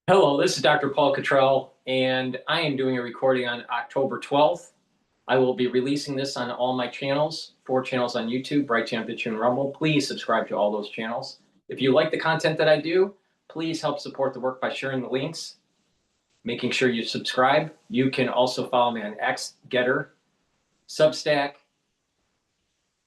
Hello, this is Dr. Paul Cottrell, and I am doing a recording on October 12th. I will be releasing this on all my channels, 4 channels on YouTube, Brighteon, Bitchute, and Rumble. Please subscribe to all those channels. If you like the content that I do, please help support the work by sharing the links, making sure you subscribe. You can also follow me on X, GETTR, Substack,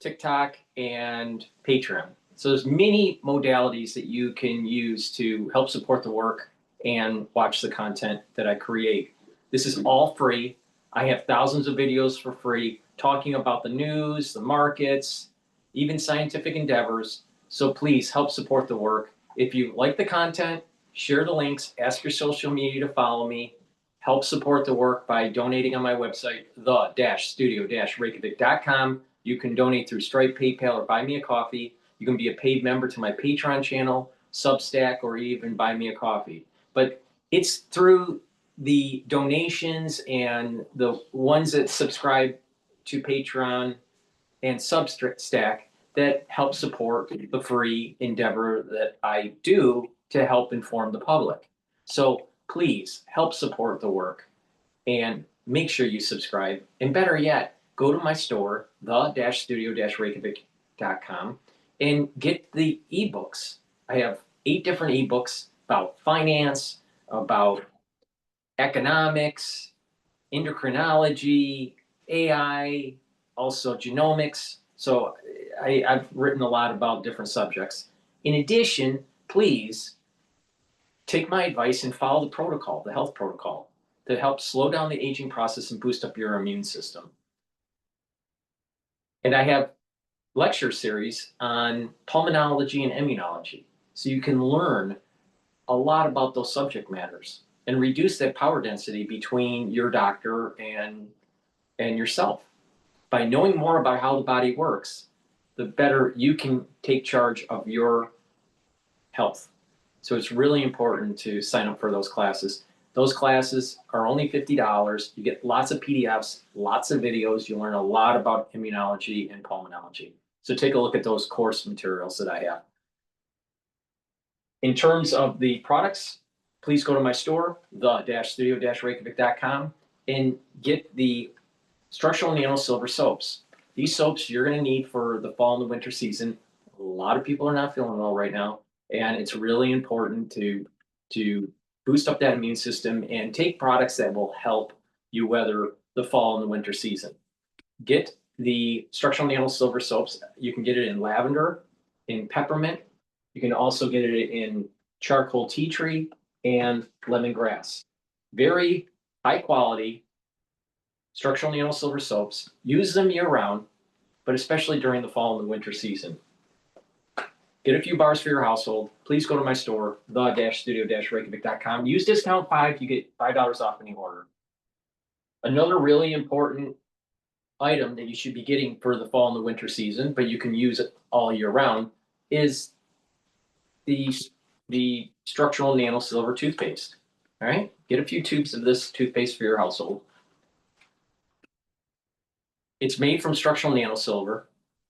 TikTok, and Patreon. So there's many modalities that you can use to help support the work and watch the content that I create. This is all free. I have thousands of videos for free talking about the news, the markets, even scientific endeavors. So please help support the work. If you like the content, share the links, ask your social media to follow me, help support the work by donating on my website, the-studio-reykjavik.com. You can donate through Stripe, PayPal, or buy me a coffee. You can be a paid member to my Patreon channel, Substack, or even buy me a coffee. But it's through the donations and the ones that subscribe to Patreon and Substack that help support the free endeavor that I do to help inform the public. So please help support the work and make sure you subscribe. And better yet, go to my store, the-studio-reykjavik.com, and get the ebooks. I have 8 different ebooks about finance, about economics, endocrinology, AI, also genomics. So I've written a lot about different subjects. In addition, please take my advice and follow the protocol, the health protocol, to help slow down the aging process and boost up your immune system. And I have lecture series on pulmonology and immunology, so you can learn a lot about those subject matters and reduce that power density between your doctor and yourself. By knowing more about how the body works, the better you can take charge of your health. So it's really important to sign up for those classes. Those classes are only $50. You get lots of PDFs, lots of videos. You learn a lot about immunology and pulmonology. So take a look at those course materials that I have. In terms of the products, please go to my store, the-studio-reykjavik.com, and get the structural nano silver soaps. These soaps you're going to need for the fall and the winter season. A lot of people are not feeling well right now, and it's really important to boost up that immune system and take products that will help you weather the fall and the winter season. Get the structural nano silver soaps. You can get it in lavender, in peppermint. You can also get it in charcoal tea tree and lemongrass. Very high quality structural nano silver soaps. Use them year round, but especially during the fall and the winter season. Get a few bars for your household. Please go to my store, the-studio-reykjavik.com. Use discount 5, you get $5 off any order. Another really important item that you should be getting for the fall and the winter season, but you can use it all year round, is the structural nano silver toothpaste. All right, get a few tubes of this toothpaste for your household. It's made from structural nano silver,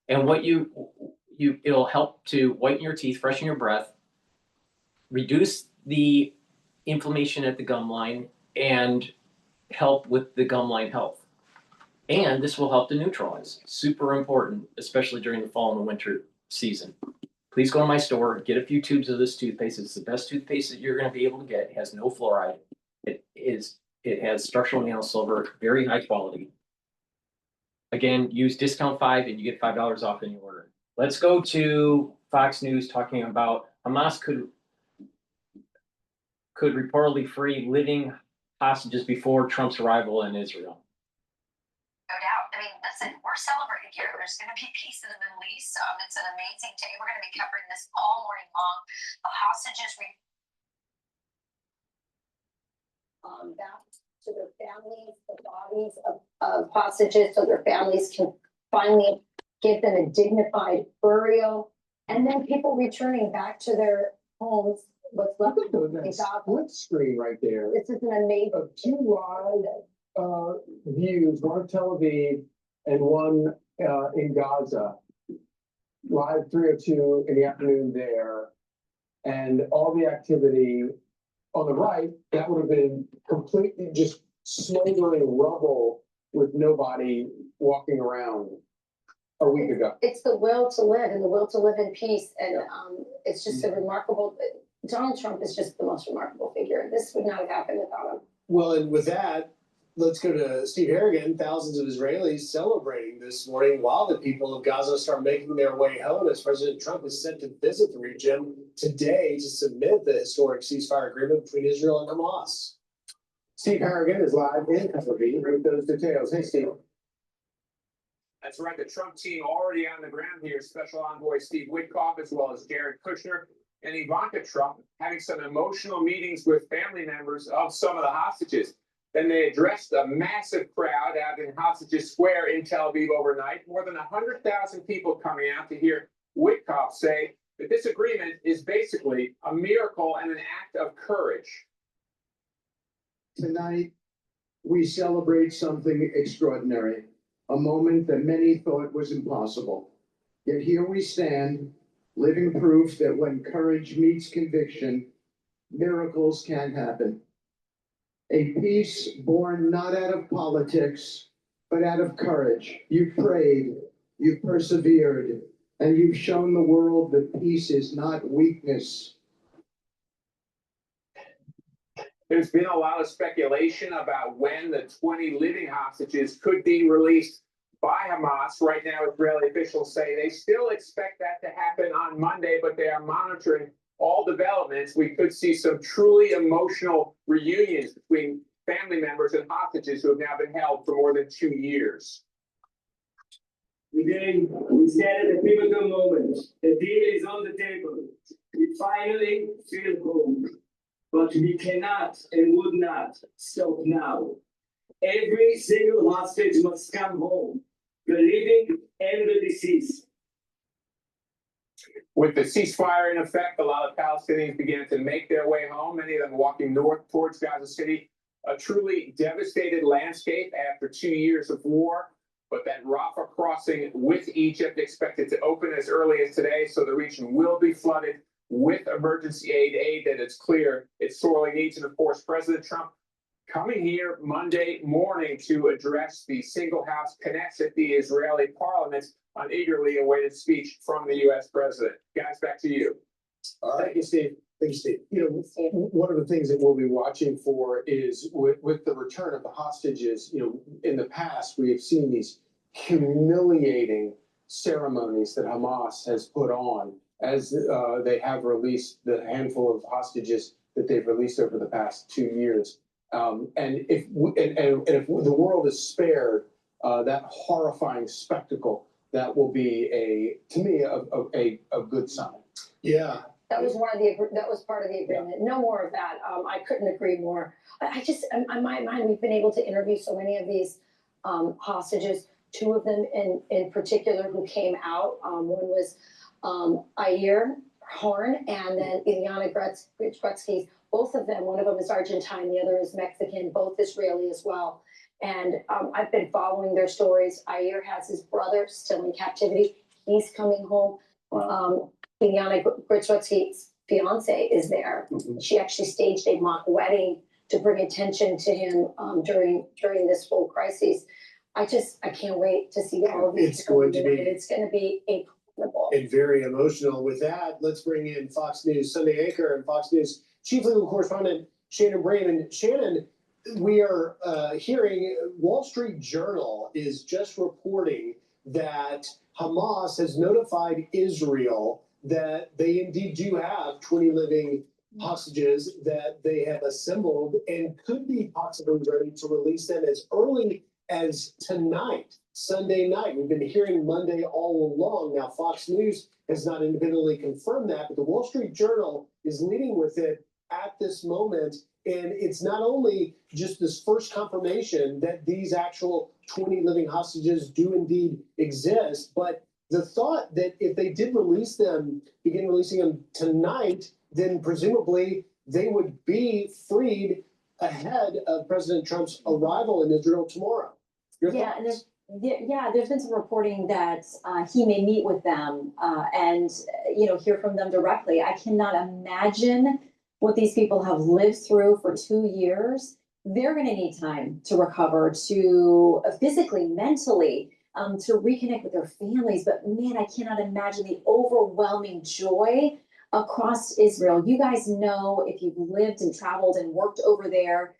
and what it'll help to whiten your teeth, freshen your breath, reduce the inflammation at the gum line, and help with the gum line health. And this will help to neutralize. Super important, especially during the fall and the winter season. Please go to my store, get a few tubes of this toothpaste. It's the best toothpaste that you're going to be able to get. It has no fluoride. It has structural nano silver, very high quality. Again, use discount 5 and you get $5 off any order. Let's go to Fox News talking about Hamas could reportedly free living hostages before Trump's arrival in Israel. No doubt. I mean, listen, we're celebrating here. There's going to be peace in the Middle East. It's an amazing day. We're going to be covering this all morning long. The hostages back to their families, the bodies of hostages, so their families can finally give them a dignified burial, and then people returning back to their homes. What's left of that split screen right there. This is an amazing. Of 2 live views, one of Tel Aviv and one in Gaza. Live 3:02 in the afternoon there, and all the activity on the right, that would have been completely just smoldering rubble with nobody walking around a week ago. It's the will to live and the will to live in peace. And it's just a remarkable, Donald Trump is just the most remarkable figure. This would not have happened without him. Well, and with that, let's go to Steve Harrigan. Thousands of Israelis celebrating this morning while the people of Gaza start making their way home as President Trump is set to visit the region today to submit the historic ceasefire agreement between Israel and Hamas. Steve Harrigan is live in Tel Aviv with those details. Hey, Steve. That's right. The Trump team already on the ground here. Special Envoy Steve Witkoff, as well as Jared Kushner and Ivanka Trump, having some emotional meetings with family members of some of the hostages. Then they addressed a massive crowd out in Hostages Square in Tel Aviv overnight. More than 100,000 people coming out to hear Witkoff say that this agreement is basically a miracle and an act of courage. Tonight, we celebrate something extraordinary, a moment that many thought was impossible. Yet here we stand, living proof that when courage meets conviction, miracles can happen. A peace born not out of politics, but out of courage. You've prayed, you've persevered, and you've shown the world that peace is not weakness. There's been a lot of speculation about when the 20 living hostages could be released by Hamas. Right now, Israeli officials say they still expect that to happen on Monday, but they are monitoring all developments. We could see some truly emotional reunions between family members and hostages who have now been held for more than 2 years. Today, we stand at a pivotal moment. The deal is on the table. We finally feel home. But we cannot and would not stop now. Every single hostage must come home, the living and the deceased. With the ceasefire in effect, a lot of Palestinians began to make their way home, many of them walking north towards Gaza City. A truly devastated landscape after 2 years of war. But that Rafah crossing with Egypt expected to open as early as today, so the region will be flooded with emergency aid that it's clear it sorely needs. And of course, President Trump coming here Monday morning to address the single house Knesset, the Israeli parliament, on eagerly awaited speech from the U.S. president. Guys, back to you. All right, thank you, Steve. Thank you, Steve. You know, one of the things that we'll be watching for is with the return of the hostages. You know, in the past, we have seen these humiliating ceremonies that Hamas has put on as they have released the handful of hostages that they've released over the past 2 years. And if the world is spared that horrifying spectacle, that will be to me a good sign. Yeah. That was that was part of the agreement. Yeah. No more of that. I couldn't agree more. I just, on my mind, we've been able to interview so many of these hostages. Two of them in particular who came out. One was Ayer Horn and then Ilyana Gretzky. Both of them, one of them is Argentine, the other is Mexican, both Israeli as well. And I've been following their stories. Ayer has his brother still in captivity. He's coming home. Wow. Ilyana Gretzky's fiance is there. Mm-hmm. She actually staged a mock wedding to bring attention to him during this whole crisis. I can't wait to see all of these. It's going to be incredible. And very emotional. With that, let's bring in Fox News Sunday anchor and Fox News chief legal correspondent Shannon Brain. And Shannon, we are hearing Wall Street Journal is just reporting that Hamas has notified Israel that they indeed do have 20 living hostages that they have assembled and could be possibly ready to release them as early as tonight, Sunday night. We've been hearing Monday all along. Now, Fox News has not independently confirmed that, but the Wall Street Journal is leading with it at this moment. And it's not only just this first confirmation that these actual 20 living hostages do indeed exist, but the thought that if they did begin releasing them tonight, then presumably they would be freed ahead of President Trump's arrival in Israel tomorrow. Your thoughts? There's been some reporting that he may meet with them and hear from them directly. I cannot imagine what these people have lived through for 2 years, they're gonna need time to recover, to physically, mentally, to reconnect with their families. But man, I cannot imagine the overwhelming joy across Israel. You guys know, if you've lived and traveled and worked over there,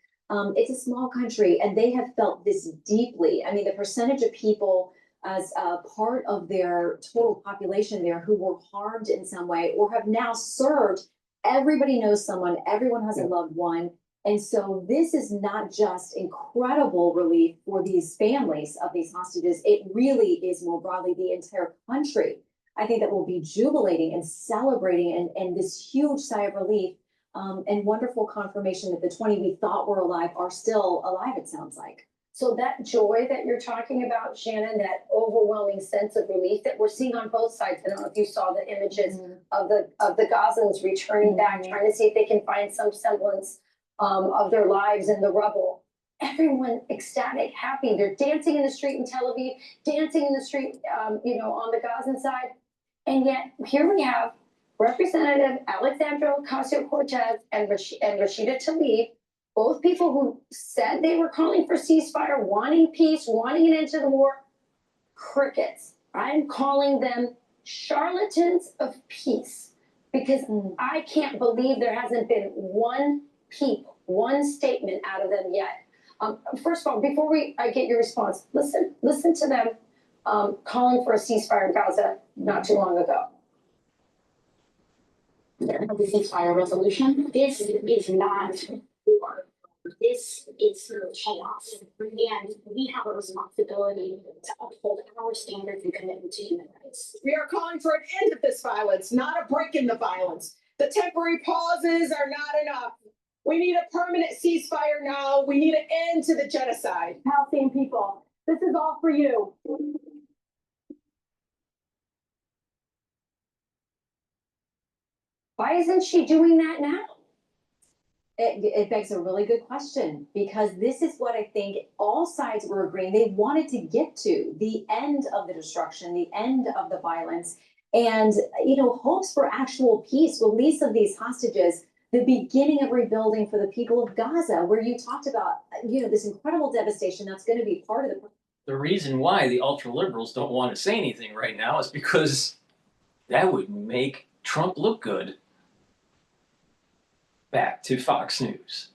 it's a small country and they have felt this deeply. I mean, the percentage of people as a part of their total population there who were harmed in some way or have now served, everybody knows someone, everyone has a loved one. And so this is not just incredible relief for these families of these hostages, it really is more broadly the entire country. I think that will be jubilating and celebrating and this huge sigh of relief, and wonderful confirmation that the 20 we thought were alive are still alive, it sounds like. So that joy that you're talking about, Shannon, that overwhelming sense of relief that we're seeing on both sides. I don't know if you saw the images of the Gazans returning back, trying to see if they can find some semblance of their lives in the rubble. Everyone ecstatic, happy. They're dancing in the street in Tel Aviv, dancing in the street, on the Gazan side. And yet here we have Representative Alexandra Ocasio-Cortez and Rashida Tlaib, both people who said they were calling for ceasefire, wanting peace, wanting an end to the war. Crickets. I'm calling them charlatans of peace because I can't believe there hasn't been one peep, one statement out of them yet. First of all, before I get your response, listen to them calling for a ceasefire in Gaza not too long ago. The ceasefire resolution. This is not war. This is chaos. And we have a responsibility to uphold our standards and commitment to human rights. We are calling for an end of this violence, not a break in the violence. The temporary pauses are not enough. We need a permanent ceasefire now. We need an end to the genocide. Palestinian people, this is all for you. Why isn't she doing that now? It begs a really good question because this is what I think all sides were agreeing they wanted to get to, the end of the destruction, the end of the violence, and hopes for actual peace, release of these hostages, the beginning of rebuilding for the people of Gaza, where you talked about this incredible devastation that's going to be part of The reason why the ultra liberals don't want to say anything right now is because that would make Trump look good. Back to Fox News.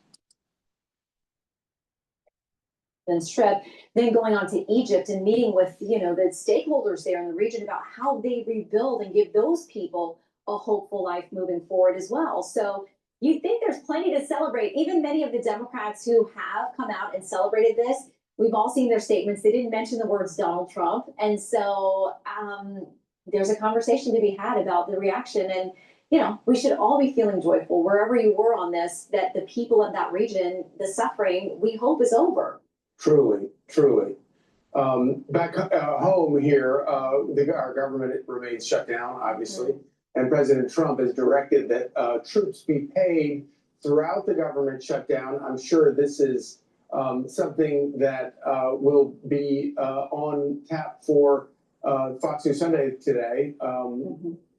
Strip, then going on to Egypt and meeting with the stakeholders there in the region about how they rebuild and give those people a hopeful life moving forward as well. So you think there's plenty to celebrate. Even many of the Democrats who have come out and celebrated this, we've all seen their statements. They didn't mention the words Donald Trump, and so there's a conversation to be had about the reaction. And we should all be feeling joyful wherever you were on this, that the people of that region, the suffering, we hope is over. Truly. Back home here, our government remains shut down, obviously. And President Trump has directed that troops be paid throughout the government shutdown. I'm sure this is something that will be on tap for Fox News Sunday today.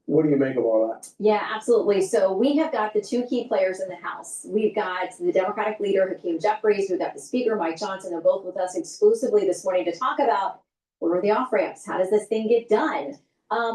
What do you make of all that? Yeah, absolutely. So we have got the two key players in the House. We've got the Democratic leader, Hakeem Jeffries. We've got the Speaker, Mike Johnson. They're both with us exclusively this morning to talk about what are the off-ramps? How does this thing get done?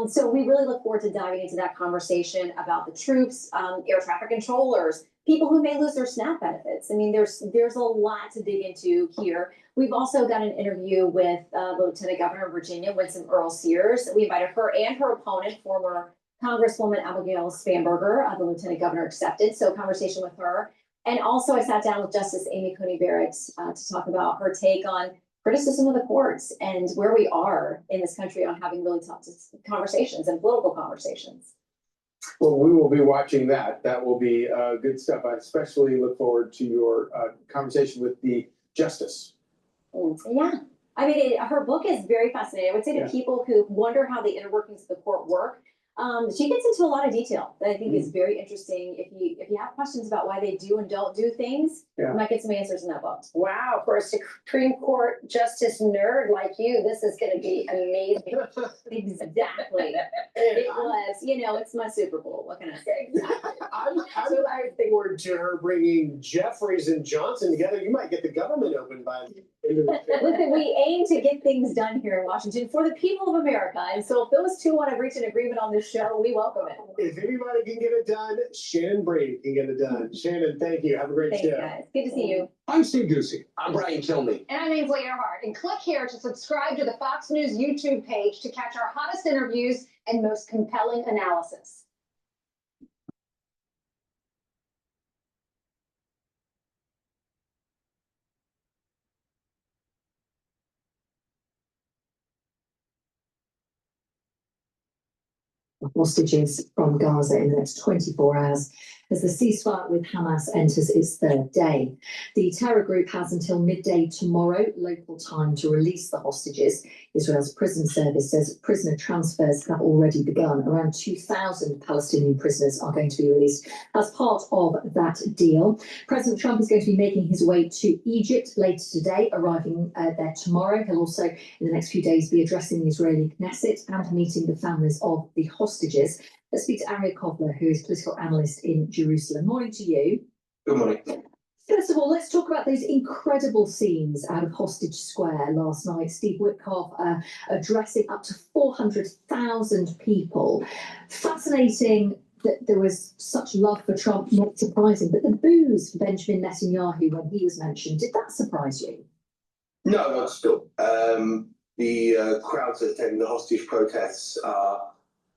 So we really look forward to diving into that conversation about the troops, air traffic controllers, people who may lose their SNAP benefits. I mean, there's a lot to dig into here. We've also got an interview with the Lieutenant Governor of Virginia, Winsome Earl Sears. We invited her and her opponent, former Congresswoman Abigail Spanberger, the Lieutenant Governor accepted. So conversation with her. And also I sat down with Justice Amy Coney Barrett to talk about her take on criticism of the courts and where we are in this country on having really tough conversations and political conversations. Well, we will be watching that. That will be good stuff. I especially look forward to your conversation with the justice. Yeah. I mean, her book is very fascinating. I would say to people who wonder how the inner workings of the court work, she gets into a lot of detail that I think is very interesting. If you have questions about why they do and don't do things, you might get some answers in that book. Wow, for a Supreme Court justice nerd like you, this is going to be amazing. Exactly. It was, it's my Super Bowl. What can I say? Exactly. That's what I was thinking. forward to her bringing Jeffries and Johnson together. You might get the government open by the end of the Listen, we aim to get things done here in Washington for the people of America. And so if those two want to reach an agreement on this show, we welcome it. If anybody can get it done, Shannon Breen can get it done. Shannon, thank you. Have a great Thank you, show. guys. Good to see you. I'm Steve Ducey. I'm Brian Kilmeade. And I'm Ainsley Earhart. And click here to subscribe to the Fox News YouTube page to catch our hottest interviews and most compelling analysis. Hostages from Gaza in the next 24 hours as the ceasefire with Hamas enters its third day. The terror group has until midday tomorrow local time to release the hostages. Israel's prison service says prisoner transfers have already begun. Around 2,000 Palestinian prisoners are going to be released as part of that deal. President Trump is going to be making his way to Egypt later today, arriving there tomorrow. He'll also, in the next few days, be addressing the Israeli Knesset and meeting the families of the hostages. Let's speak to Aria Kovler, who is political analyst in Jerusalem. Morning to you. Good morning. First of all, let's talk about those incredible scenes out of Hostage Square last night. Steve Witkoff addressing up to 400,000 people. Fascinating that there was such love for Trump, not surprising. But the boos for Benjamin Netanyahu when he was mentioned, did that surprise you? No, not still. The crowds attending the hostage protests are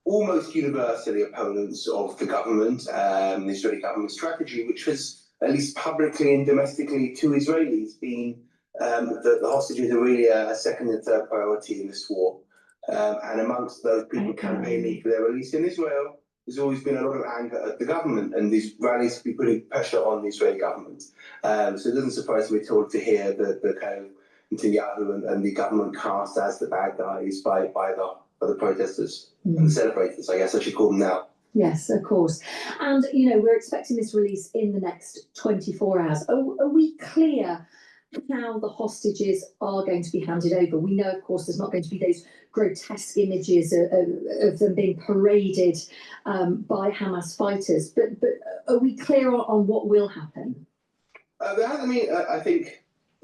almost universally opponents of the government, the Israeli government strategy, which has, at least publicly and domestically to Israelis, been the hostages are really a second and third priority in this war. And amongst those people campaigning for their release in Israel, there's always been a lot of anger at the government, and these rallies have been putting pressure on the Israeli government. So it doesn't surprise me at all to hear the kind of Netanyahu and the government cast as the bad guys by the protesters and the celebrators, I guess I should call them now. Yes, of course. And, you know, we're expecting this release in the next 24 hours. Are we clear how the hostages are going to be handed over? We know, of course, there's not going to be those grotesque images of them being paraded by Hamas fighters. But are we clear on what will happen? I think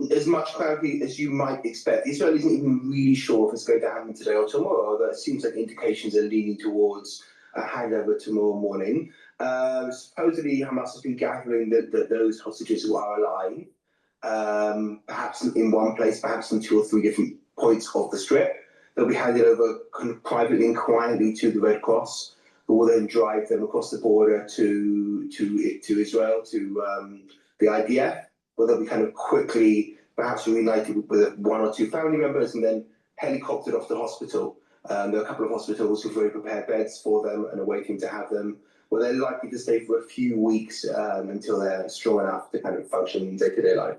as much clarity as you might expect. Israel isn't even really sure if it's going to happen today or tomorrow, although it seems like indications are leaning towards a handover tomorrow morning. Supposedly Hamas has been gathering those hostages who are alive, perhaps in one place, perhaps in 2 or 3 different points of the strip. They'll be handed over kind of privately and quietly to the Red Cross, who will then drive them across the border to Israel, to the IDF, where they'll be kind of quickly perhaps reunited with 1 or 2 family members and then helicoptered off to hospital. There are a couple of hospitals who've already prepared beds for them and are waiting to have them, where they're likely to stay for a few weeks until they're strong enough to kind of function in day-to-day life.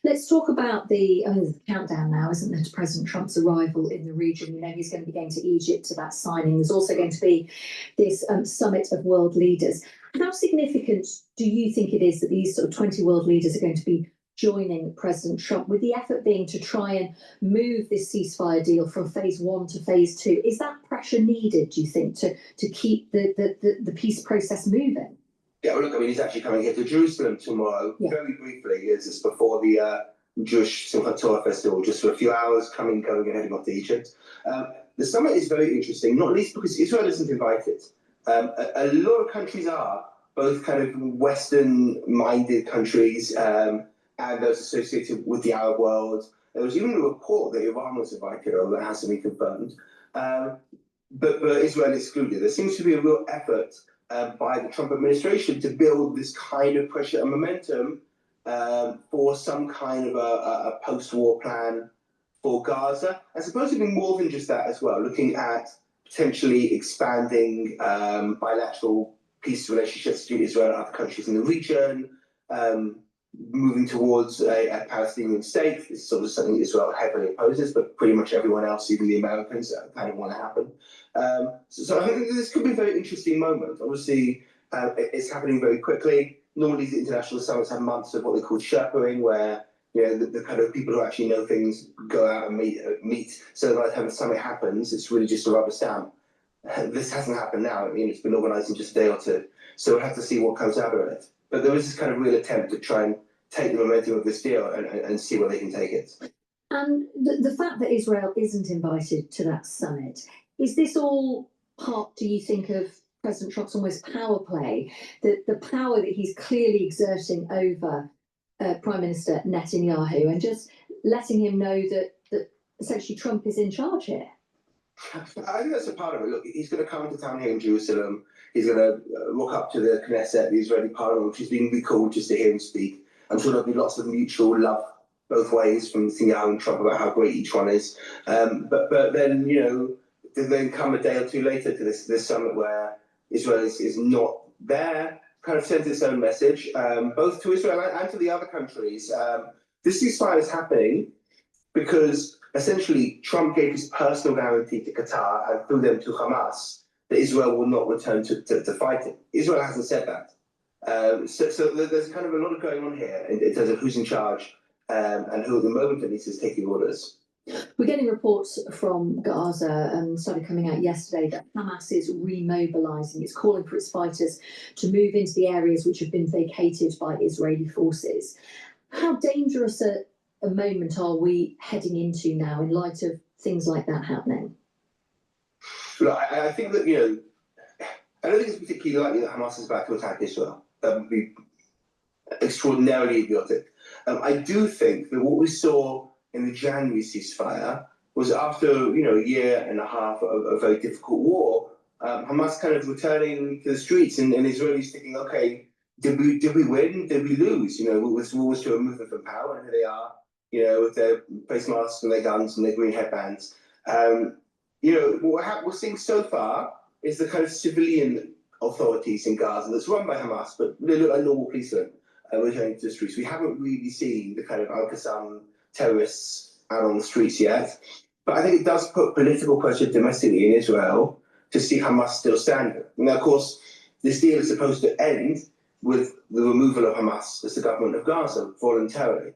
Let's talk about the countdown now, isn't there, to President Trump's arrival in the region. You know, he's going to be going to Egypt to that signing. There's also going to be this summit of world leaders. How significant do you think it is that these sort of 20 world leaders are going to be joining President Trump, with the effort being to try and move this ceasefire deal from phase 1 to phase 2? Is that pressure needed, do you think, to keep the peace process moving? Yeah, well, look, I mean, he's actually coming here to Jerusalem tomorrow, very briefly, as it's before the Jewish Simchat Torah festival, just for a few hours, going and heading off to Egypt. The summit is very interesting, not least because Israel isn't invited. A lot of countries are, both kind of Western-minded countries and those associated with the Arab world. There was even a report that Iran was invited, although that hasn't been confirmed. But Israel excluded. There seems to be a real effort by the Trump administration to build this kind of pressure and momentum for some kind of a post-war plan for Gaza, and supposedly more than just that as well, looking at potentially expanding bilateral peace relationships between Israel and other countries in the region, moving towards a Palestinian state. This is sort of something Israel heavily opposes, but pretty much everyone else, even the Americans, kind of want to happen. So I think this could be a very interesting moment. Obviously, it's happening very quickly. Normally, the international summits have months of what they call Sharptoning, where the kind of people who actually know things go out and meet. So by the time the summit happens, it's really just a rubber stamp. This hasn't happened now. I mean, it's been organised in just a day or two. So we'll have to see what comes out of it. But there is this kind of real attempt to try and take the momentum of this deal and see where they can take it. And the fact that Israel isn't invited to that summit, is this all part, do you think, of President Trump's almost power play, the power that he's clearly exerting over Prime Minister Netanyahu, and just letting him know that essentially Trump is in charge here? I think that's a part of it. Look, he's going to come into town here in Jerusalem. He's going to walk up to the Knesset, the Israeli parliament, which is being recalled just to hear him speak. I'm sure there'll be lots of mutual love both ways from Netanyahu and Trump about how great each one is. But then, you know, then come a day or two later to this summit where Israel is not there, kind of sends its own message, both to Israel and to the other countries. This ceasefire is happening because essentially Trump gave his personal guarantee to Qatar and through them to Hamas that Israel will not return to fighting. Israel hasn't said that. So there's kind of a lot going on here in terms of who's in charge and who at the moment at least is taking orders. We're getting reports from Gaza and started coming out yesterday that Hamas is remobilising. It's calling for its fighters to move into the areas which have been vacated by Israeli forces. How dangerous a moment are we heading into now in light of things like that happening? Look, I think that, you know, I don't think it's particularly likely that Hamas is about to attack Israel. That would be extraordinarily idiotic. I do think that what we saw in the January ceasefire was after, you know, a year and a half of a very difficult war, Hamas kind of returning to the streets and Israelis thinking, okay, did we win? Did we lose? You know, was to remove them from power, and here they are, you know, with their face masks and their guns and their green headbands. You know, what we're seeing so far is the kind of civilian authorities in Gaza that's run by Hamas, but they look like normal policemen returning to the streets. We haven't really seen the kind of Al-Qassam terrorists out on the streets yet. But I think it does put political pressure domestically in Israel to see Hamas still standing. Now, of course, this deal is supposed to end with the removal of Hamas as the government of Gaza voluntarily.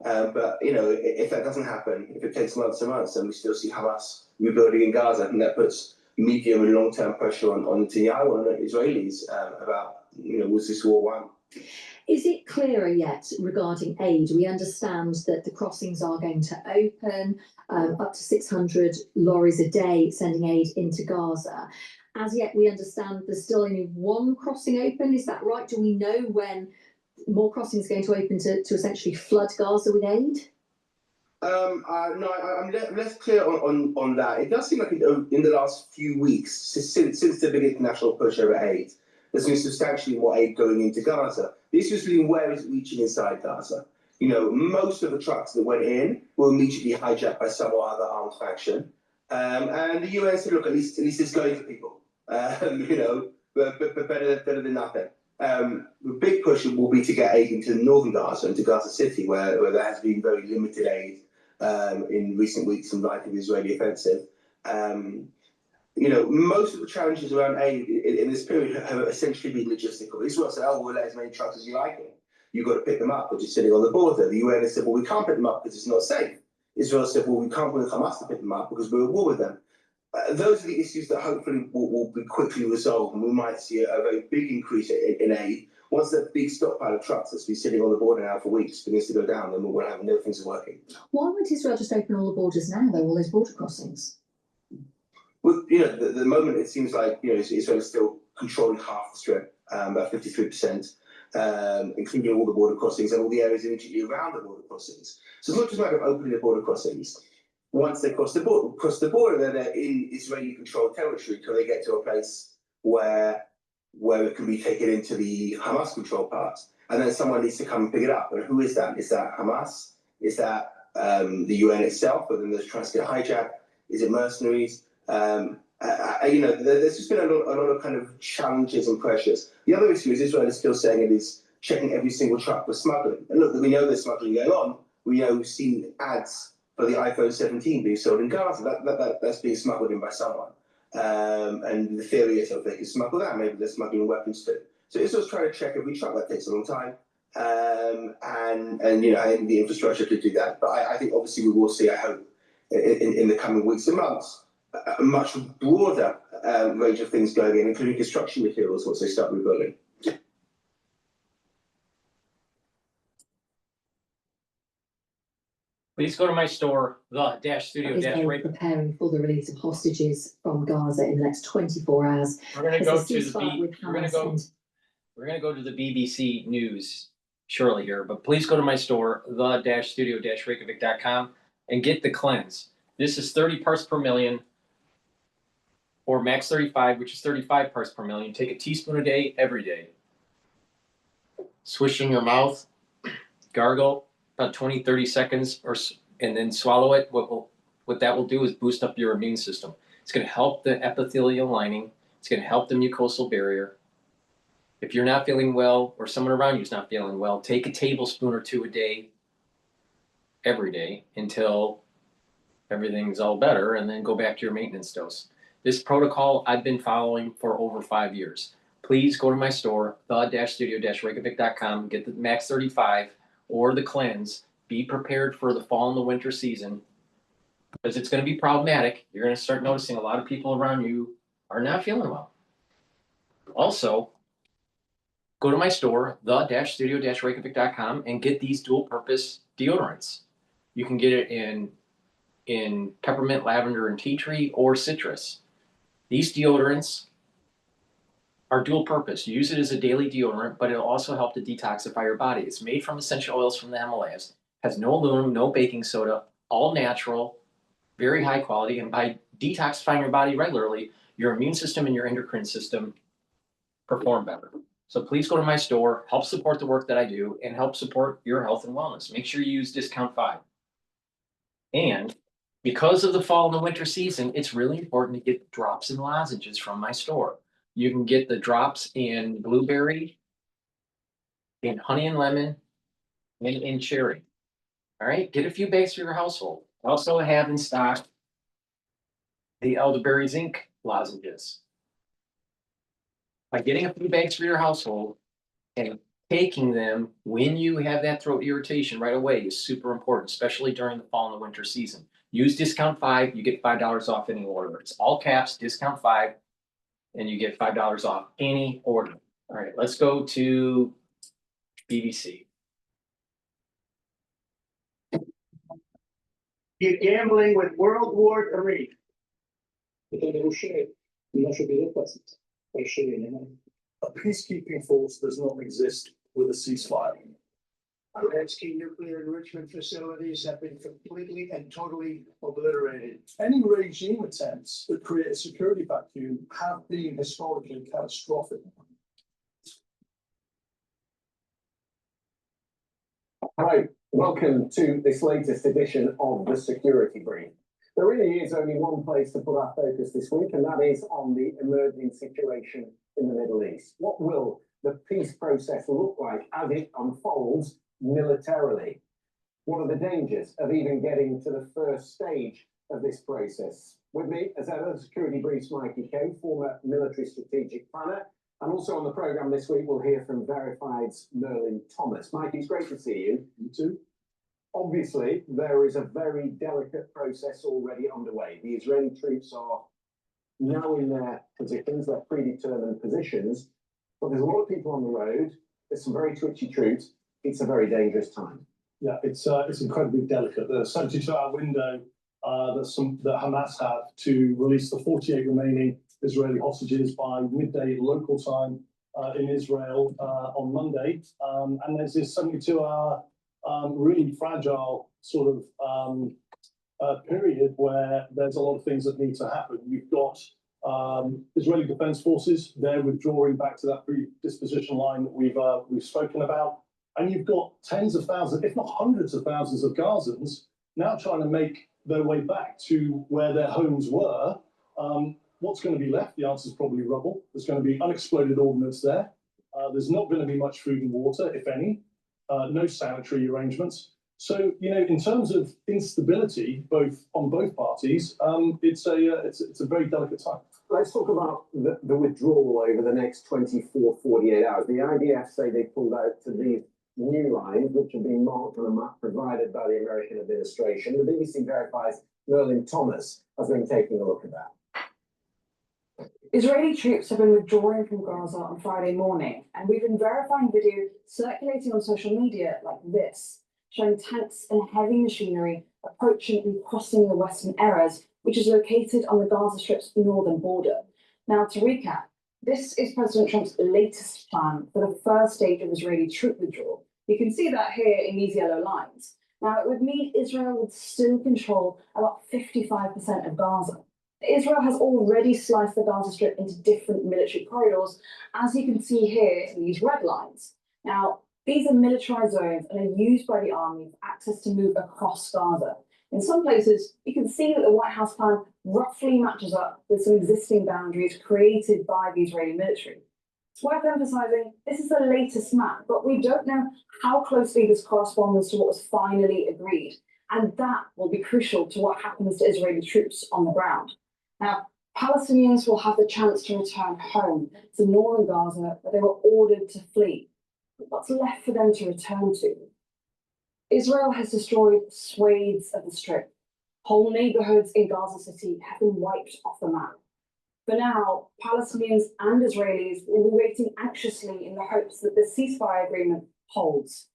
But, you know, if that doesn't happen, if it takes months and months, then we still see Hamas rebuilding in Gaza, and that puts medium and long-term pressure on Netanyahu and the Israelis about, you know, was this war won? Is it clearer yet regarding aid? We understand that the crossings are going to open, up to 600 lorries a day sending aid into Gaza. As yet, we understand there's still only one crossing open. Is that right? Do we know when more crossings are going to open to essentially flood Gaza with aid? No, I'm less clear on that. It does seem like in the last few weeks, since the big international push over aid, there's been substantially more aid going into Gaza. The issue is really where is it reaching inside Gaza? You know, most of the trucks that went in were immediately hijacked by some or other armed faction. And the UN said, look, at least it's going to people. You know, but better than nothing. The big push will be to get aid into northern Gaza, into Gaza City, where there has been very limited aid in recent weeks in light of the Israeli offensive. You know, most of the challenges around aid in this period have essentially been logistical. Israel said, oh, we'll let as many trucks as you like in. You've got to pick them up, but you're sitting on the border. The UN has said, well, we can't pick them up because it's not safe. Israel said, well, we can't bring Hamas to pick them up because we're at war with them. Those are the issues that hopefully will be quickly resolved, and we might see a very big increase in aid. Once that big stockpile of trucks that's been sitting on the border now for weeks begins to go down, then we'll have no things working. Why would Israel just open all the borders now, though, all those border crossings? Well, you know, at the moment it seems like, you know, Israel is still controlling half the strip, about 53%, including all the border crossings and all the areas immediately around the border crossings. So it's not just a matter of opening the border crossings. Once they cross the border, they're in Israeli-controlled territory until they get to a place where it can be taken into the Hamas-controlled part, and then someone needs to come and pick it up. And who is that? Is that Hamas? Is that the UN itself? But then there's trying to get hijacked. Is it mercenaries? You know, there's just been a lot of kind of challenges and pressures. The other issue is Israel is still saying it is checking every single truck for smuggling. And look, we know there's smuggling going on. We know we've seen ads for the iPhone 17 being sold in Gaza. That's being smuggled in by someone. And the theory is if they can smuggle that, maybe they're smuggling weapons too. So Israel's trying to check every truck. That takes a long time. And you know, I think the infrastructure to do that. But I think obviously we will see, I hope, in the coming weeks and months, a much broader range of things going in, including construction materials once they start rebuilding. Please go to my store, is they the-studio-rate. preparing for the release of hostages from Gaza in the next 24 hours. We're gonna As go the to the ceasefire with we're gonna Hamas go. and We're gonna go to the BBC News shortly here, but please go to my store, the-studio-reykjavik.com, and get the cleanse. This is 30 parts per million, or max 35, which is 35 parts per million. Take a teaspoon a day, every day. Swish in your mouth, gargle about 20, 30 seconds, and then swallow it. What that will do is boost up your immune system. It's gonna help the epithelial lining. It's gonna help the mucosal barrier. If you're not feeling well, or someone around you is not feeling well, take a tablespoon or two a day, every day, until everything's all better, and then go back to your maintenance dose. This protocol I've been following for over 5 years. Please go to my store, the-studio-reykjavik.com, get the max 35 or the cleanse. Be prepared for the fall and the winter season, because it's going to be problematic. You're going to start noticing a lot of people around you are not feeling well. Also, go to my store, the-studio-reykjavik.com, and get these dual purpose deodorants. You can get it in peppermint, lavender, and tea tree, or citrus. These deodorants are dual purpose. You use it as a daily deodorant, but it'll also help to detoxify your body. It's made from essential oils from the Himalayas, has no aluminum, no baking soda, all natural, very high quality. And by detoxifying your body regularly, your immune system and your endocrine system perform better. So please go to my store, help support the work that I do, and help support your health and wellness. Make sure you use discount 5. And because of the fall and the winter season, it's really important to get drops and lozenges from my store. You can get the drops in blueberry, in honey and lemon, and in cherry. All right, get a few bags for your household. I also have in stock the elderberry zinc lozenges. By getting a few bags for your household and taking them when you have that throat irritation right away is super important, especially during the fall and the winter season. Use discount 5, you get $5 off any order. It's all caps, discount 5, and you get $5 off any order. All right, let's go to BBC. You're gambling with World War III. A peacekeeping force does not exist with a ceasefire. Iraqi nuclear enrichment facilities have been completely and totally obliterated. Any regime attempts that create a security vacuum have been historically catastrophic. Hi, welcome to this latest edition of the Security Brief. There really is only one place to put our focus this week, and that is on the emerging situation in the Middle East. What will the peace process look like as it unfolds militarily? What are the dangers of even getting to the first stage of this process? With me, as ever, the Security Brief's Mikey Kay, former military strategic planner. And also on the programme this week, we'll hear from Verified's Merlin Thomas. Mikey, it's great to see you. You too. Obviously, there is a very delicate process already underway. The Israeli troops are now in their positions, their predetermined positions, but there's a lot of people on the road. There's some very twitchy troops. It's a very dangerous time. Yeah, it's incredibly delicate. The 72-hour window that Hamas have to release the 48 remaining Israeli hostages by midday local time in Israel on Monday. And there's this 72-hour really fragile sort of period where there's a lot of things that need to happen. You've got Israeli Defense Forces, they're withdrawing back to that predisposition line that we've spoken about. And you've got tens of thousands, if not hundreds of thousands of Gazans now trying to make their way back to where their homes were. What's going to be left? The answer is probably rubble. There's going to be unexploded ordnance there. There's not going to be much food and water, if any. No sanitary arrangements. So, you know, in terms of instability, on both parties, it's a very delicate time. Let's talk about the withdrawal over the next 24, 48 hours. The IDF say they pulled out to these new lines, which have been marked on a map provided by the American administration. The BBC Verified's Merlin Thomas has been taking a look at that. Israeli troops have been withdrawing from Gaza on Friday morning, and we've been verifying video circulating on social media like this, showing tanks and heavy machinery approaching and crossing the Western Erez, which is located on the Gaza Strip's northern border. Now, to recap, this is President Trump's latest plan for the first stage of Israeli troop withdrawal. You can see that here in these yellow lines. Now, it would mean Israel would still control about 55% of Gaza. Israel has already sliced the Gaza Strip into different military corridors, as you can see here in these red lines. Now, these are militarized zones and are used by the army for access to move across Gaza. In some places, you can see that the White House plan roughly matches up with some existing boundaries created by the Israeli military. It's worth emphasizing this is the latest map, but we don't know how closely this corresponds to what was finally agreed, and that will be crucial to what happens to Israeli troops on the ground. Now, Palestinians will have the chance to return home to northern Gaza, where they were ordered to flee. But what's left for them to return to? Israel has destroyed swathes of the Strip. Whole neighborhoods in Gaza City have been wiped off the map. For now, Palestinians and Israelis will be waiting anxiously in the hopes that the ceasefire agreement holds.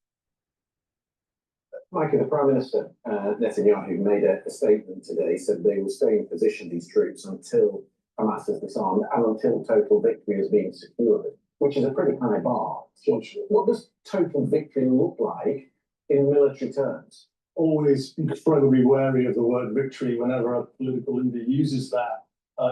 Mike, the Prime Minister, Netanyahu, made a statement today, said they will stay in position, these troops, until Hamas is disarmed and until total victory is being secured, which is a pretty high bar. What does total victory look like in military terms? Always incredibly wary of the word victory whenever a political leader uses that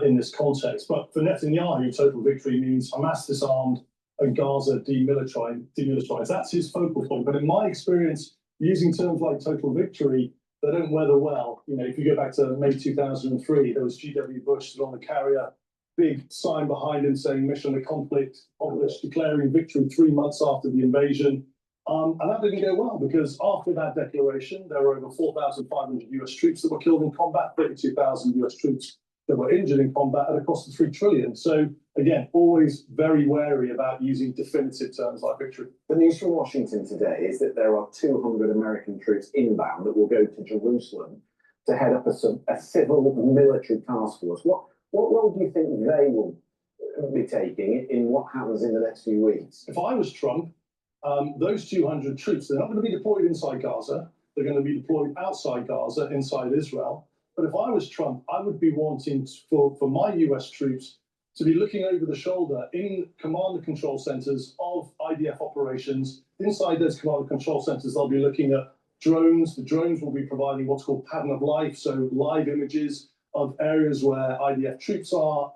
in this context. But for Netanyahu, total victory means Hamas disarmed and Gaza demilitarized. That's his focal point. But in my experience, using terms like total victory, they don't weather well. You know, if you go back to May 2003, there was G.W. Bush stood on the carrier, big sign behind him saying mission accomplished, declaring victory 3 months after the invasion. And that didn't go well because after that declaration, there were over 4,500 US troops that were killed in combat, 32,000 US troops that were injured in combat at a cost of $3 trillion. So again, always very wary about using definitive terms like victory. The news from Washington today is that there are 200 American troops inbound that will go to Jerusalem to head up a civil military task force. What role do you think they will be taking in what happens in the next few weeks? If I was Trump, those 200 troops, they're not going to be deployed inside Gaza. They're going to be deployed outside Gaza, inside Israel. But if I was Trump, I would be wanting for my US troops to be looking over the shoulder in command and control centers of IDF operations. Inside those command and control centers, they'll be looking at drones. The drones will be providing what's called pattern of life, so live images of areas where IDF troops are,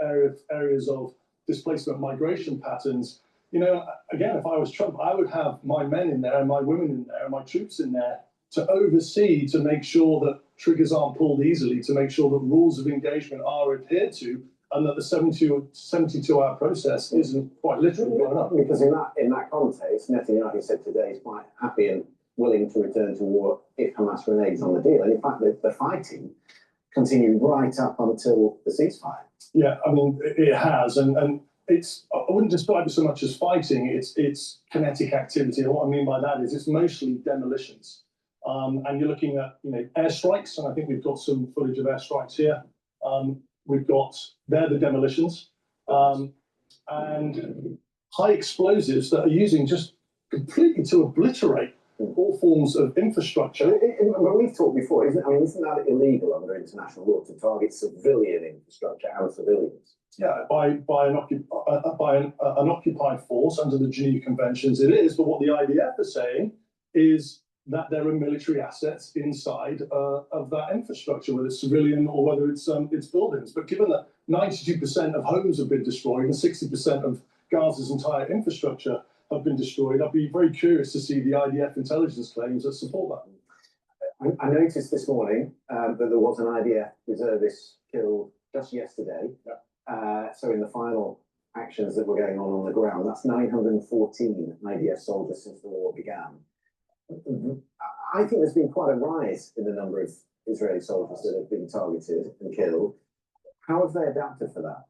areas of displacement migration patterns. You know, again, if I was Trump, I would have my men in there and my women in there and my troops in there to oversee, to make sure that triggers aren't pulled easily, to make sure that rules of engagement are adhered to, and that the 72-hour process isn't quite literally blown up. Because in that context, Netanyahu said today he's quite happy and willing to return to war if Hamas reneges on the deal. And in fact, the fighting continued right up until the ceasefire. Yeah, I mean, it has, and it's, I wouldn't describe it so much as fighting, it's kinetic activity. And what I mean by that is it's mostly demolitions. And you're looking at, you know, airstrikes, and I think we've got some footage of airstrikes here. They're the demolitions, and high explosives that are using just completely to obliterate all forms of infrastructure. But we've talked before, isn't that illegal under international law to target civilian infrastructure and civilians? Yeah, by an occupied force under the Geneva Conventions, it is. But what the IDF are saying is that there are military assets inside of that infrastructure, whether it's civilian or whether it's buildings. But given that 92% of homes have been destroyed and 60% of Gaza's entire infrastructure have been destroyed, I'd be very curious to see the IDF intelligence claims that support that. I noticed this morning that there was an IDF reservist killed just yesterday. Yeah. So in the final actions that were going on the ground, that's 914 IDF soldiers since the war began. I think there's been quite a rise in the number of Israeli soldiers that have been targeted and killed. How have they adapted for that?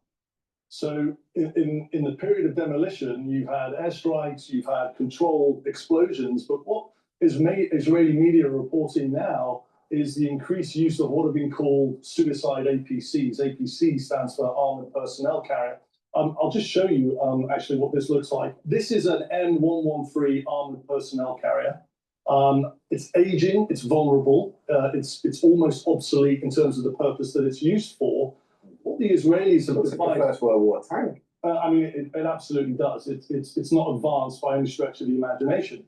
So in the period of demolition, you've had airstrikes, you've had controlled explosions, but what Israeli media are reporting now is the increased use of what have been called suicide APCs. APC stands for Armored Personnel Carrier. I'll just show you actually what this looks like. This is an M113 Armored Personnel Carrier. It's aging, it's vulnerable, it's almost obsolete in terms of the purpose that it's used for. What the Israelis have Looks like the First World War tank. I mean, it absolutely does. It's not advanced by any stretch of the imagination.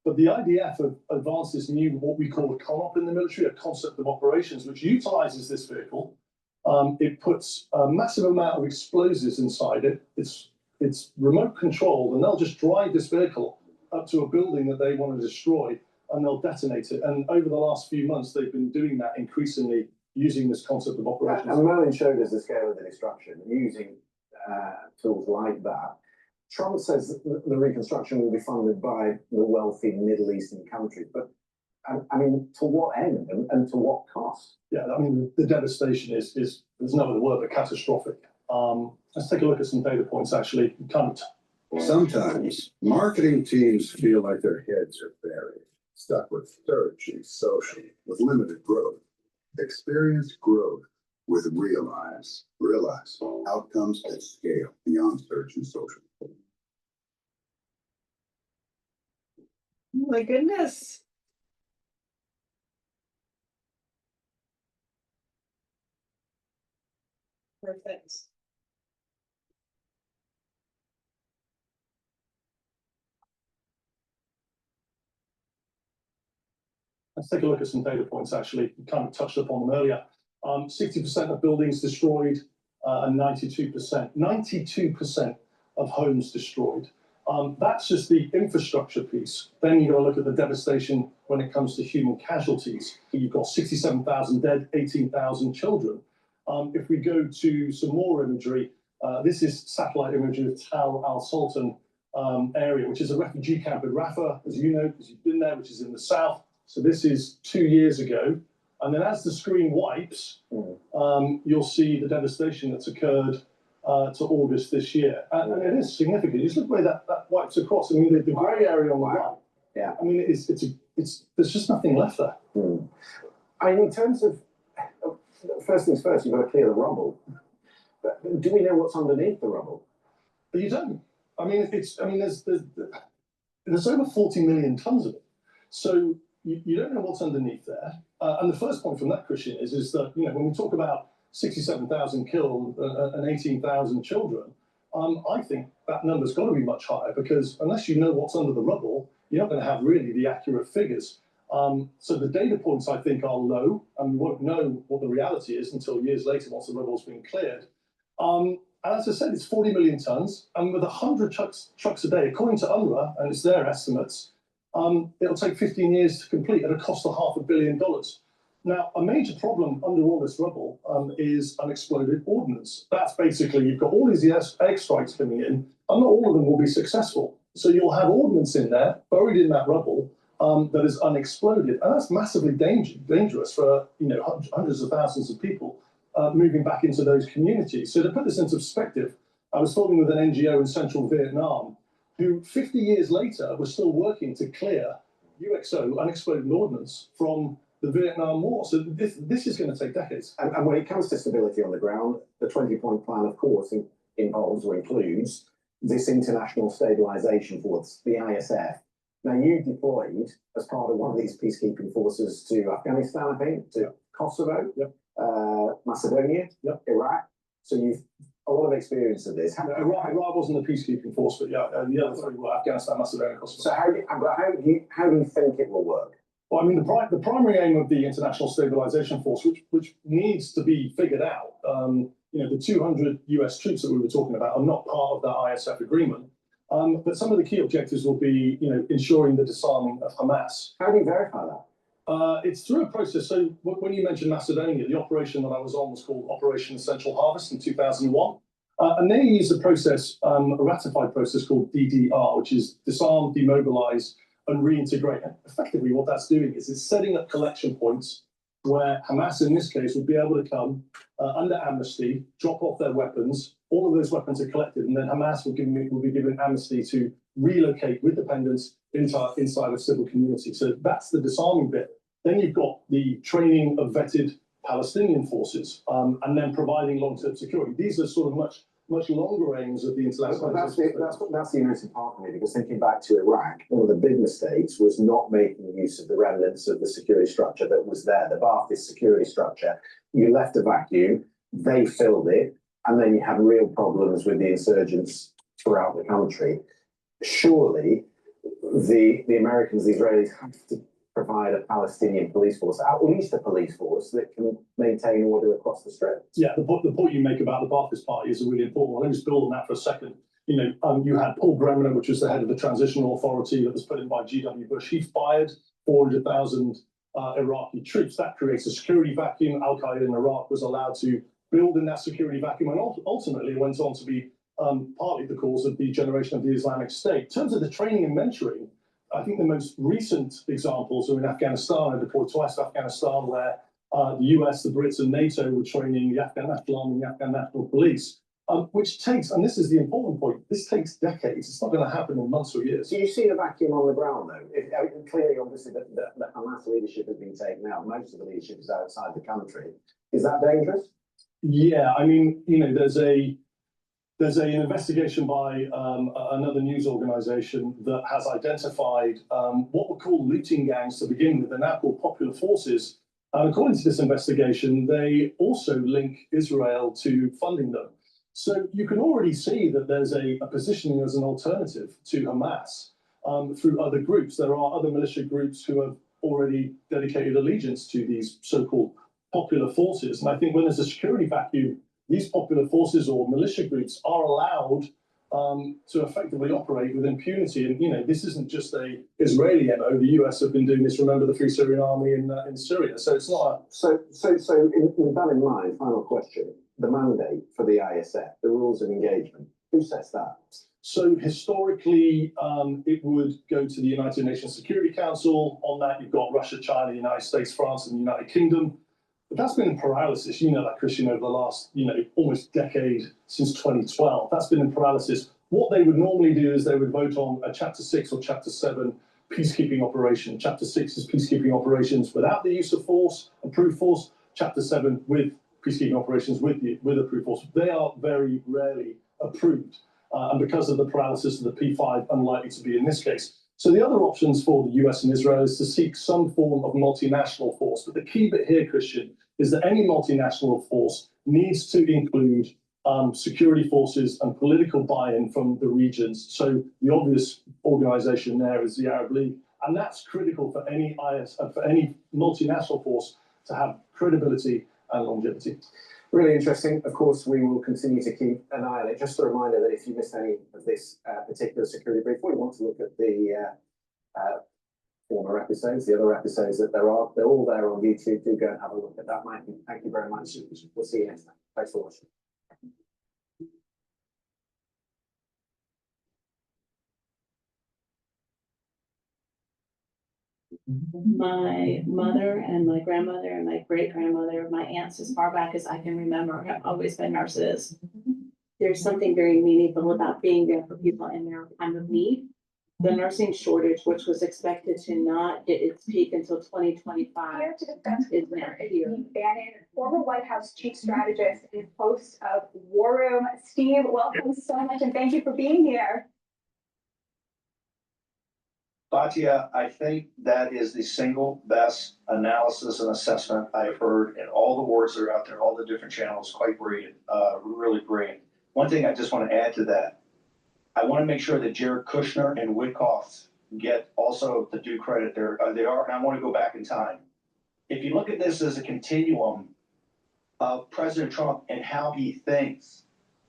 But the IDF have advanced this new, what we call a CONOP in the military, a concept of operations, which utilizes this vehicle. It puts a massive amount of explosives inside it. It's remote controlled, and they'll just drive this vehicle up to a building that they want to destroy, and they'll detonate it. And over the last few months, they've been doing that increasingly using this concept of operations. And Merlin showed us the scale of the destruction using tools like that. Trump says the reconstruction will be funded by the wealthy Middle Eastern countries, but I mean, to what end and to what cost? Yeah, I mean, the devastation is there's no other word but catastrophic. Let's take a look at some data points, actually. Sometimes marketing teams feel like their heads are buried, stuck with search and social, with limited growth. Experience growth with Realize. Realize outcomes at scale beyond search and social. My goodness. Perfect. Let's take a look at some data points, actually. We kind of touched upon them earlier. 60% of buildings destroyed and 92% of homes destroyed. That's just the infrastructure piece. Then you've got to look at the devastation when it comes to human casualties. You've got 67,000 dead, 18,000 children. If we go to some more imagery, this is satellite imagery of Tal al-Sultan area, which is a refugee camp in Rafah, as you know, because you've been there, which is in the south. So this is 2 years ago. And then as the screen wipes, you'll see the devastation that's occurred to August this year. And it is significant. Just look the way that wipes across. I mean, the grey area on the right. Yeah. I mean, there's just nothing left there. I mean, in terms of, first things first, you've got to clear the rubble. But do we know what's underneath the rubble? But you don't. I mean, there's over 40 million tons of it. So you don't know what's underneath there. And the first point from that, Christian, is that, you know, when we talk about 67,000 killed and 18,000 children, I think that number's got to be much higher, because unless you know what's under the rubble, you're not going to have really the accurate figures. So the data points, I think, are low, and we won't know what the reality is until years later once the rubble's been cleared. And as I said, it's 40 million tons, and with 100 trucks a day, according to UNRWA, and it's their estimates, it'll take 15 years to complete at a cost of $500 million. Now, a major problem under all this rubble is unexploded ordnance. That's basically, you've got all these egg strikes coming in, and not all of them will be successful. So you'll have ordnance in there, buried in that rubble, that is unexploded. And that's massively dangerous for, you know, hundreds of thousands of people moving back into those communities. So to put this into perspective, I was talking with an NGO in central Vietnam who 50 years later was still working to clear UXO, unexploded ordnance, from the Vietnam War. So this is going to take decades. And when it comes to stability on the ground, the 20-point plan, of course, involves or includes this international stabilization force, the ISF. Now, you deployed as part of one of these peacekeeping forces to Afghanistan, I think, to Kosovo, Macedonia, Iraq. So you've a lot of experience of this. Iraq wasn't a peacekeeping force, but yeah, the other three were Afghanistan, Macedonia, Kosovo. So how do you think it will work? Well, I mean, the primary aim of the International Stabilization Force, which needs to be figured out, you know, the 200 US troops that we were talking about are not part of that ISF agreement. But some of the key objectives will be, you know, ensuring the disarming of Hamas. How do you verify that? It's through a process. So when you mentioned Macedonia, the operation that I was on was called Operation Essential Harvest in 2001. And they used a process, a ratified process called DDR, which is disarm, demobilize, and reintegrate. And effectively, what that's doing is it's setting up collection points where Hamas, in this case, would be able to come under amnesty, drop off their weapons. All of those weapons are collected, and then Hamas will be given amnesty to relocate with dependents inside of civil community. So that's the disarming bit. Then you've got the training of vetted Palestinian forces, and then providing long-term security. These are sort of much much longer aims of the international. That's the interesting part for me, because thinking back to Iraq, one of the big mistakes was not making use of the remnants of the security structure that was there, the Ba'athist security structure. You left a vacuum, they filled it, and then you had real problems with the insurgents throughout the country. Surely the Americans, the Israelis have to provide a Palestinian police force, at least a police force that can maintain order across the Strip. Yeah, the point you make about the Ba'athist Party is a really important one. Let me just build on that for a second. You know, you had Paul Bremer, which was the head of the transitional authority that was put in by G.W. Bush. He fired 400,000 Iraqi troops. That creates a security vacuum. Al-Qaeda in Iraq was allowed to build in that security vacuum, and ultimately went on to be partly the cause of the generation of the Islamic State. In terms of the training and mentoring, I think the most recent examples are in Afghanistan. I deployed twice to Afghanistan, where the US, the Brits, and NATO were training the Afghan National Army and the Afghan National Police, which takes, and this is the important point, this takes decades. It's not going to happen in months or years. Do you see a vacuum on the ground, though? Clearly, obviously, the Hamas leadership has been taken out. Most of the leadership is outside the country. Is that dangerous? Yeah, I mean, you know, there's an investigation by another news organization that has identified what were called looting gangs to begin with. They're now called popular forces. And according to this investigation, they also link Israel to funding them. So you can already see that there's a positioning as an alternative to Hamas through other groups. There are other militia groups who have already dedicated allegiance to these so-called popular forces. And I think when there's a security vacuum, these popular forces or militia groups are allowed to effectively operate with impunity. And, you know, this isn't just a Israeli MO. The US have been doing this. Remember the Free Syrian Army in Syria. So it's not a... So with that in mind, final question, the mandate for the ISF, the rules of engagement, who sets that? So historically, it would go to the United Nations Security Council. On that, you've got Russia, China, the United States, France, and the United Kingdom. But that's been in paralysis, you know that, Christian, over the last, almost decade, since 2012. That's been in paralysis. What they would normally do is they would vote on a Chapter 6 or Chapter 7 peacekeeping operation. Chapter 6 is peacekeeping operations without the use of force, approved force. Chapter 7 with peacekeeping operations with approved force. They are very rarely approved. And because of the paralysis of the P5, unlikely to be in this case. So the other options for the US and Israel is to seek some form of multinational force. But the key bit here, Christian, is that any multinational force needs to include security forces and political buy-in from the regions. So the obvious organization there is the Arab League. And that's critical for any for any multinational force to have credibility and longevity. Really interesting. Of course, we will continue to keep an eye on it. Just a reminder that if you missed any of this particular security brief, or you want to look at the former episodes, the other episodes that they're all there on YouTube. Do go and have a look at that, Mike. Thank you very much. We'll see you next time. Thanks for watching. My mother and my grandmother and my great-grandmother, my aunts, as far back as I can remember, have always been nurses. There's something very meaningful about being there for people in their time of need. The nursing shortage, which was expected to not hit its peak until 2025, Here to discuss is now here. Steve Bannon, former White House chief strategist and host of War Room. Steve, welcome so much and thank you for being here. Batya, I think that is the single best analysis and assessment I've heard in all the wars that are out there, all the different channels. Quite brilliant, really brilliant. One thing I just want to add to that, I want to make sure that Jared Kushner and Witkoff get also the due credit there. They are, and I want to go back in time. If you look at this as a continuum of President Trump and how he thinks,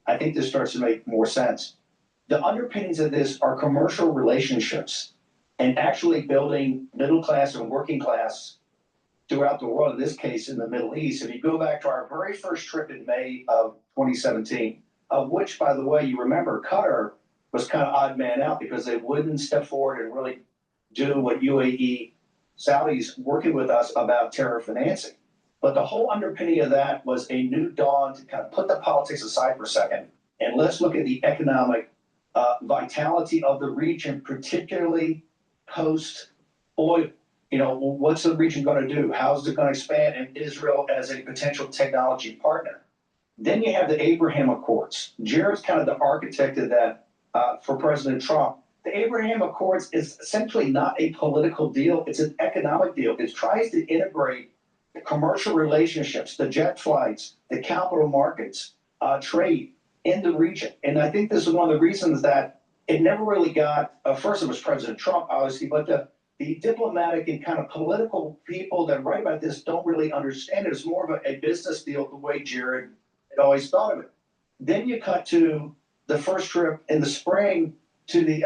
I think this starts to make more sense. The underpinnings of this are commercial relationships and actually building middle class and working class throughout the world, in this case in the Middle East. If you go back to our very first trip in May of 2017, of which, by the way, you remember Qatar was kind of odd man out because they wouldn't step forward and really do what UAE, Saudis working with us about terror financing. But the whole underpinning of that was a new dawn to kind of put the politics aside for a second. And let's look at the economic vitality of the region, particularly post-oil. You know, what's the region going to do? How's it going to expand? And Israel as a potential technology partner. Then you have the Abraham Accords. Jared's kind of the architect of that for President Trump. The Abraham Accords is essentially not a political deal. It's an economic deal. It tries to integrate the commercial relationships, the jet flights, the capital markets, trade in the region. And I think this is one of the reasons that it never really got, first it was President Trump, obviously, but the diplomatic and kind of political people that write about this don't really understand it. It's more of a business deal the way Jared had always thought of it. Then you cut to the first trip in the spring to the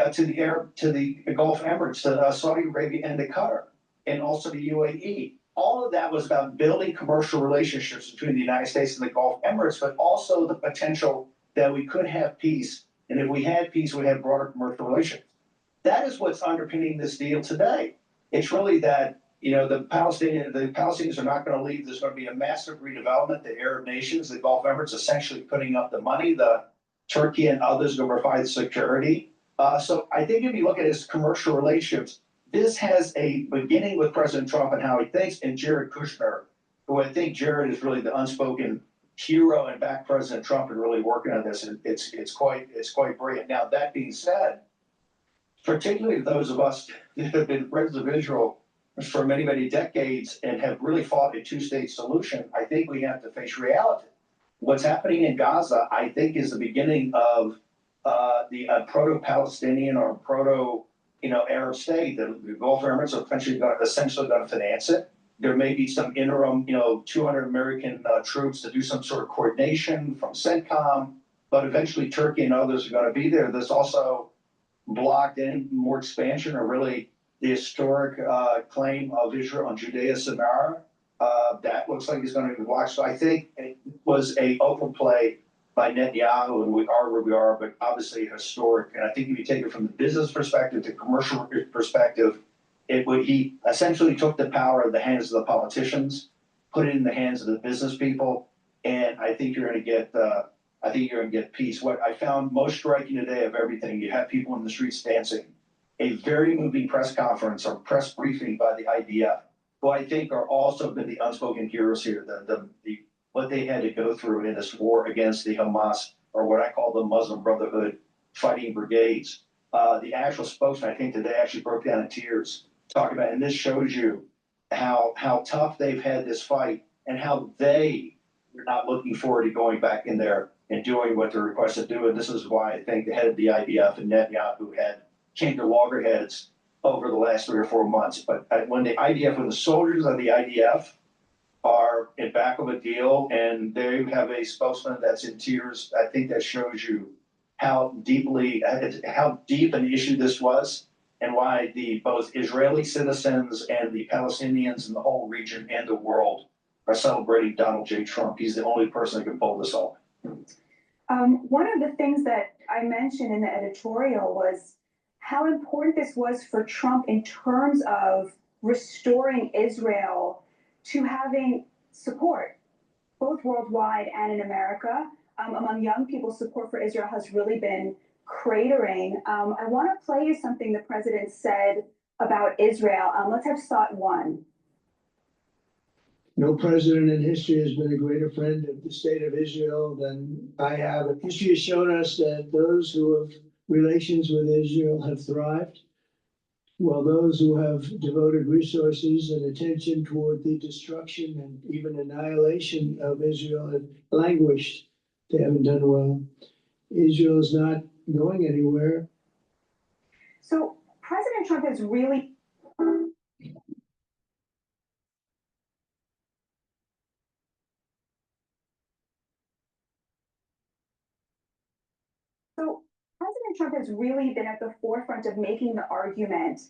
Gulf Emirates, to Saudi Arabia and to Qatar, and also the UAE. All of that was about building commercial relationships between the United States and the Gulf Emirates, but also the potential that we could have peace. And if we had peace, we'd have broader commercial relations. That is what's underpinning this deal today. It's really that, you know, the Palestinians are not going to leave. There's going to be a massive redevelopment. The Arab nations, the Gulf Emirates, essentially putting up the money. The Turkey and others going to provide security. So I think if you look at his commercial relationships, this has a beginning with President Trump and how he thinks, and Jared Kushner, who I think Jared is really the unspoken hero and back President Trump and really working on this. And it's quite brilliant. Now, that being said, particularly those of us that have been friends of Israel for many, many decades and have really fought a two-state solution, I think we have to face reality. What's happening in Gaza, I think, is the beginning of the proto-Palestinian or proto, Arab state. The Gulf Emirates are essentially going to finance it. There may be some interim, 200 American troops to do some sort of coordination from CENTCOM, but eventually Turkey and others are going to be there. There's also blocked in more expansion, or really the historic claim of Israel on Judea Samaria. That looks like it's going to be blocked. So I think it was a overplay by Netanyahu, and we are where we are, but obviously historic. And I think if you take it from the business perspective to commercial perspective, he essentially took the power of the hands of the politicians, put it in the hands of the business people, and I think you're going to get peace. What I found most striking today of everything, you have people in the streets dancing. A very moving press conference or press briefing by the IDF, who I think are also been the unspoken heroes here. What they had to go through in this war against the Hamas, or what I call the Muslim Brotherhood fighting brigades. The actual spokesman, I think today, actually broke down in tears, talking about, and this shows you how tough they've had this fight and how they are not looking forward to going back in there and doing what they're requested to do. And this is why I think the head of the IDF and Netanyahu came to loggerheads over the last 3 or 4 months. But when the soldiers of the IDF are in back of a deal and they have a spokesman that's in tears, I think that shows you how deep an issue this was, and why both Israeli citizens and the Palestinians in the whole region and the world are celebrating Donald J. Trump. He's the only person that can pull this off. One of the things that I mentioned in the editorial was how important this was for Trump in terms of restoring Israel to having support, both worldwide and in America. Among young people, support for Israel has really been cratering. I want to play you something the president said about Israel. Let's have Sot 1. No president in history has been a greater friend of the state of Israel than I have. History has shown us that those who have relations with Israel have thrived, while those who have devoted resources and attention toward the destruction and even annihilation of Israel have languished. They haven't done well. Israel is not going anywhere. So President Trump has really been at the forefront of making the argument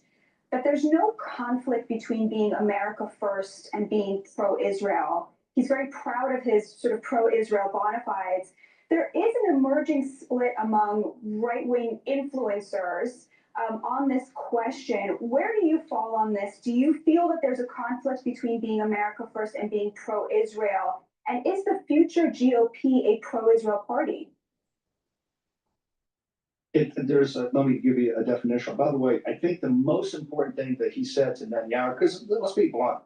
that there's no conflict between being America first and being pro-Israel. He's very proud of his sort of pro-Israel bona fides. There is an emerging split among right-wing influencers on this question. Where do you fall on this? Do you feel that there's a conflict between being America first and being pro-Israel? And is the future GOP a pro-Israel party? Let me give you a definition. By the way, I think the most important thing that he said to Netanyahu, because let's be blunt,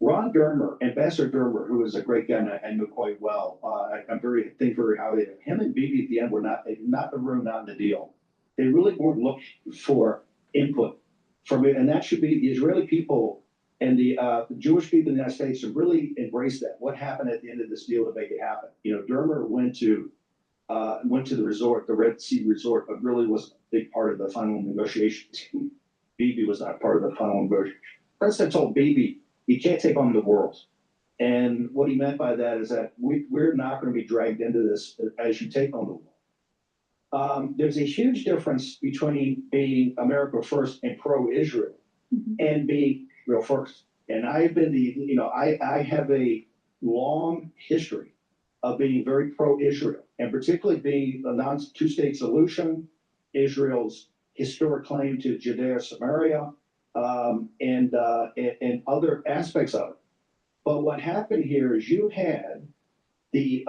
Ron Dermer, Ambassador Dermer, who is a great guy and I know quite well, I'm think very highly of him. And Bibi at the end were not in the room, not in the deal. They really weren't looking for input from it, and that should be the Israeli people and the Jewish people in the United States should really embrace that. What happened at the end of this deal to make it happen? You know, Dermer went to the resort, the Red Sea resort, but really was a big part of the final negotiations. Bibi was not part of the final negotiations. President told Bibi, you can't take on the world. And what he meant by that is that we're not going to be dragged into this as you take on the world. There's a huge difference between being America first and pro-Israel and being real first. And I've been I have a long history of being very pro-Israel, and particularly being a two-state solution, Israel's historic claim to Judea, Samaria, and other aspects of it. But what happened here is you had the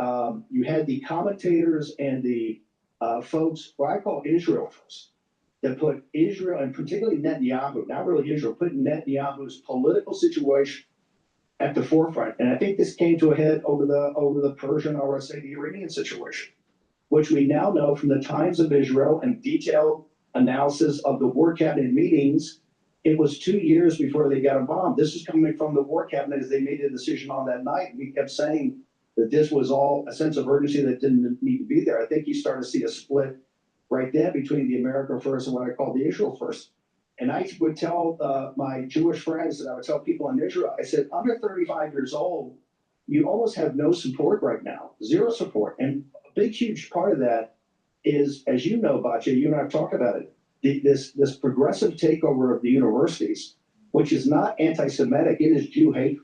commentators and the folks, what I call Israel folks, that put Israel, and particularly Netanyahu, not really Israel, put Netanyahu's political situation at the forefront. And I think this came to a head over the Persian, or let's say the Iranian situation, which we now know from the Times of Israel and detailed analysis of the war cabinet meetings. It was 2 years before they got a bomb. This is coming from the war cabinet as they made a decision on that night. We kept saying that this was all a sense of urgency that didn't need to be there. I think you started to see a split right there between the America first and what I call the Israel first. And I would tell my Jewish friends, and I would tell people in Israel, I said, under 35 years old, you almost have no support right now, zero support. And a big, huge part of that is, as you know, Batya, you and I have talked about it, this progressive takeover of the universities, which is not anti-Semitic, it is Jew hate,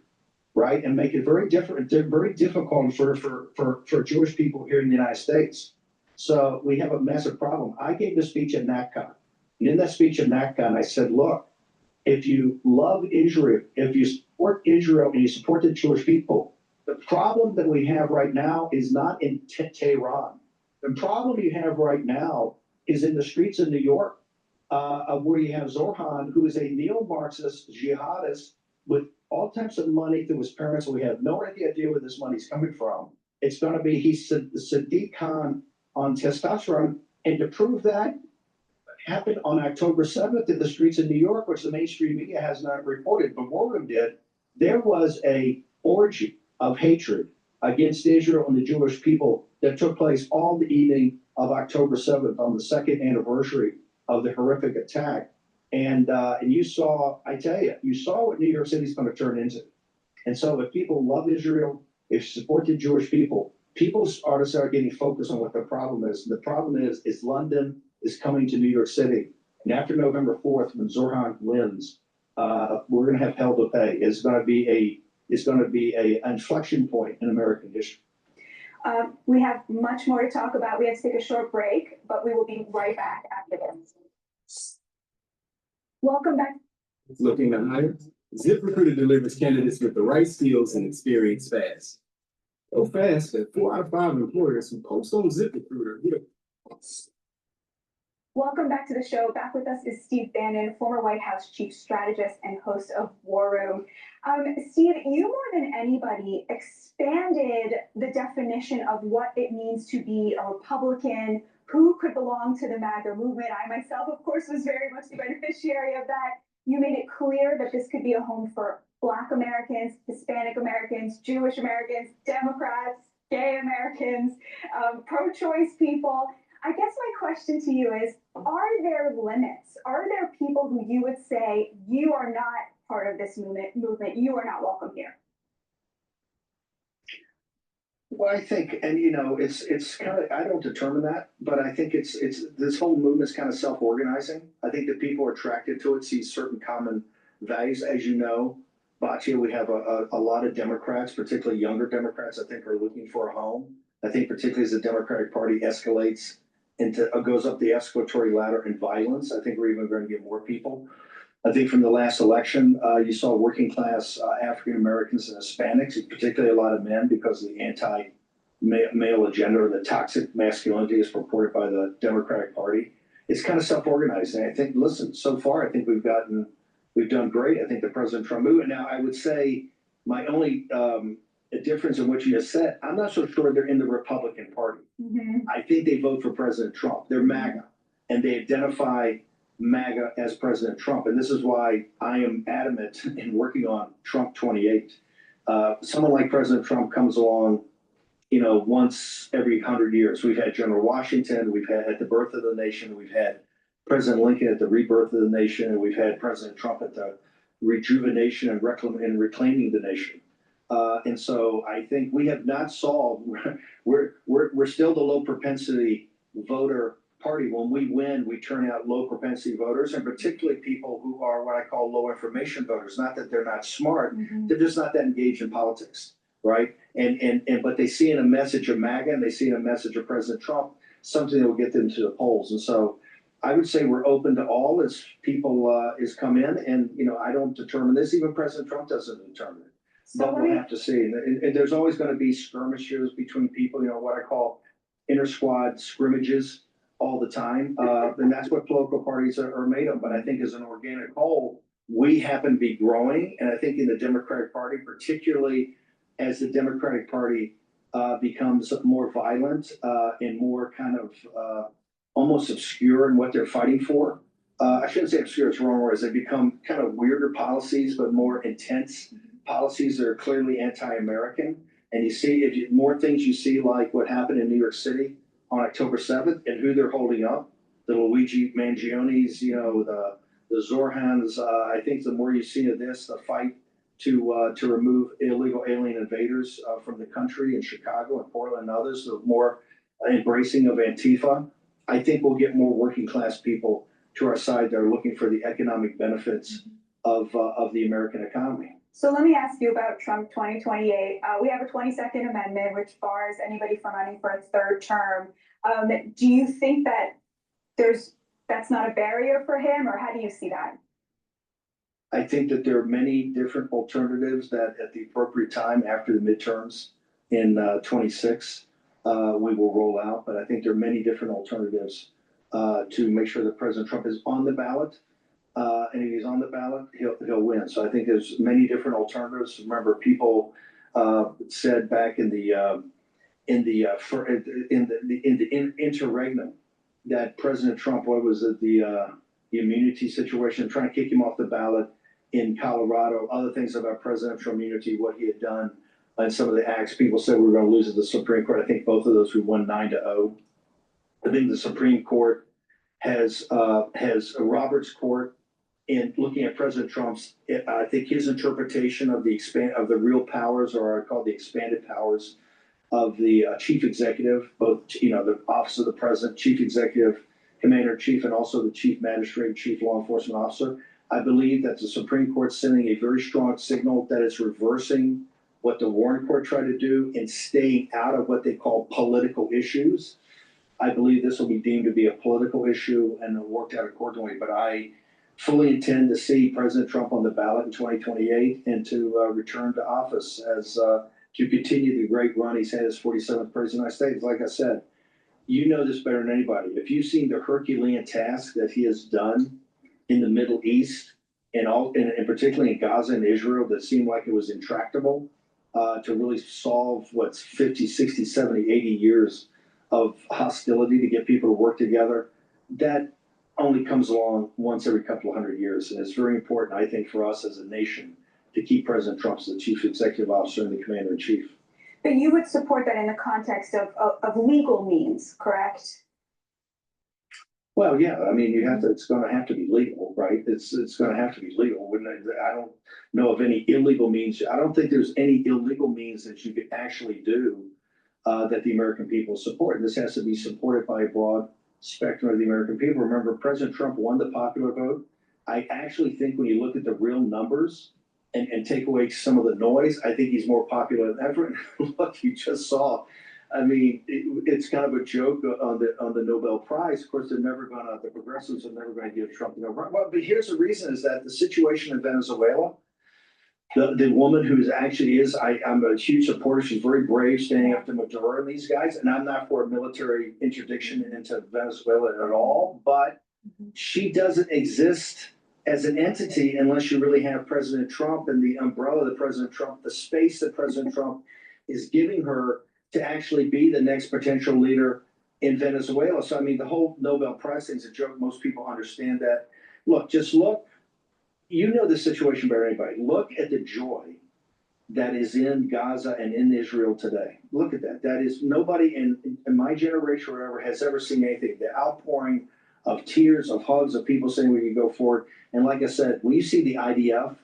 right? And make it very difficult for Jewish people here in the United States. So we have a massive problem. I gave a speech at NatCon. And in that speech at NatCon, I said, look, if you love Israel, if you support Israel and you support the Jewish people, the problem that we have right now is not in Tehran. The problem you have right now is in the streets of New York, where you have Zorhan, who is a neo-Marxist jihadist with all types of money through his parents. We have no idea where this money's coming from. It's going to be, he's Sadiq Khan on testosterone. And to prove that, happened on October 7th in the streets of New York, which the mainstream media has not reported, but Warren did. There was a orgy of hatred against Israel and the Jewish people that took place all the evening of October 7th on the second anniversary of the horrific attack. And you saw, I tell you, you saw what New York City is going to turn into. And so if people love Israel, if you support the Jewish people ought to start getting focused on what the problem is. The problem is London is coming to New York City. And after November 4th, when Zorhan wins, we're going to have hell to pay. It's going to be an inflection point in American history. We have much more to talk about. We have to take a short break, but we will be right back after this. Welcome back. Looking to hire? ZipRecruiter delivers candidates with the right skills and experience fast. So fast that 4 out of 5 employers who post on ZipRecruiter. Welcome back to the show. Back with us is Steve Bannon, former White House chief strategist and host of War Room. Steve, you more than anybody expanded the definition of what it means to be a Republican, who could belong to the MAGA movement. I myself, of course, was very much the beneficiary of that. You made it clear that this could be a home for Black Americans, Hispanic Americans, Jewish Americans, Democrats, gay Americans, pro-choice people. I guess my question to you is, are there limits? Are there people who you would say, you are not part of this movement, you are not welcome here? Well, I think, and it's kind of, I don't determine that, but I think it's this whole movement is kind of self-organizing. I think that people are attracted to it, see certain common values. As you know, Batya, we have a lot of Democrats, particularly younger Democrats, I think are looking for a home. I think particularly as the Democratic Party escalates goes up the escalatory ladder in violence, I think we're even going to get more people. I think from the last election, you saw working class African Americans and Hispanics, particularly a lot of men, because of the anti-male agenda or the toxic masculinity as purported by the Democratic Party. It's kind of self-organizing. I think, listen, so far I think we've done great. I think the President Trump movement. Now I would say My only difference in what you just said, I'm not so sure they're in the Republican Party. I think they vote for President Trump. They're MAGA, and they identify MAGA as President Trump. And this is why I am adamant in working on Trump 28. Someone like President Trump comes along, you know, once every 100 years. We've had General Washington, we've had at the birth of the nation, we've had President Lincoln at the rebirth of the nation, and we've had President Trump at the rejuvenation and reclaiming the nation. And so I think we have not solved, we're still the low propensity voter party. When we win, we turn out low propensity voters, and particularly people who are what I call low information voters. Not that they're not smart, they're just not that engaged in politics, right? But they see in a message of MAGA, and they see in a message of President Trump something that will get them to the polls. And so I would say we're open to all as people is come in, and you know, I don't determine this, even President Trump doesn't determine it. But we'll have to see. And there's always going to be skirmishes between people, you know, what I call inter squad scrimmages all the time. And that's what political parties are made of. But I think as an organic whole, we happen to be growing. And I think in the Democratic Party, particularly as the Democratic Party becomes more violent and more kind of almost obscure in what they're fighting for. I shouldn't say obscure, it's the wrong word. As they become kind of weirder policies, but more intense policies that are clearly anti-American. And you see, if you, more things you see like what happened in New York City on October 7th and who they're holding up, the Luigi Mangionis, you know, the Zorhans. I think the more you see of this, the fight to remove illegal alien invaders from the country in Chicago and Portland and others, the more embracing of Antifa, I think we'll get more working class people to our side that are looking for the economic benefits of the American economy. So let me ask you about Trump 2028. We have a 22nd Amendment, which bars anybody from running for a third term. Do you think that that's not a barrier for him, or how do you see that? I think that there are many different alternatives that at the appropriate time after the midterms in 26, we will roll out. But I think there are many different alternatives to make sure that President Trump is on the ballot. And if he's on the ballot, he'll win. So I think there's many different alternatives. Remember, people said back in the interregnum that President Trump, what was it, the immunity situation, trying to kick him off the ballot in Colorado, other things about presidential immunity, what he had done, and some of the acts. People said we were going to lose at the Supreme Court. I think both of those we won 9-0. I think the Supreme Court has a Roberts Court in looking at President Trump's, I think his interpretation of the real powers, or I call the expanded powers of the chief executive, both, you know, the office of the president, chief executive, commander in chief, and also the chief magistrate, chief law enforcement officer. I believe that the Supreme Court's sending a very strong signal that it's reversing what the Warren Court tried to do and staying out of what they call political issues. I believe this will be deemed to be a political issue and worked out accordingly. But I fully intend to see President Trump on the ballot in 2028 and to return to office as to continue the great run he's had as 47th president of the United States. Like I said, you know this better than anybody. If you've seen the Herculean task that he has done in the Middle East and particularly in Gaza and Israel, that seemed like it was intractable to really solve what's 50, 60, 70, 80 years of hostility to get people to work together, that only comes along once every couple of hundred years. And it's very important, I think, for us as a nation to keep President Trump as the chief executive officer and the commander in chief. But you would support that in the context of legal means, correct? Well, yeah, I mean, it's going to have to be legal, right? It's going to have to be legal. I don't know of any illegal means. I don't think there's any illegal means that you could actually do that the American people support. This has to be supported by a broad spectrum of the American people. Remember, President Trump won the popular vote. I actually think when you look at the real numbers and take away some of the noise, I think he's more popular than ever. And look, you just saw, I mean, it's kind of a joke on the Nobel Prize. Of course, the progressives are never going to give Trump the Nobel Prize. Well, but here's the reason is that the situation in Venezuela, the woman who's actually I'm a huge supporter. She's very brave, standing up to Maduro and these guys. And I'm not for a military interdiction into Venezuela at all, but she doesn't exist as an entity, unless you really have President Trump and the umbrella of President Trump, the space that President Trump is giving her to actually be the next potential leader in Venezuela. So, I mean, the whole Nobel Prize thing is a joke. Most people understand that. Look, just look, you know the situation better than anybody. Look at the joy that is in Gaza and in Israel today. Look at that. That is, nobody in my generation or whatever has ever seen anything. The outpouring of tears, of hugs, of people saying we can go forward. And like I said, when you see the IDF,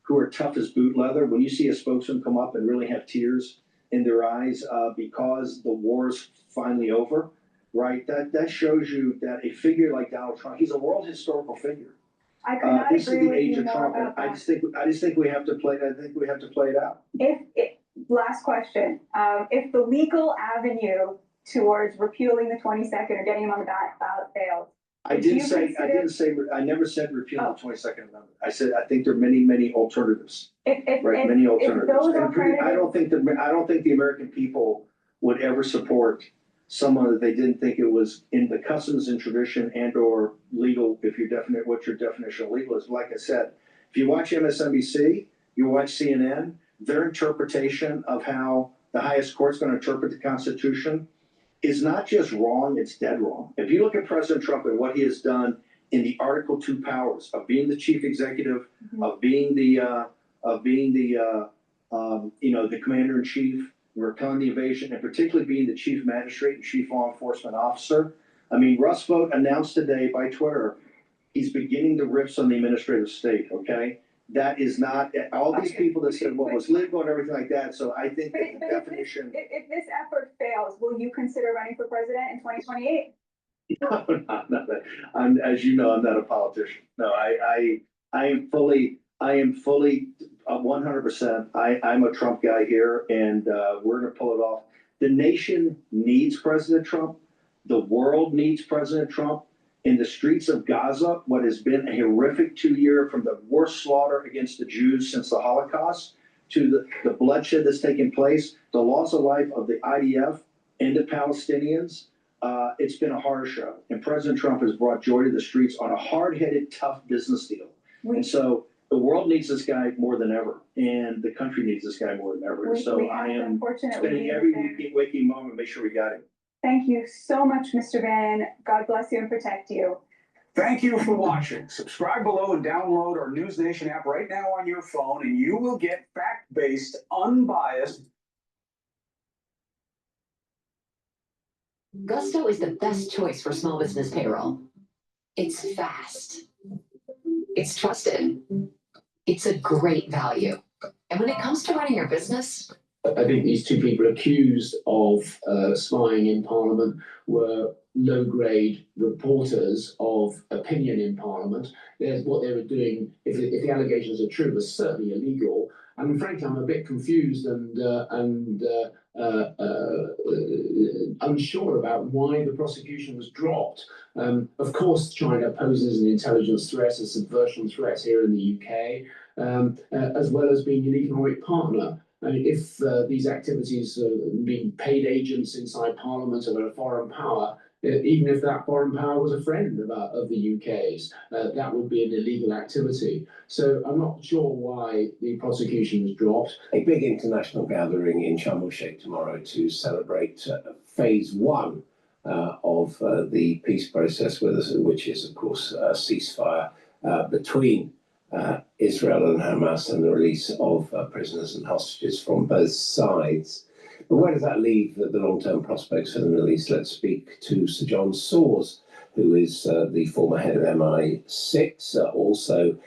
who are tough as boot leather, when you see a spokesman come up and really have tears in their eyes because the war's finally over, right? That shows you that a figure like Donald Trump, he's a world historical figure. I could not This is agree the with age you of more Trump, and about I that. just think we have to play. I think we have to play it out. Last question, if the legal avenue towards repealing the 22nd or getting him on the ballot fails. I never said repeal Oh. the 22nd Amendment. I said I think there are many alternatives. Many alternatives. those And I don't think the American people would ever support someone that they didn't think it was in the customs and tradition and or legal, if you definite what your definition of legal is. Like I said, if you watch MSNBC, you watch CNN, their interpretation of how the highest court's going to interpret the Constitution is not just wrong, it's dead wrong. If you look at President Trump and what he has done in the Article 2 powers of being the chief executive, of being the commander in chief, repelling the invasion, and particularly being the chief magistrate and chief law enforcement officer. I mean, Russ Vought announced today by Twitter, he's beginning the rifts on the administrative state, okay? That is not, all these people that said what was legal and everything like that, so I think that the definition. If this effort fails, will you consider running for president in 2028? No, as you know, I'm not a politician. No, I am fully 100%. I'm a Trump guy here, and we're going to pull it off. The nation needs President Trump. The world needs President Trump. In the streets of Gaza, what has been a horrific 2 year from the worst slaughter against the Jews since the Holocaust to the bloodshed that's taken place, the loss of life of the IDF and the Palestinians. It's been a horror show. And President Trump has brought joy to the streets on a hard-headed, tough business deal. And so the world needs this guy more than ever. And the country needs this guy more than ever. And so I am spending every waking moment to make sure we got him. Thank you so much, Mr. Bannon. God bless you and protect you. Thank you for watching. Subscribe below and download our News Nation app right now on your phone, and you will get fact-based, unbiased. Gusto is the best choice for small business payroll. It's fast. It's trusted. It's a great value. And when it comes to running your business, I think these two people accused of spying in Parliament were low-grade reporters of opinion in Parliament. What they were doing, if the allegations are true, was certainly illegal. And frankly, I'm a bit confused and unsure about why the prosecution was dropped. Of course, China poses an intelligence threat, a subversion threat here in the UK, as well as being an economic partner. I mean, if these activities being paid agents inside Parliament of a foreign power, even if that foreign power was a friend of the UK's, that would be an illegal activity. So I'm not sure why the prosecution was dropped. A big international gathering in Sharm el-Sheikh tomorrow to celebrate phase one of the peace process, which is, of course, a ceasefire between Israel and Hamas and the release of prisoners and hostages from both sides. But where does that leave the long-term prospects for the Middle East? Let's speak to Sir John Soares, who is the former head of MI6. Also,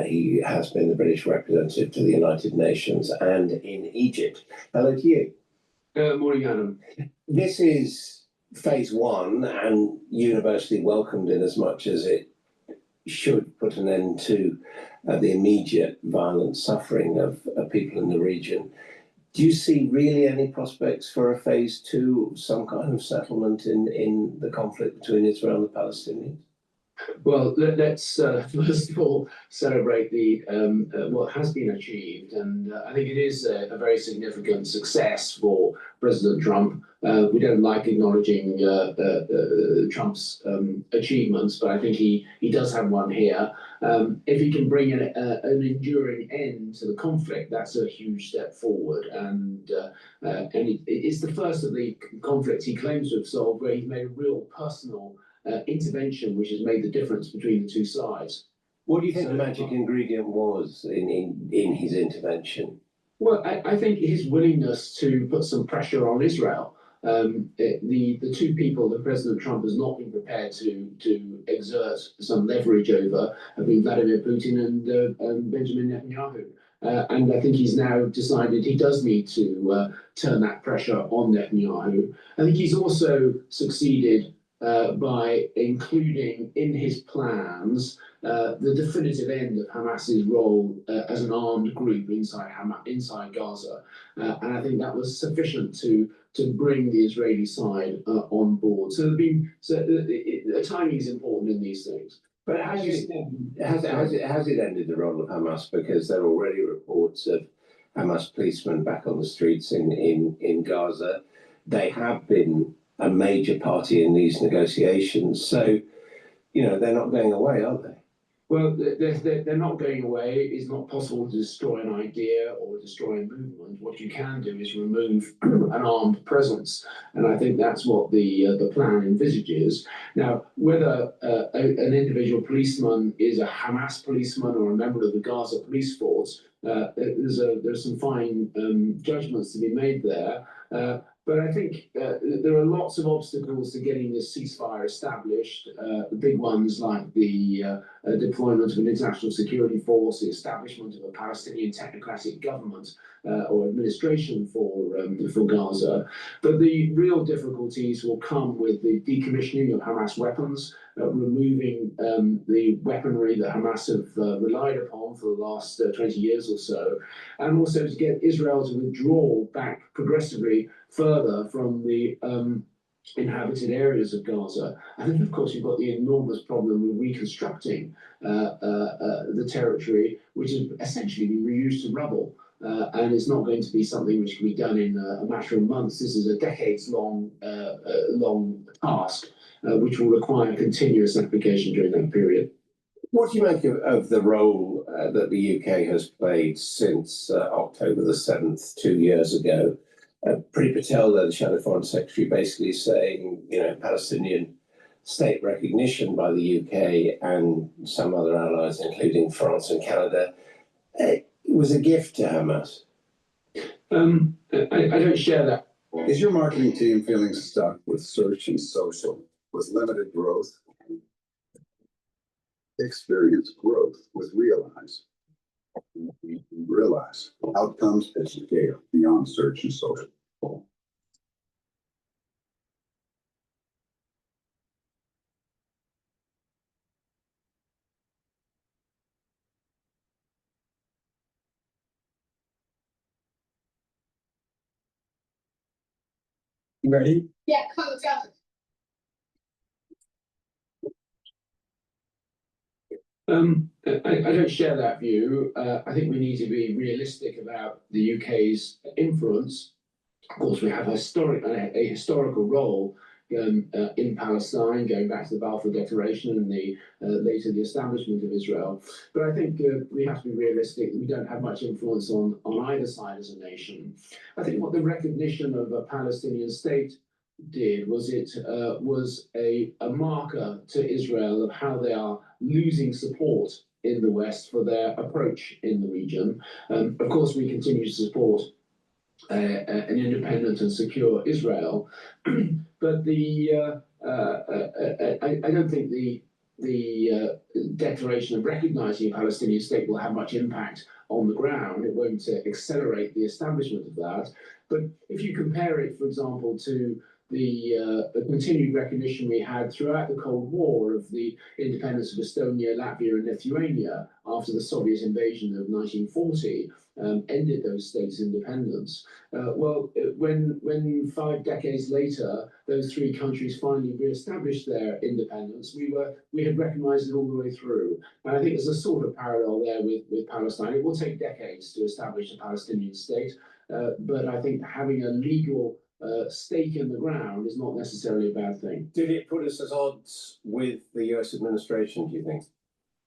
he has been the British representative to the United Nations and in Egypt. Hello to you. Morning, Adam. This is phase one and universally welcomed in as much as it should put an end to the immediate violent suffering of people in the region. Do you see really any prospects for a phase two, some kind of settlement in the conflict between Israel and the Palestinians? Well, let's first of all celebrate the what has been achieved, and I think it is a very significant success for President Trump. We don't like acknowledging Trump's achievements, but I think he does have one here. If he can bring an enduring end to the conflict, that's a huge step forward. And it's the first of the conflicts he claims to have solved where he's made a real personal intervention, which has made the difference between the two sides. What do you think the magic ingredient was in his intervention? Well, I think his willingness to put some pressure on Israel. The two people that President Trump has not been prepared to exert some leverage over have been Vladimir Putin and Benjamin Netanyahu. And I think he's now decided he does need to turn that pressure on Netanyahu. I think he's also succeeded by including in his plans the definitive end of Hamas's role as an armed group inside Gaza. And I think that was sufficient to bring the Israeli side on board. So timing is important in these things. But has it ended the role of Hamas? Because there are already reports of Hamas policemen back on the streets in Gaza. They have been a major party in these negotiations. So, they're not going away, are they? Well, they're not going away. It's not possible to destroy an idea or destroy a movement. What you can do is remove an armed presence. And I think that's what the plan envisages. Now, whether an individual policeman is a Hamas policeman or a member of the Gaza police force, there's some fine judgments to be made there. But I think there are lots of obstacles to getting this ceasefire established. The big ones like the deployment of an international security force, the establishment of a Palestinian technocratic government or administration for Gaza. But the real difficulties will come with the decommissioning of Hamas weapons, removing the weaponry that Hamas have relied upon for the last 20 years or so, and also to get Israel to withdraw back progressively further from the inhabited areas of Gaza. And then, of course, you've got the enormous problem with reconstructing the territory, which has essentially been reduced to rubble. And it's not going to be something which can be done in a matter of months. This is a decades-long task, which will require continuous application during that period. What do you make of the role that the UK has played since October the 7th, 2 years ago? Priti Patel, the Shadow Foreign Secretary, basically saying, Palestinian state recognition by the UK and some other allies, including France and Canada, was a gift to Hamas. I don't share that. Is your marketing team feeling stuck with search and social, with limited growth? Experience growth with Realize. Realize outcomes at scale beyond search and social. You ready? Yeah, come, let's go. I don't share that view. I think we need to be realistic about the UK's influence. Of course, we have a historical role in Palestine, going back to the Balfour Declaration and later the establishment of Israel. But I think we have to be realistic. We don't have much influence on either side as a nation. I think what the recognition of a Palestinian state did was it was a marker to Israel of how they are losing support in the West for their approach in the region. Of course, we continue to support an independent and secure Israel, but I don't think the declaration of recognizing a Palestinian state will have much impact on the ground. It won't accelerate the establishment of that. But if you compare it, for example, to the continued recognition we had throughout the Cold War of the independence of Estonia, Latvia, and Lithuania after the Soviet invasion of 1940 ended those states' independence. When 5 decades later those 3 countries finally re-established their independence, we had recognised it all the way through. And I think there's a sort of parallel there with Palestine. It will take decades to establish a Palestinian state, but I think having a legal stake in the ground is not necessarily a bad thing. Did it put us at odds with the US administration, do you think?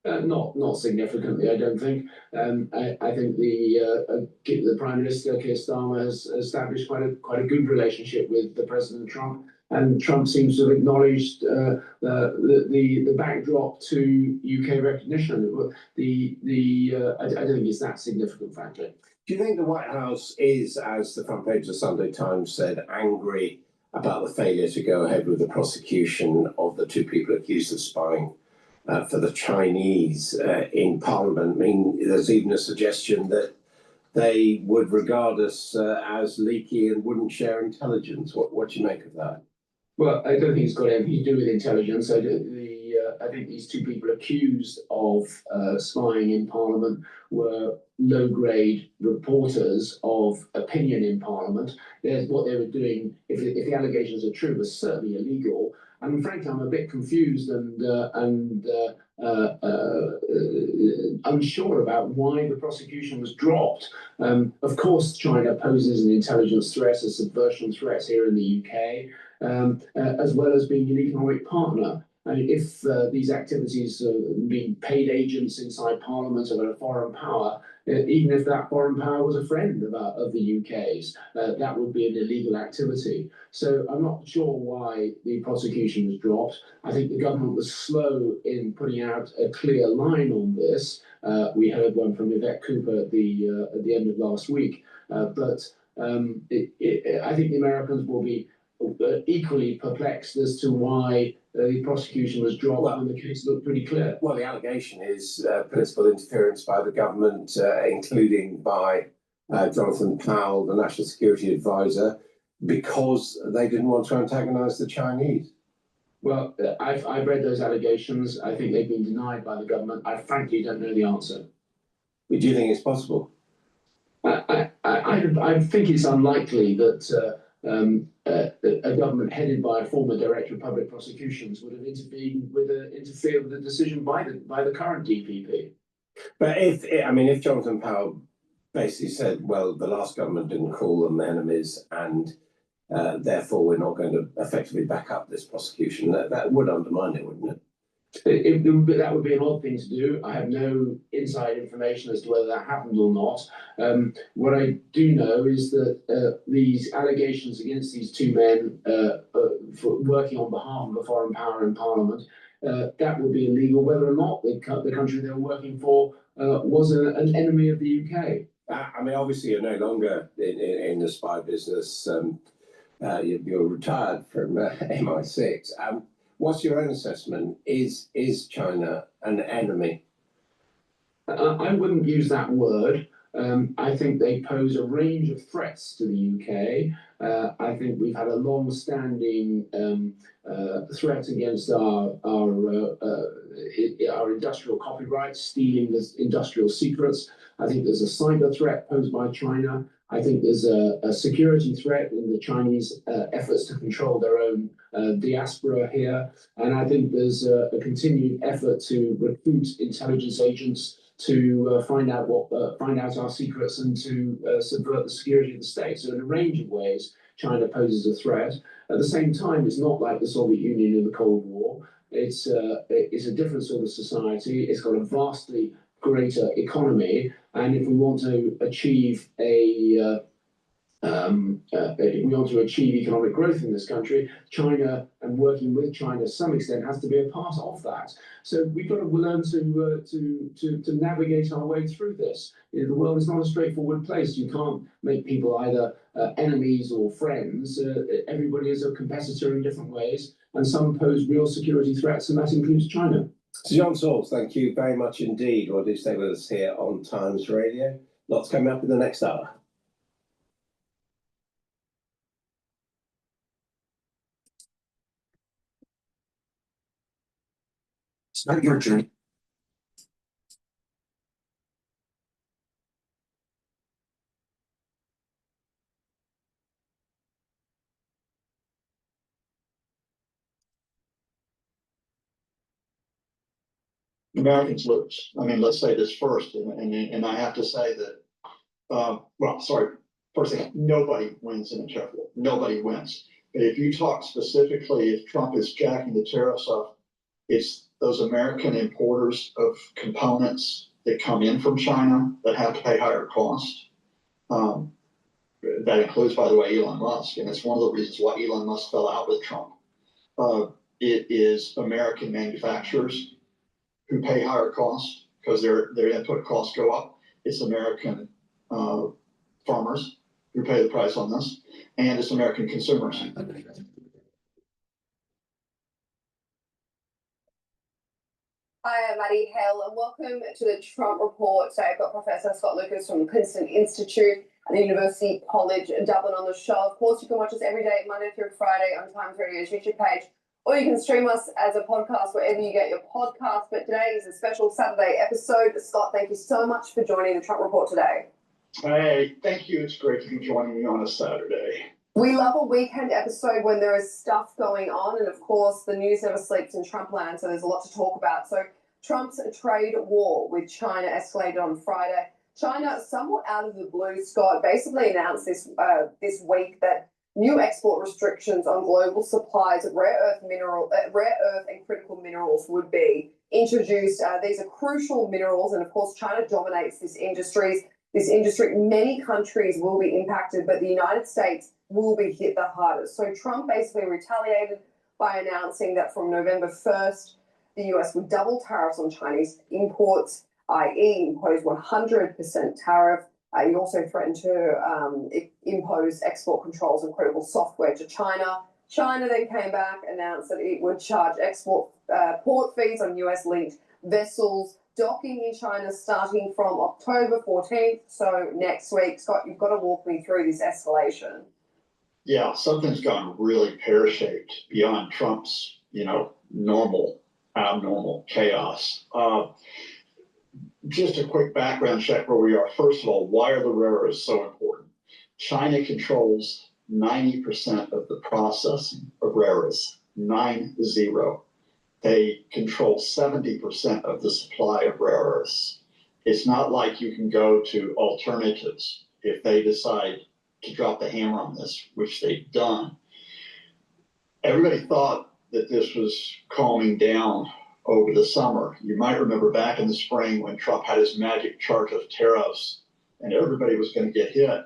Not significantly, I don't think. I think the Prime Minister Keir Starmer has established quite a good relationship with the President Trump, and Trump seems to have acknowledged the backdrop to UK recognition. I don't think it's that significant, frankly. Do you think the White House is, as the front page of the Sunday Times said, angry about the failure to go ahead with the prosecution of the two people accused of spying for the Chinese in Parliament? I mean, there's even a suggestion that they would regard us as leaky and wouldn't share intelligence. What do you make of that? Well, I don't think it's got anything to do with intelligence. I think these two people accused of spying in Parliament were low-grade reporters of opinion in Parliament. What they were doing, if the allegations are true, was certainly illegal. And frankly, I'm a bit confused and unsure about why the prosecution was dropped. Of course, China poses an intelligence threat, a subversion threat here in the UK, as well as being an economic partner. And if these activities being paid agents inside Parliament of a foreign power, even if that foreign power was a friend of the UK's, that would be an illegal activity. So I'm not sure why the prosecution was dropped. I think the government was slow in putting out a clear line on this. We heard one from Yvette Cooper at the end of last week. But I think the Americans will be equally perplexed as to why the prosecution was dropped when the case looked pretty clear. Well, the allegation is political interference by the government, including by Jonathan Powell, the National Security Advisor, because they didn't want to antagonise the Chinese. Well, I've read those allegations. I think they've been denied by the government. I frankly don't know the answer. But do you think it's possible? I think it's unlikely that a government headed by a former director of public prosecutions would have interfered with a decision by the current DPP. But if Jonathan Powell basically said, well, the last government didn't call them enemies, and therefore we're not going to effectively back up this prosecution, that would undermine it, wouldn't it? That would be an odd thing to do. I have no inside information as to whether that happened or not. What I do know is that these allegations against these two men for working on behalf of a foreign power in Parliament, that would be illegal whether or not the country they were working for was an enemy of the UK. I mean, obviously you're no longer in the spy business. You're retired from MI6. What's your own assessment? Is China an enemy? I wouldn't use that word. I think they pose a range of threats to the UK. I think we've had a long-standing threat against our industrial copyright, stealing the industrial secrets. I think there's a cyber threat posed by China. I think there's a security threat in the Chinese efforts to control their own diaspora here. And I think there's a continued effort to recruit intelligence agents to find out our secrets and to subvert the security of the state. So in a range of ways, China poses a threat. At the same time, it's not like the Soviet Union in the Cold War. It's a different sort of society. It's got a vastly greater economy, and if we want to achieve economic growth in this country, China and working with China to some extent has to be a part of that. So we've got to learn to navigate our way through this. The world is not a straightforward place. You can't make people either enemies or friends. Everybody is a competitor in different ways, and some pose real security threats, and that includes China. So John Sauls, thank you very much indeed. Well, do stay with us here on Times Radio. Lots coming up in the next hour. Start your journey. Americans lose. I mean, let's say this first, and I have to say that, well, sorry, first thing, nobody wins in a tariff war. Nobody wins. But if you talk specifically, if Trump is jacking the tariffs up, it's those American importers of components that come in from China that have to pay higher cost. That includes, by the way, Elon Musk, and it's one of the reasons why Elon Musk fell out with Trump. It is American manufacturers who pay higher costs because their input costs go up. It's American farmers who pay the price on this, and it's American consumers. Hi, I'm Maddie Hale, and welcome to the Trump Report. Today I've got Professor Scott Lucas from the Princeton Institute at the University College Dublin on the show. Of course, you can watch us every day, Monday through Friday, on Times Radio's YouTube page, or you can stream us as a podcast wherever you get your podcast. But today is a special Saturday episode. Scott, thank you so much for joining the Trump Report today. Hey, thank you. It's great to be joining me on a Saturday. We love a weekend episode when there is stuff going on, and of course, the news never sleeps in Trump land, so there's a lot to talk about. So Trump's trade war with China escalated on Friday. China, somewhat out of the blue, Scott, basically announced this week that new export restrictions on global supplies of rare earth and critical minerals would be introduced. These are crucial minerals, and of course, China dominates this industry. Many countries will be impacted, but the United States will be hit the hardest. So Trump basically retaliated by announcing that from November 1st, the US would double tariffs on Chinese imports, i.e. impose 100% tariff. He also threatened to impose export controls on critical software to China. China then came back, announced that it would charge export port fees on US-linked vessels docking in China starting from October 14th, so next week. Scott, you've got to walk me through this escalation. Yeah, something's gone really pear-shaped beyond Trump's, normal, abnormal chaos. Just a quick background check where we are. First of all, why are the rare earths so important? China controls 90% of the processing of rare earths, 90. They control 70% of the supply of rare earths. It's not like you can go to alternatives if they decide to drop the hammer on this, which they've done. Everybody thought that this was calming down over the summer. You might remember back in the spring when Trump had his magic chart of tariffs and everybody was going to get hit.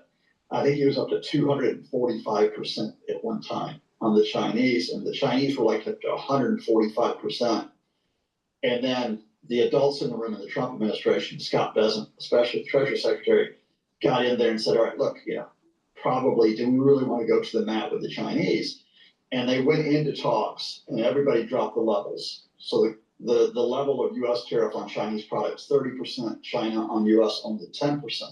I think he was up to 245% at one time on the Chinese, and the Chinese were like up to 145%. And then the adults in the room in the Trump administration, Scott Bessent, especially the Treasury Secretary, got in there and said, all right, look, probably, do we really want to go to the mat with the Chinese? And they went into talks and everybody dropped the levels. So the level of US tariff on Chinese products, 30%, China on US only 10%.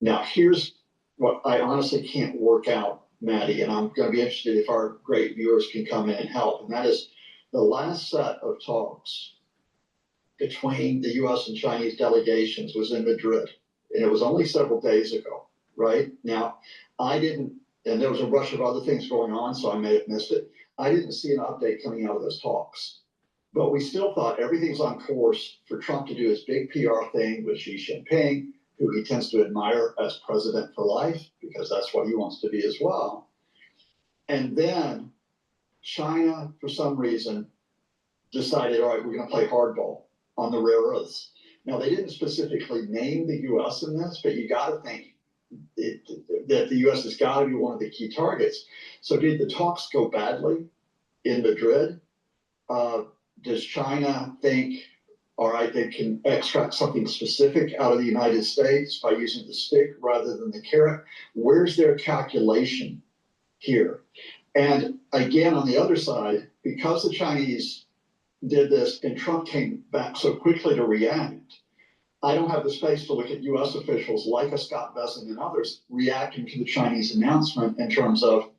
Now, here's what I honestly can't work out, Maddie, and I'm going to be interested if our great viewers can come in and help. And that is the last set of talks between the US and Chinese delegations was in Madrid. And it was only several days ago, right? Now, and there was a rush of other things going on, so I may have missed it. I didn't see an update coming out of those talks. But we still thought everything's on course for Trump to do his big PR thing with Xi Jinping, who he tends to admire as president for life, because that's what he wants to be as well. And then China, for some reason, decided, all right, we're going to play hardball on the rare earths. Now, they didn't specifically name the U.S. in this, but you got to think that the U.S. has got to be one of the key targets. So did the talks go badly in Madrid? Does China think, all right, they can extract something specific out of the United States by using the stick rather than the carrot? Where's their calculation here? And again, on the other side, because the Chinese did this and Trump came back so quickly to react, I don't have the space to look at US officials like a Scott Bessent and others reacting to the Chinese announcement in terms of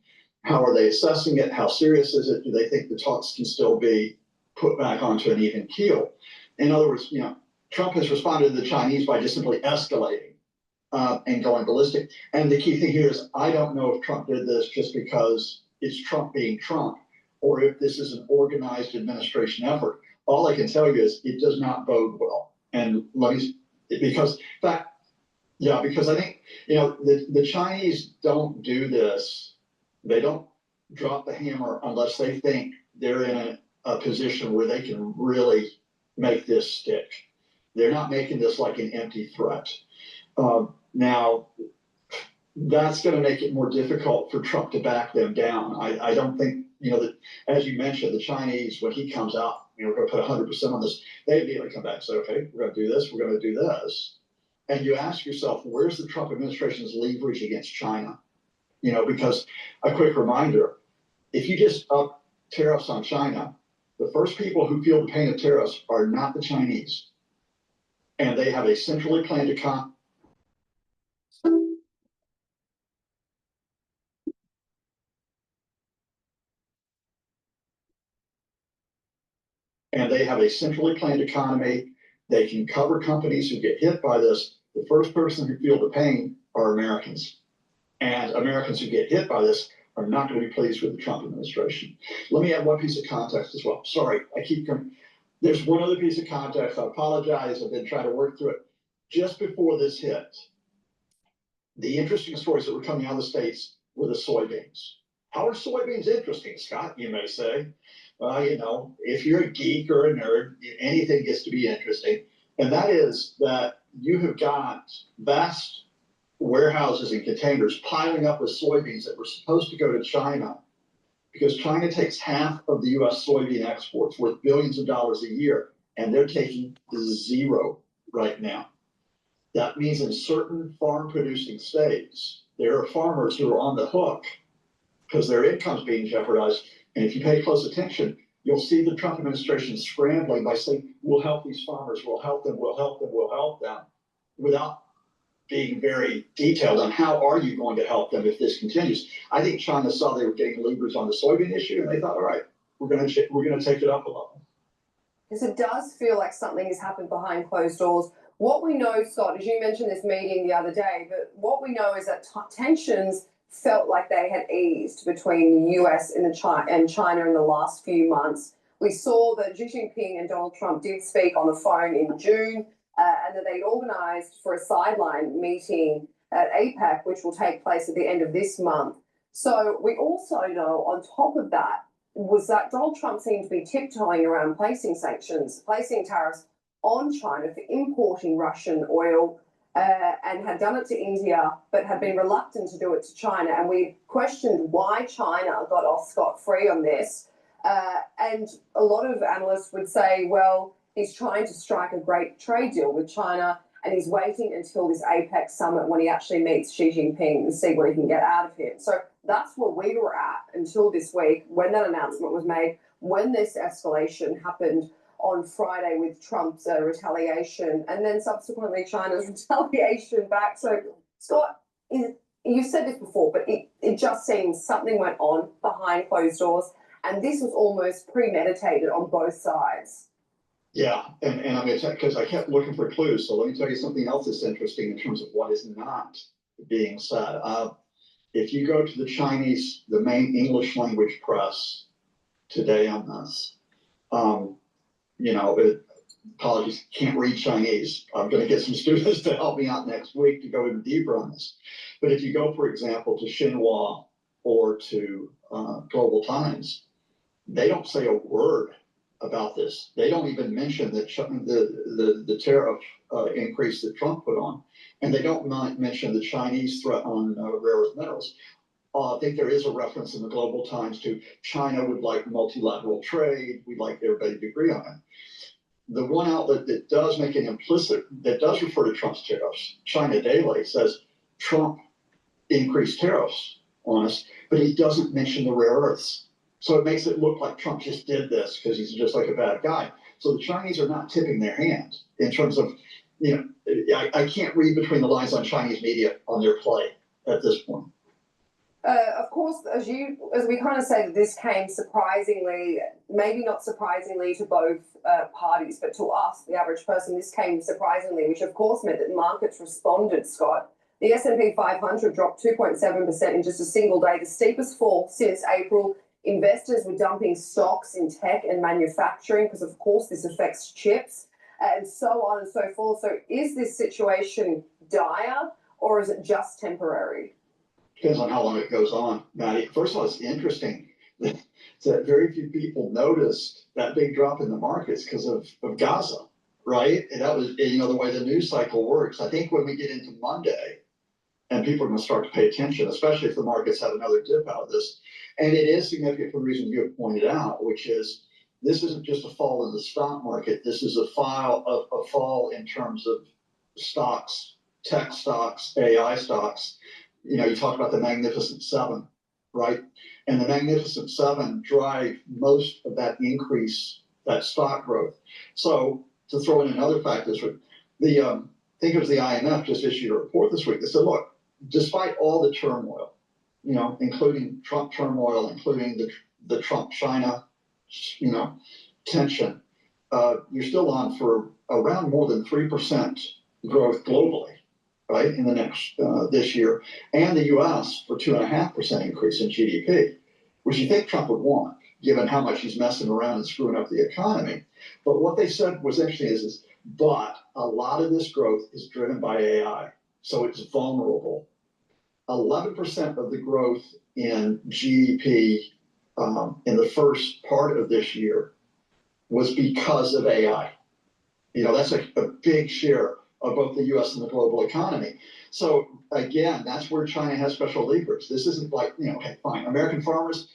how are they assessing it? How serious is it? Do they think the talks can still be put back onto an even keel? In other words, Trump has responded to the Chinese by just simply escalating and going ballistic. And the key thing here is I don't know if Trump did this just because it's Trump being Trump, or if this is an organized administration effort. All I can tell you is it does not bode well. And because I think, the Chinese don't do this. They don't drop the hammer unless they think they're in a position where they can really make this stick. They're not making this like an empty threat. Now, that's going to make it more difficult for Trump to back them down. I don't think, that, as you mentioned, the Chinese, when he comes out, we're going to put 100% on this, they immediately come back and say, okay, we're going to do this, we're going to do this. And you ask yourself, where's the Trump administration's leverage against China? Because a quick reminder, if you just up tariffs on China, the first people who feel the pain of tariffs are not the Chinese. And they have a centrally planned economy. And they have a centrally planned economy. They can cover companies who get hit by this. The first person who feel the pain are Americans. And Americans who get hit by this are not going to be pleased with the Trump administration. Let me add one piece of context as well. Sorry, I keep coming. There's one other piece of context. I apologize. I've been trying to work through it. Just before this hit, the interesting stories that were coming out of the States were the soybeans. How are soybeans interesting, Scott, you may say? Well, if you're a geek or a nerd, anything gets to be interesting. And that is that you have got vast warehouses and containers piling up with soybeans that were supposed to go to China, because China takes half of the US soybean exports worth billions of dollars a year, and they're taking zero right now. That means in certain farm producing states, there are farmers who are on the hook because their income's being jeopardized. And if you pay close attention, you'll see the Trump administration scrambling by saying, we'll help these farmers, we'll help them, we'll help them, we'll help them, without being very detailed on how are you going to help them if this continues. I think China saw they were getting leverage on the soybean issue, and they thought, all right, we're going to take it up a level. Because it does feel like something has happened behind closed doors. What we know, Scott, as you mentioned this meeting the other day, but what we know is that tensions felt like they had eased between the US and China in the last few months. We saw that Xi Jinping and Donald Trump did speak on the phone in June, and that they organised for a sideline meeting at APEC, which will take place at the end of this month. So we also know, on top of that, was that Donald Trump seemed to be tiptoeing around placing sanctions, placing tariffs on China for importing Russian oil, and had done it to India, but had been reluctant to do it to China. And we questioned why China got off scot-free on this. And a lot of analysts would say, well, he's trying to strike a great trade deal with China, and he's waiting until this APEC summit when he actually meets Xi Jinping and see what he can get out of him. So that's where we were at until this week, when that announcement was made, when this escalation happened on Friday with Trump's retaliation, and then subsequently China's retaliation back. So, Scott, you said this before, but it just seems something went on behind closed doors, and this was almost premeditated on both sides. Yeah, and I'm going to tell, because I kept looking for clues, so let me tell you something else that's interesting in terms of what is not being said. If you go to the Chinese, the main English language press today on this, apologies, can't read Chinese. I'm going to get some students to help me out next week to go even deeper on this. But if you go, for example, to Xinhua or to Global Times, they don't say a word about this. They don't even mention that the tariff increase that Trump put on, and they don't mention the Chinese threat on rare earth minerals. I think there is a reference in the Global Times to China would like multilateral trade. We'd like everybody to agree on it. The one outlet that does make an implicit, that does refer to Trump's tariffs, China Daily, says Trump increased tariffs on us, but he doesn't mention the rare earths. So it makes it look like Trump just did this because he's just like a bad guy. So the Chinese are not tipping their hand in terms of, I can't read between the lines on Chinese media on their play at this point. Of course, as we kind of say, that this came surprisingly, maybe not surprisingly to both parties, but to us, the average person, this came surprisingly, which of course meant that markets responded, Scott. The S&P 500 dropped 2.7% in just a single day, the steepest fall since April. Investors were dumping stocks in tech and manufacturing because, of course, this affects chips, and so on and so forth. So is this situation dire, or is it just temporary? Depends on how long it goes on, Maddie. First of all, it's interesting. that very few people noticed that big drop in the markets because of Gaza, right? And that was, you know, the way the news cycle works. I think when we get into Monday, and people are going to start to pay attention, especially if the markets have another dip out of this. And it is significant for the reason you have pointed out, which is this isn't just a fall in the stock market. This is a fall in terms of stocks, tech stocks, AI stocks. You know, you talked about the Magnificent Seven, right? And the Magnificent Seven drive most of that increase, that stock growth. So to throw in another fact, I think it was the IMF just issued a report this week that said, look, despite all the turmoil, you know, including Trump turmoil, including the Trump-China, you know, tension, you're still on for around more than 3% growth globally, right, in the next, this year, and the US for 2.5% increase in GDP, which you think Trump would want, given how much he's messing around and screwing up the economy. But what they said was interesting but a lot of this growth is driven by AI, so it's vulnerable. 11% of the growth in GDP in the first part of this year was because of AI. You know, that's a big share of both the US and the global economy. So again, that's where China has special leverage. This isn't like, you know, hey, fine, American farmers,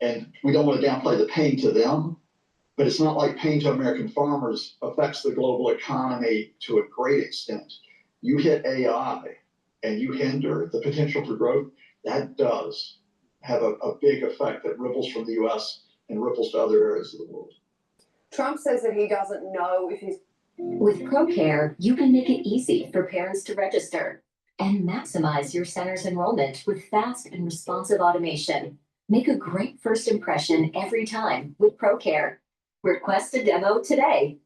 and we don't want to downplay the pain to them, but it's not like pain to American farmers affects the global economy to a great extent. You hit AI and you hinder the potential for growth, that does have a big effect that ripples from the US and ripples to other areas of the world. Trump says that he doesn't know if he's... With ProCare, you can make it easy for parents to register and maximize your center's enrollment with fast and responsive automation. Make a great first impression every time with ProCare. Request a demo today.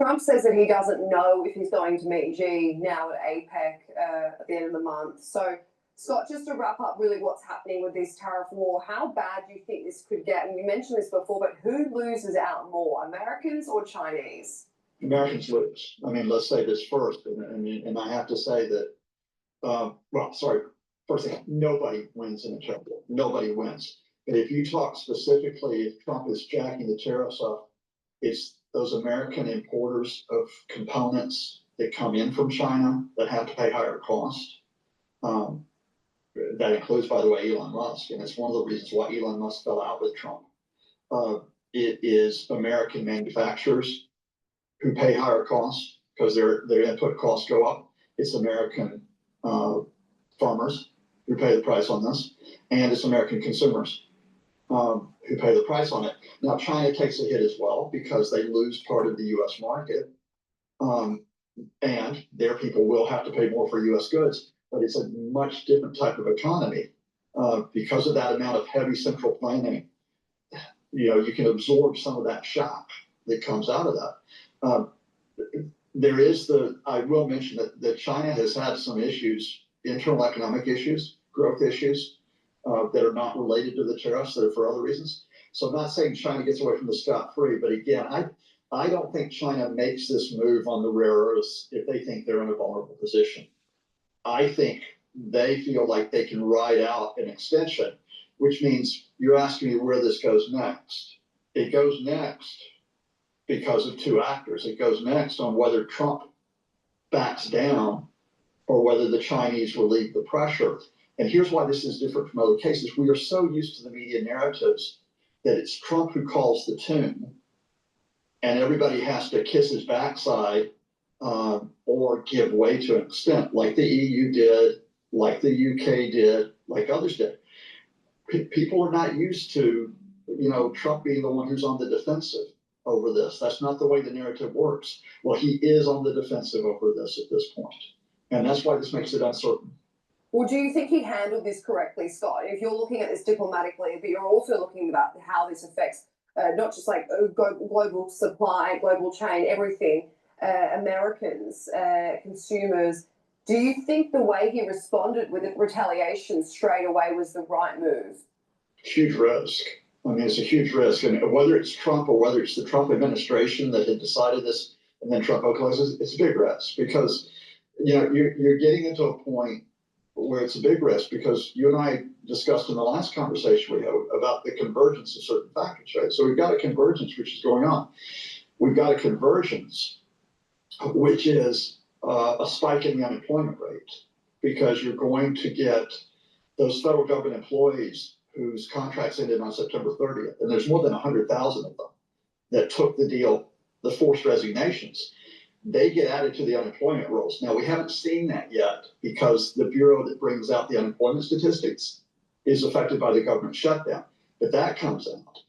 Trump says that he doesn't know if he's going to meet Xi now at APEC at the end of the month. So, Scott, just to wrap up really what's happening with this tariff war, how bad do you think this could get? And we mentioned this before, but who loses out more, Americans or Chinese? Americans lose. I mean, let's say this first, and I have to say that, first thing, nobody wins in a tariff war. Nobody wins. But if you talk specifically, if Trump is jacking the tariffs up, it's those American importers of components that come in from China that have to pay higher cost. That includes, by the way, Elon Musk, and it's one of the reasons why Elon Musk fell out with Trump. It is American manufacturers who pay higher costs because their input costs go up. It's American farmers who pay the price on this, and it's American consumers who pay the price on it. Now, China takes a hit as well because they lose part of the US market, and their people will have to pay more for US goods, but it's a much different type of economy. Because of that amount of heavy central planning, you know, you can absorb some of that shock that comes out of that. I will mention that China has had some issues, internal economic issues, growth issues, that are not related to the tariffs, that are for other reasons. So I'm not saying China gets away from the scot-free, but again, I don't think China makes this move on the rare earths if they think they're in a vulnerable position. I think they feel like they can ride out an extension, which means you're asking me where this goes next. It goes next because of two actors. It goes next on whether Trump backs down or whether the Chinese relieve the pressure. And here's why this is different from other cases. We are so used to the media narratives that it's Trump who calls the tune, and everybody has to kiss his backside or give way to an extent, like the EU did, like the UK did, like others did. People are not used to, you know, Trump being the one who's on the defensive over this. That's not the way the narrative works. Well, he is on the defensive over this at this point, and that's why this makes it uncertain. Well, do you think he handled this correctly, Scott? If you're looking at this diplomatically, but you're also looking about how this affects not just like global supply, global chain, everything, Americans, consumers. Do you think the way he responded with retaliation straight away was the right move? Huge risk. I mean, it's a huge risk, and whether it's Trump or whether it's the Trump administration that had decided this, and then Trump vocalizes, it's a big risk because, you know, you're getting into a point where it's a big risk because you and I discussed in the last conversation we had about the convergence of certain factors, right? So we've got a convergence which is going on. We've got a convergence, which is a spike in the unemployment rate because you're going to get those federal government employees whose contracts ended on September 30th, and there's more than 100,000 of them that took the deal, the forced resignations. They get added to the unemployment rolls. Now, we haven't seen that yet because the bureau that brings out the unemployment statistics is affected by the government shutdown, but that comes out.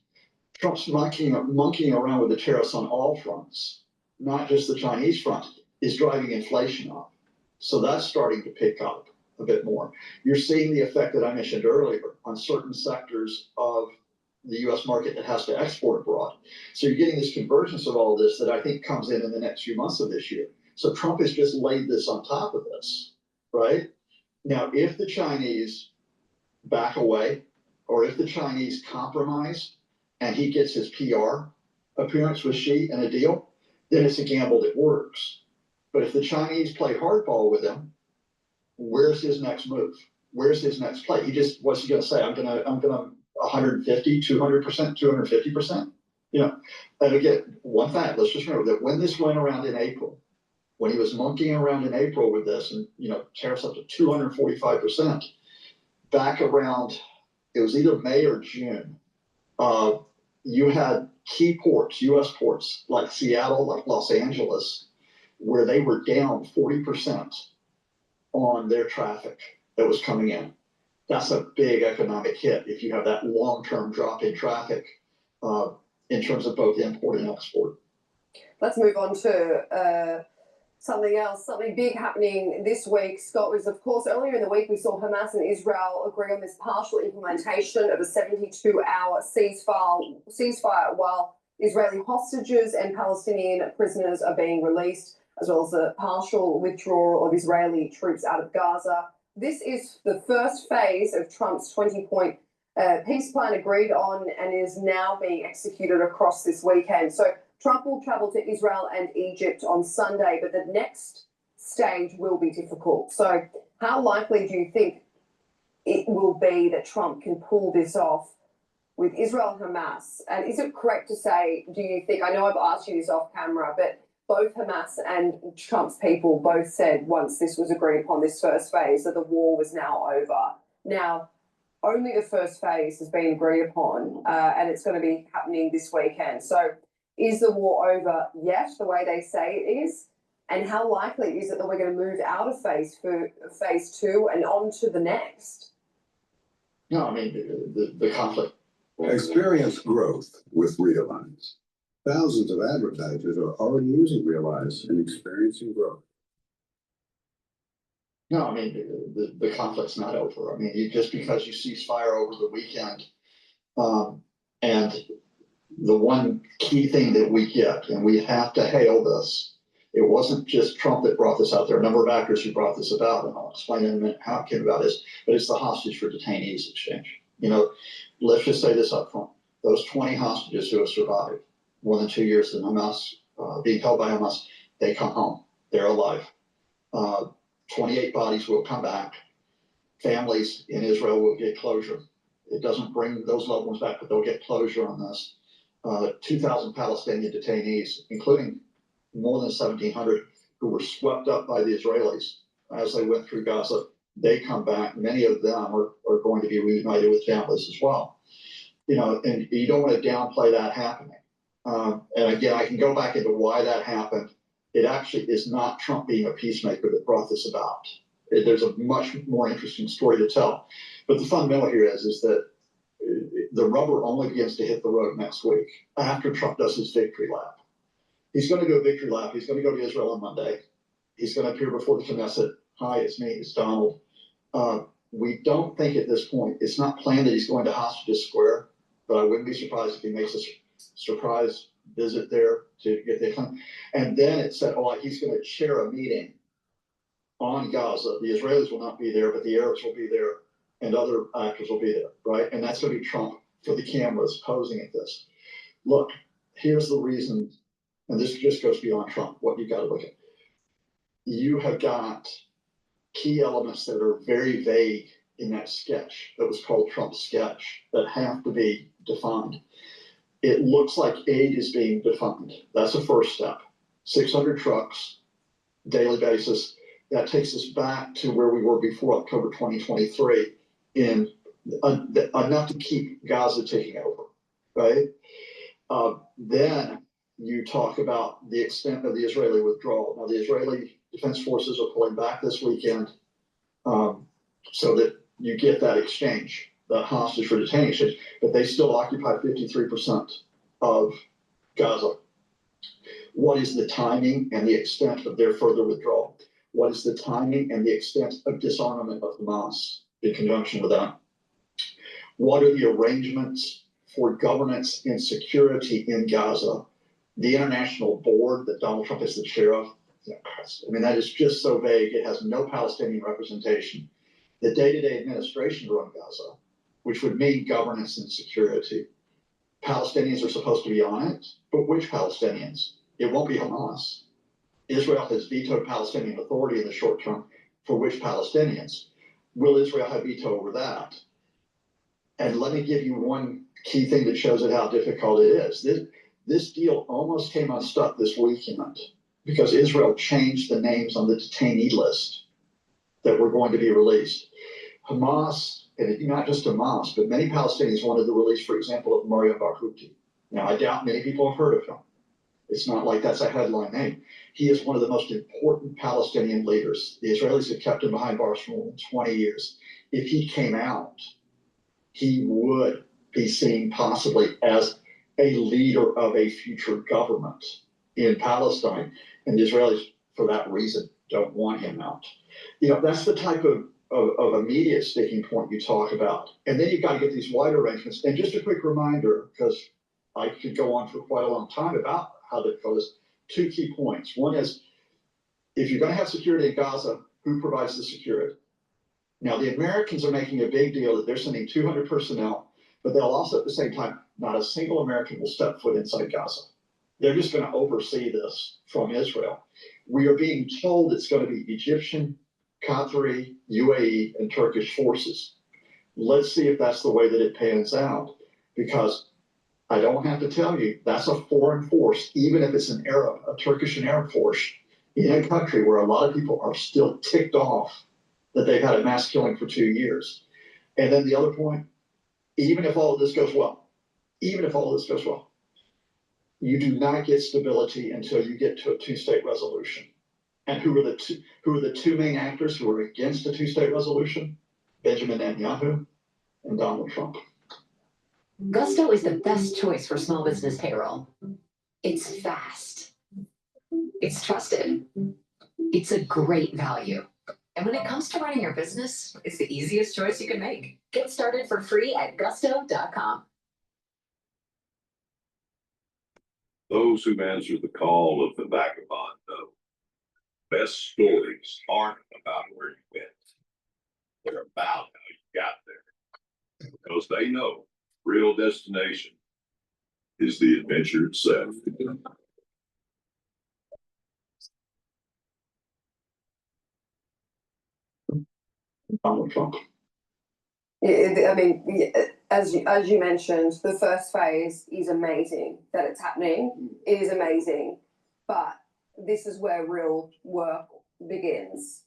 Trump's monkeying around with the tariffs on all fronts, not just the Chinese front, is driving inflation up. So that's starting to pick up a bit more. You're seeing the effect that I mentioned earlier on certain sectors of the U.S. market that has to export abroad. So you're getting this convergence of all this that I think comes in the next few months of this year. So Trump has just laid this on top of this, right? Now, if the Chinese back away or if the Chinese compromise and he gets his PR appearance with Xi and a deal, then it's a gamble that works. But if the Chinese play hardball with him, where's his next move? Where's his next play? What's he gonna say? I'm gonna 150, 200%, 250%. You know, and again, one fact, let's just remember that when this went around in April, when he was monkeying around in April with this and, you know, tariffs up to 245%, back around, it was either May or June, you had key ports, US ports, like Seattle, like Los Angeles, where they were down 40% on their traffic that was coming in. That's a big economic hit if you have that long-term drop in traffic in terms of both import and export. Let's move on to something else, something big happening this week. Scott, was of course earlier in the week we saw Hamas and Israel agree on this partial implementation of a 72-hour ceasefire while Israeli hostages and Palestinian prisoners are being released, as well as a partial withdrawal of Israeli troops out of Gaza. This is the first phase of Trump's 20-point peace plan agreed on and is now being executed across this weekend. So Trump will travel to Israel and Egypt on Sunday, but the next stage will be difficult. So how likely do you think it will be that Trump can pull this off with Israel and Hamas? And is it correct to say, do you think, I know I've asked you this off camera, but both Hamas and Trump's people both said once this was agreed upon, this first phase, that the war was now over. Now, only the first phase has been agreed upon, and it's going to be happening this weekend. So is the war over yet, the way they say it is? And how likely is it that we're going to move out of phase 2 and on to the next? No, I mean, the conflict. Experience growth with Realize. Thousands of advertisers are already using Realize and experiencing growth. No, I mean, the conflict's not over. I mean, just because you cease fire over the weekend, and the one key thing that we get, and we have to hail this, it wasn't just Trump that brought this out. There are a number of actors who brought this about, and I'll explain in a minute how it came about this, but it's the hostage for detainees exchange. You know, let's just say this up front. Those 20 hostages who have survived more than 2 years in Hamas, being held by Hamas, they come home. They're alive. 28 bodies will come back. Families in Israel will get closure. It doesn't bring those loved ones back, but they'll get closure on this. 2,000 Palestinian detainees, including more than 1,700 who were swept up by the Israelis as they went through Gaza. They come back. Many of them are going to be reunited with families as well. You know, and you don't want to downplay that happening. And again, I can go back into why that happened. It actually is not Trump being a peacemaker that brought this about. There's a much more interesting story to tell. But the fundamental here is that the rubber only begins to hit the road next week after Trump does his victory lap. He's going to do a victory lap. He's going to go to Israel on Monday. He's going to appear before the Knesset. Hi, it's me, it's Donald. We don't think at this point, it's not planned that he's going to Hostages Square, but I wouldn't be surprised if he makes a surprise visit there to get the, and then it said, oh, he's going to chair a meeting on Gaza. The Israelis will not be there, but the Arabs will be there and other actors will be there, right? And that's going to be Trump for the cameras posing at this. Look, here's the reason, and this just goes beyond Trump, what you got to look at. You have got key elements that are very vague in that sketch that was called Trump's sketch that have to be defined. It looks like aid is being defined. That's the first step. 600 trucks, daily basis. That takes us back to where we were before October 2023 in enough to keep Gaza taking over, right? Then you talk about the extent of the Israeli withdrawal. Now, the Israeli Defense Forces are pulling back this weekend so that you get that exchange, the hostage for detaining exchange, but they still occupy 53% of Gaza. What is the timing and the extent of their further withdrawal? What is the timing and the extent of disarmament of Hamas in conjunction with that? What are the arrangements for governance and security in Gaza? The international board that Donald Trump is the chair of, I mean, that is just so vague. It has no Palestinian representation. The day-to-day administration run Gaza, which would mean governance and security. Palestinians are supposed to be on it, but which Palestinians? It won't be Hamas. Israel has vetoed Palestinian Authority in the short term. For which Palestinians? Will Israel have veto over that? And let me give you one key thing that shows it how difficult it is. This deal almost came unstuck this weekend because Israel changed the names on the detainee list that were going to be released. Hamas, and not just Hamas, but many Palestinians wanted the release, for example, of Mario Barghouti. Now, I doubt many people have heard of him. It's not like that's a headline name. He is one of the most important Palestinian leaders. The Israelis have kept him behind bars for more than 20 years. If he came out, he would be seen possibly as a leader of a future government in Palestine. And the Israelis, for that reason, don't want him out. You know, that's the type of immediate sticking point you talk about. And then you've got to get these wider arrangements. And just a quick reminder, because I could go on for quite a long time about how difficult it is. Two key points. One is, if you're going to have security in Gaza, who provides the security? Now, the Americans are making a big deal that they're sending 200 personnel, but they'll also at the same time, not a single American will step foot inside Gaza. They're just going to oversee this from Israel. We are being told it's going to be Egyptian, Qatari, UAE, and Turkish forces. Let's see if that's the way that it pans out, because I don't have to tell you, that's a foreign force, even if it's an Arab, a Turkish and Arab force in a country where a lot of people are still ticked off that they've had a mass killing for 2 years. And then the other point, even if all of this goes well, you do not get stability until you get to a two-state resolution. And who are the two main actors who are against a two-state resolution? Benjamin Netanyahu and Donald Trump. Gusto is the best choice for small business payroll. It's fast. It's trusted. It's a great value. And when it comes to running your business, it's the easiest choice you can make. Get started for free at gusto.com. Those who answer the call of the vagabond know best stories aren't about where you went. They're about how you got there. Because they know real destination is the adventure itself. Donald Trump. I mean, as you mentioned, the first phase is amazing that it's happening. It is amazing, but this is where real work begins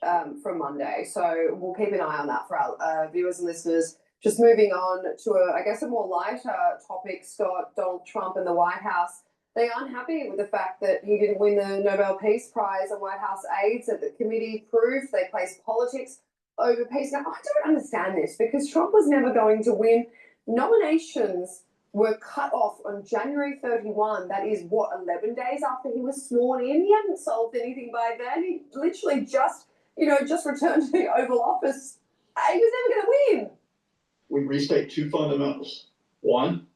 from Monday. So we'll keep an eye on that for our viewers and listeners. Just moving on to a more lighter topic, Scott. Donald Trump and the White House, they aren't happy with the fact that he didn't win the Nobel Peace Prize and White House aides that the committee proved. They placed politics over peace. Now, I don't understand this because Trump was never going to win. Nominations were cut off on January 31. That is, 11 days after he was sworn in? He hadn't solved anything by then. He literally just returned to the Oval Office. He was never going to win. We restate two fundamentals. One,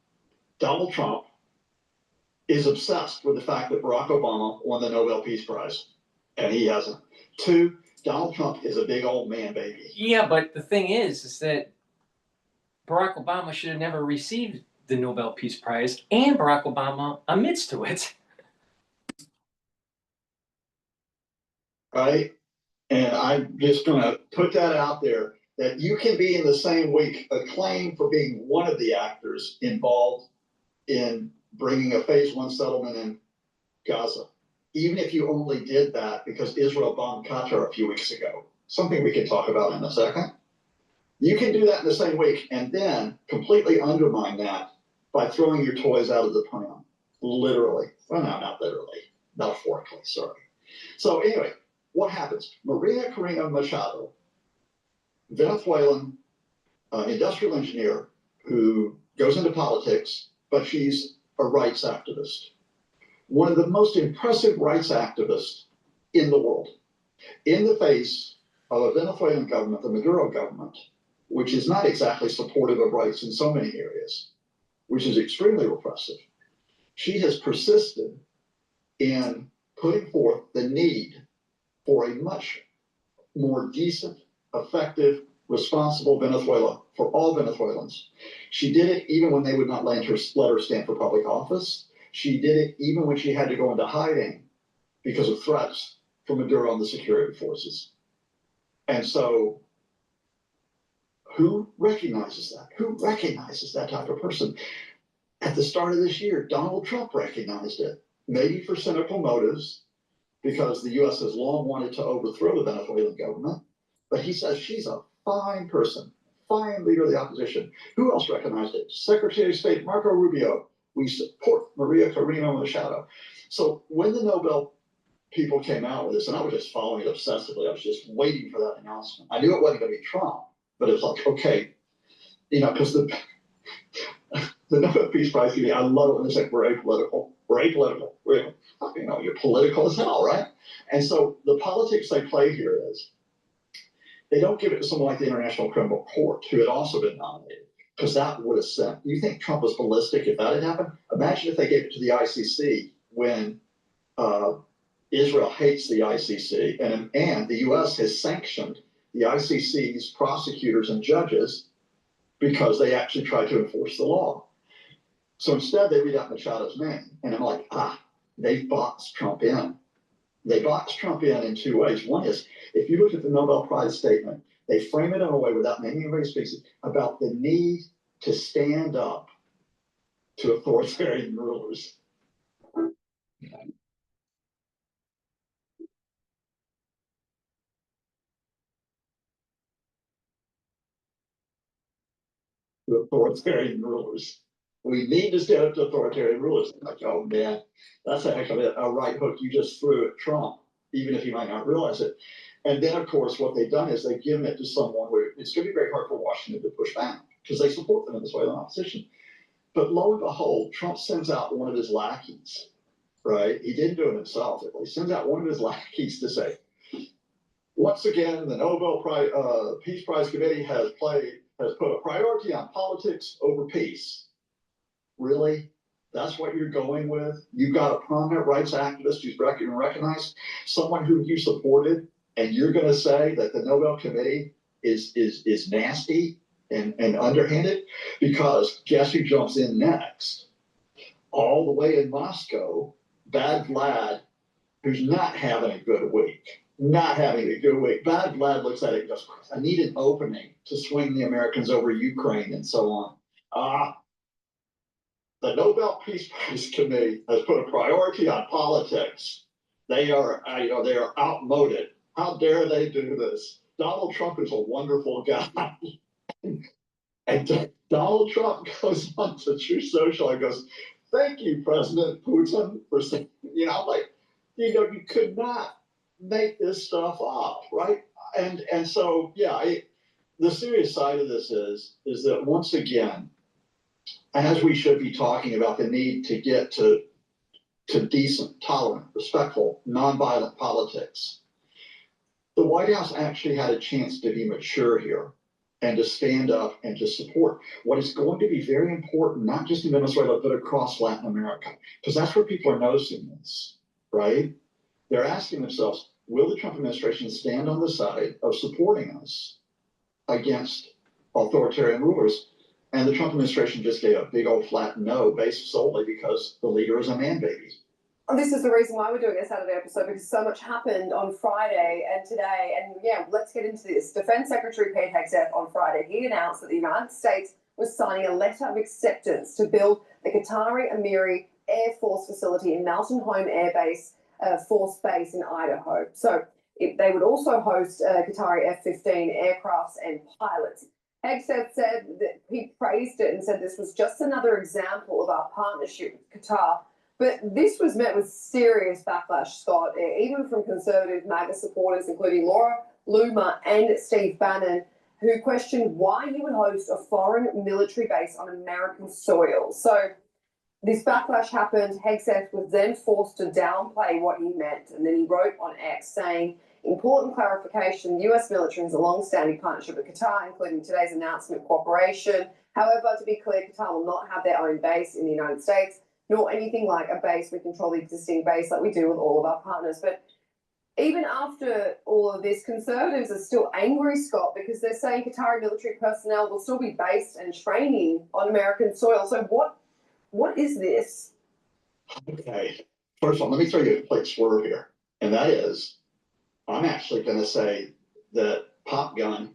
Donald Trump is obsessed with the fact that Barack Obama won the Nobel Peace Prize, and he hasn't. Two, Donald Trump is a big old man baby. Yeah, but the thing is that Barack Obama should have never received the Nobel Peace Prize, and Barack Obama admits to it. Right? And I'm just gonna put that out there, that you can be in the same week acclaimed for being one of the actors involved in bringing a phase one settlement in Gaza. Even if you only did that because Israel bombed Qatar a few weeks ago, something we can talk about in a second. You can do that in the same week and then completely undermine that by throwing your toys out of the pram. Literally. Well, no, not literally. Metaphorically, sorry. So anyway, what happens? Maria Corina Machado, Venezuelan industrial engineer who goes into politics, but she's a rights activist. One of the most impressive rights activists in the world, in the face of a Venezuelan government, the Maduro government, which is not exactly supportive of rights in so many areas, which is extremely repressive. She has persisted in putting forth the need for a much more decent, effective, responsible Venezuela for all Venezuelans. She did it even when they would not let her stand for public office. She did it even when she had to go into hiding because of threats from Maduro and the security forces. And so, who recognizes that? Who recognizes that type of person? At the start of this year, Donald Trump recognized it, maybe for cynical motives, because the U.S. has long wanted to overthrow the Venezuelan government. But he says she's a fine person, fine leader of the opposition. Who else recognized it? Secretary of State Marco Rubio. We support Maria Corina Machado. So when the Nobel people came out with this, and I was just following it obsessively, I was just waiting for that announcement. I knew it wasn't going to be Trump, but it was like, okay, because the Nobel Peace Prize Committee, I love it when they say we're apolitical. We're apolitical. You're political as hell, right? And so the politics they play here is they don't give it to someone like the International Criminal Court, who had also been nominated, because that would have sent. You think Trump was ballistic if that had happened? Imagine if they gave it to the ICC when Israel hates the ICC, and the U.S. has sanctioned the ICC's prosecutors and judges because they actually tried to enforce the law. So instead, they read out Machado's name, and I'm like, they've boxed Trump in. They boxed Trump in two ways. One is, if you look at the Nobel Prize statement, they frame it in a way without naming anybody speaks about the need to stand up to authoritarian rulers. To authoritarian rulers. We need to stand up to authoritarian rulers. Like, oh man, that's a heck of a right hook you just threw at Trump, even if he might not realize it. And then, of course, what they've done is they've given it to someone where it's going to be very hard for Washington to push back because they support the Venezuelan opposition. But lo and behold, Trump sends out one of his lackeys, right? He didn't do it himself. He sends out one of his lackeys to say, once again, the Nobel Peace Prize Committee has put a priority on politics over peace. Really? That's what you're going with? You've got a prominent rights activist who's recognized, someone who you supported, and you're going to say that the Nobel Committee is nasty and underhanded? Because guess who jumps in next? All the way in Moscow, Bad Vlad, who's not having a good week. Not having a good week. Bad Vlad looks at it and goes, I need an opening to swing the Americans over Ukraine and so on. The Nobel Peace Prize Committee has put a priority on politics. They are outmoded. How dare they do this? Donald Trump is a wonderful guy. And Donald Trump goes on to True Social and goes, thank you, President Putin, for saying, you could not make this stuff up, right? And so, the serious side of this is that once again, as we should be talking about the need to get to decent, tolerant, respectful, nonviolent politics, the White House actually had a chance to be mature here and to stand up and to support what is going to be very important, not just in Venezuela, but across Latin America, because that's where people are noticing this, right? They're asking themselves, will the Trump administration stand on the side of supporting us against authoritarian rulers? And the Trump administration just gave a big old flat no based solely because the leader is a man baby. This is the reason why we're doing a Saturday episode, because so much happened on Friday and today. And yeah, let's get into this. Defense Secretary Pete Hegseth on Friday, he announced that the United States was signing a letter of acceptance to build the Qatari Emiri Air Force facility in Mountain Home Air Base, Force Base in Idaho. So they would also host Qatari F-15 aircrafts and pilots. Hegseth said that he praised it and said this was just another example of our partnership with Qatar. But this was met with serious backlash, Scott, even from conservative MAGA supporters, including Laura Loomer and Steve Bannon, who questioned why he would host a foreign military base on American soil. So this backlash happened. Hegseth was then forced to downplay what he meant. And then he wrote on X saying, important clarification, the US military has a long-standing partnership with Qatar, including today's announcement of cooperation. However, to be clear, Qatar will not have their own base in the United States, nor anything like a base. We control the existing base like we do with all of our partners. But even after all of this, conservatives are still angry, Scott, because they're saying Qatari military personnel will still be based and training on American soil. So what is this? Okay. First of all, let me throw you a complete swerve here. And that is, I'm actually going to say that Pop Gun,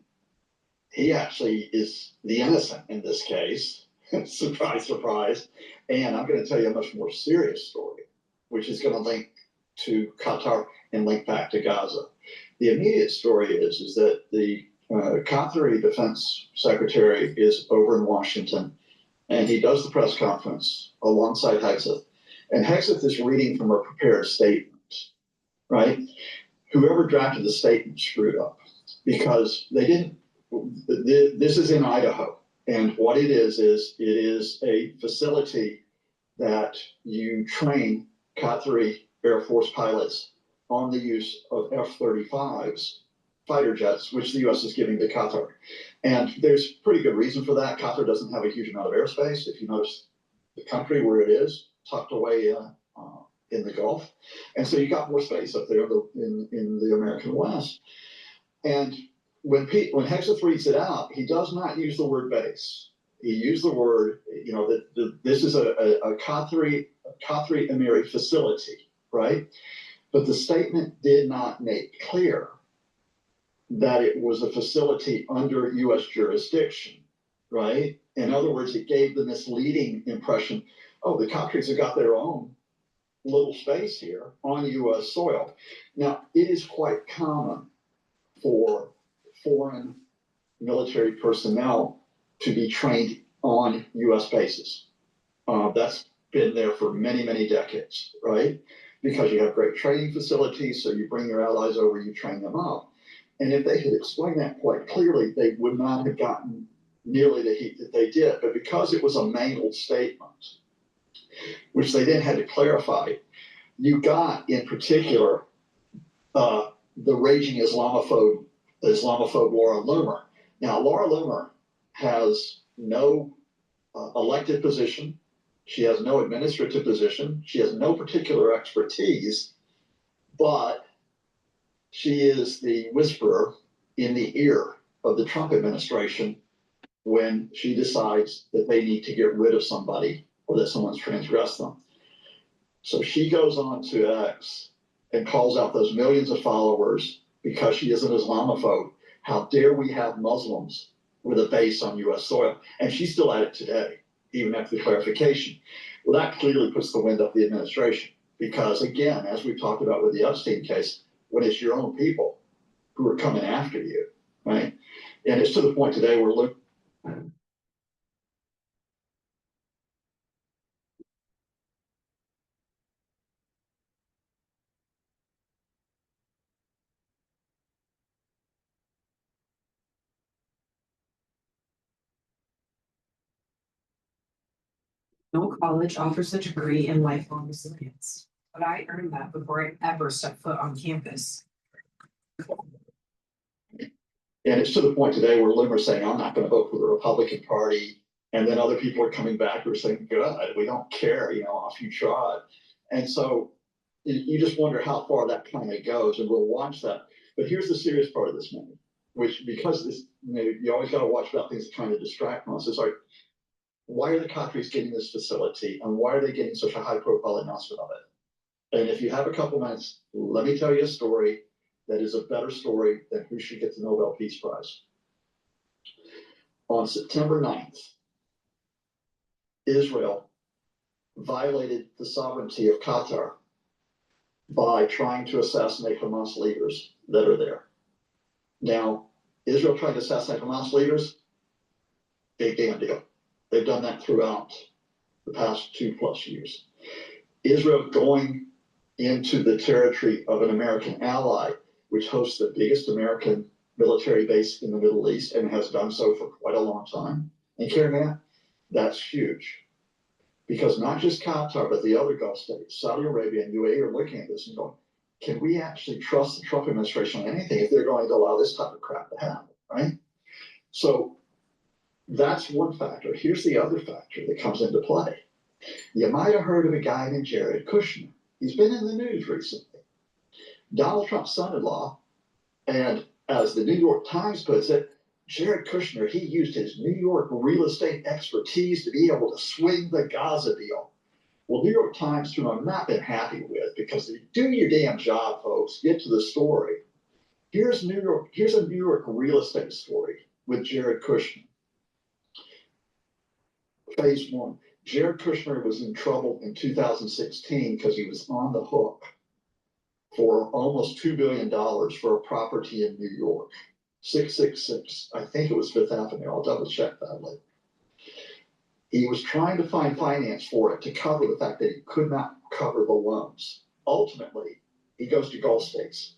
he actually is the innocent in this case. Surprise, surprise. And I'm going to tell you a much more serious story, which is going to link to Qatar and link back to Gaza. The immediate story is that the Qatari Defense Secretary is over in Washington, and he does the press conference alongside Hegseth. And Hegseth is reading from a prepared statement, right? Whoever drafted the statement screwed up because they didn't. This is in Idaho. And what it is it is a facility that you train Qatari Air Force pilots on the use of F-35s, fighter jets, which the U.S. is giving to Qatar. And there's pretty good reason for that. Qatar doesn't have a huge amount of airspace. If you notice the country where it is, tucked away in the Gulf. And so you got more space up there in the American West. And when Hegseth reads it out, he does not use the word base. He used the word, that this is a Qatari Emiri facility, right? But the statement did not make clear that it was a facility under U.S. jurisdiction, right? In other words, it gave the misleading impression, oh, the Qataris have got their own little space here on U.S. soil. Now, it is quite common for foreign military personnel to be trained on U.S. bases. That's been there for many, many decades, right? Because you have great training facilities, so you bring your allies over, you train them up. And if they had explained that quite clearly, they would not have gotten nearly the heat that they did. But because it was a mangled statement, which they then had to clarify, you got, in particular, the raging Islamophobe Laura Loomer. Now, Laura Loomer has no elected position. She has no administrative position. She has no particular expertise, but she is the whisperer in the ear of the Trump administration when she decides that they need to get rid of somebody or that someone's transgressed them. So she goes on to X and calls out those millions of followers because she is an Islamophobe. How dare we have Muslims with a base on U.S. soil? And she's still at it today, even after the clarification. Well, that clearly puts the wind up the administration because, again, as we've talked about with the Epstein case, when it's your own people who are coming after you, right? And it's to the point today where No college offers a degree in lifelong resilience, but I earned that before I ever stepped foot on campus. And it's to the point today where Loomer's saying, I'm not going to vote for the Republican Party. And then other people are coming back who are saying, good, we don't care, off you trot. And so you just wonder how far that kind of goes, and we'll watch that. But here's the serious part of this movie, which because this, you always got to watch about things trying to distract from us. It's like why are the Qataris getting this facility and why are they getting such a high profile announcement of it? And if you have a couple minutes, let me tell you a story that is a better story than who should get the Nobel Peace Prize. On September 9th, Israel violated the sovereignty of Qatar by trying to assassinate Hamas leaders that are there. Now, Israel trying to assassinate Hamas leaders, big damn deal. They've done that throughout the past 2+ years. Israel going into the territory of an American ally, which hosts the biggest American military base in the Middle East and has done so for quite a long time. And carrying that, that's huge. Because not just Qatar, but the other Gulf states, Saudi Arabia and UAE are looking at this and going, can we actually trust the Trump administration on anything if they're going to allow this type of crap to happen, right? So that's one factor. Here's the other factor that comes into play. You might have heard of a guy named Jared Kushner. He's been in the news recently. Donald Trump's son-in-law, and as the New York Times puts it, Jared Kushner, he used his New York real estate expertise to be able to swing the Gaza deal. Well, New York Times, who I've not been happy with, because do your damn job, folks. Get to the story. Here's a New York real estate story with Jared Kushner. Phase one. Jared Kushner was in trouble in 2016 because he was on the hook for almost $2 billion for a property in New York. 666, I think it was Fifth Avenue. I'll double check that later. He was trying to find finance for it to cover the fact that he could not cover the loans. Ultimately, he goes to Gulf states.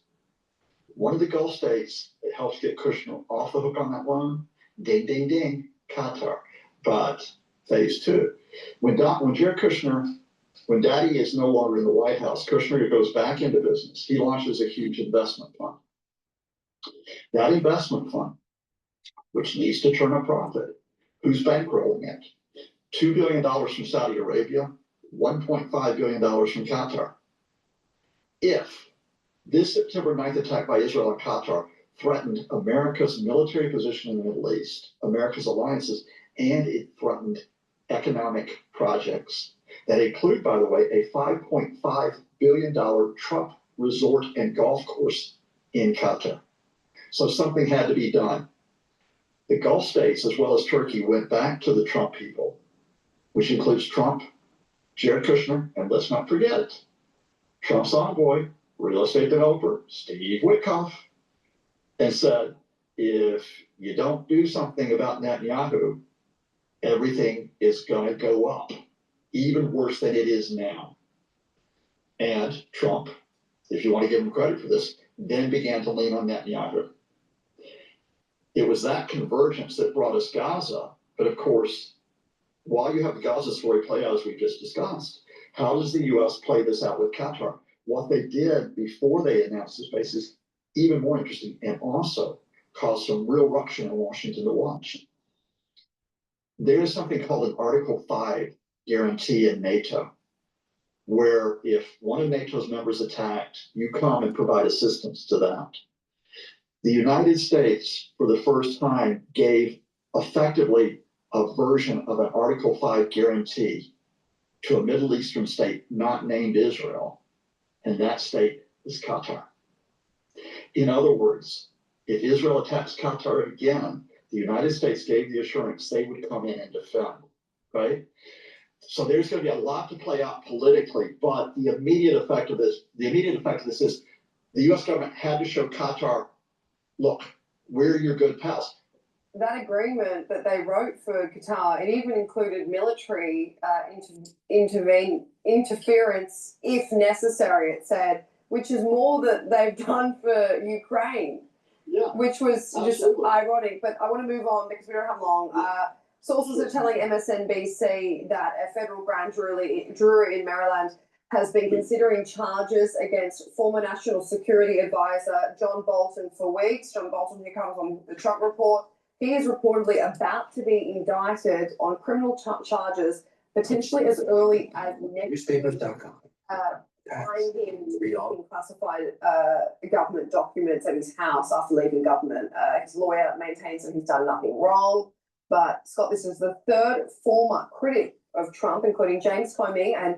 One of the Gulf states that helps get Kushner off the hook on that loan, ding, ding, ding, Qatar. But phase two, when Jared Kushner, when Daddy is no longer in the White House, Kushner goes back into business. He launches a huge investment fund. That investment fund, which needs to turn a profit, who's bankrolling it? $2 billion from Saudi Arabia, $1.5 billion from Qatar. If this September 9th attack by Israel and Qatar threatened America's military position in the Middle East, America's alliances, and it threatened economic projects that include, by the way, a $5.5 billion Trump resort and golf course in Qatar. So something had to be done. The Gulf states, as well as Turkey, went back to the Trump people, which includes Trump, Jared Kushner, and let's not forget it, Trump's envoy, real estate developer, Steve Witkoff, and said, if you don't do something about Netanyahu, everything is going to go up, even worse than it is now. And Trump, if you want to give him credit for this, then began to lean on Netanyahu. It was that convergence that brought us Gaza. But of course, while you have the Gaza story play out as we just discussed, how does the U.S. play this out with Qatar? What they did before they announced this base is even more interesting and also caused some real ruction in Washington to watch. There is something called an Article 5 guarantee in NATO, where if one of NATO's members attacked, you come and provide assistance to that. The United States, for the first time, gave effectively a version of an Article 5 guarantee to a Middle Eastern state not named Israel, and that state is Qatar. In other words, if Israel attacks Qatar again, the United States gave the assurance they would come in and defend, right? So there's going to be a lot to play out politically, but the immediate effect of this is the U.S. government had to show Qatar, look, we're your good pals. That agreement that they wrote for Qatar, it even included military interference if necessary, it said, which is more that they've done for Ukraine, which was just ironic. But I want to move on because we don't have long. Sources are telling MSNBC that a federal grand jury in Maryland has been considering charges against former National Security Advisor John Bolton for weeks. John Bolton, who comes on the Trump Report, he is reportedly about to be indicted on criminal charges potentially as early as next week. Newspapers.com. Behind him leaking classified government documents at his house after leaving government. His lawyer maintains that he's done nothing wrong. But Scott, this is the third former critic of Trump, including James Comey and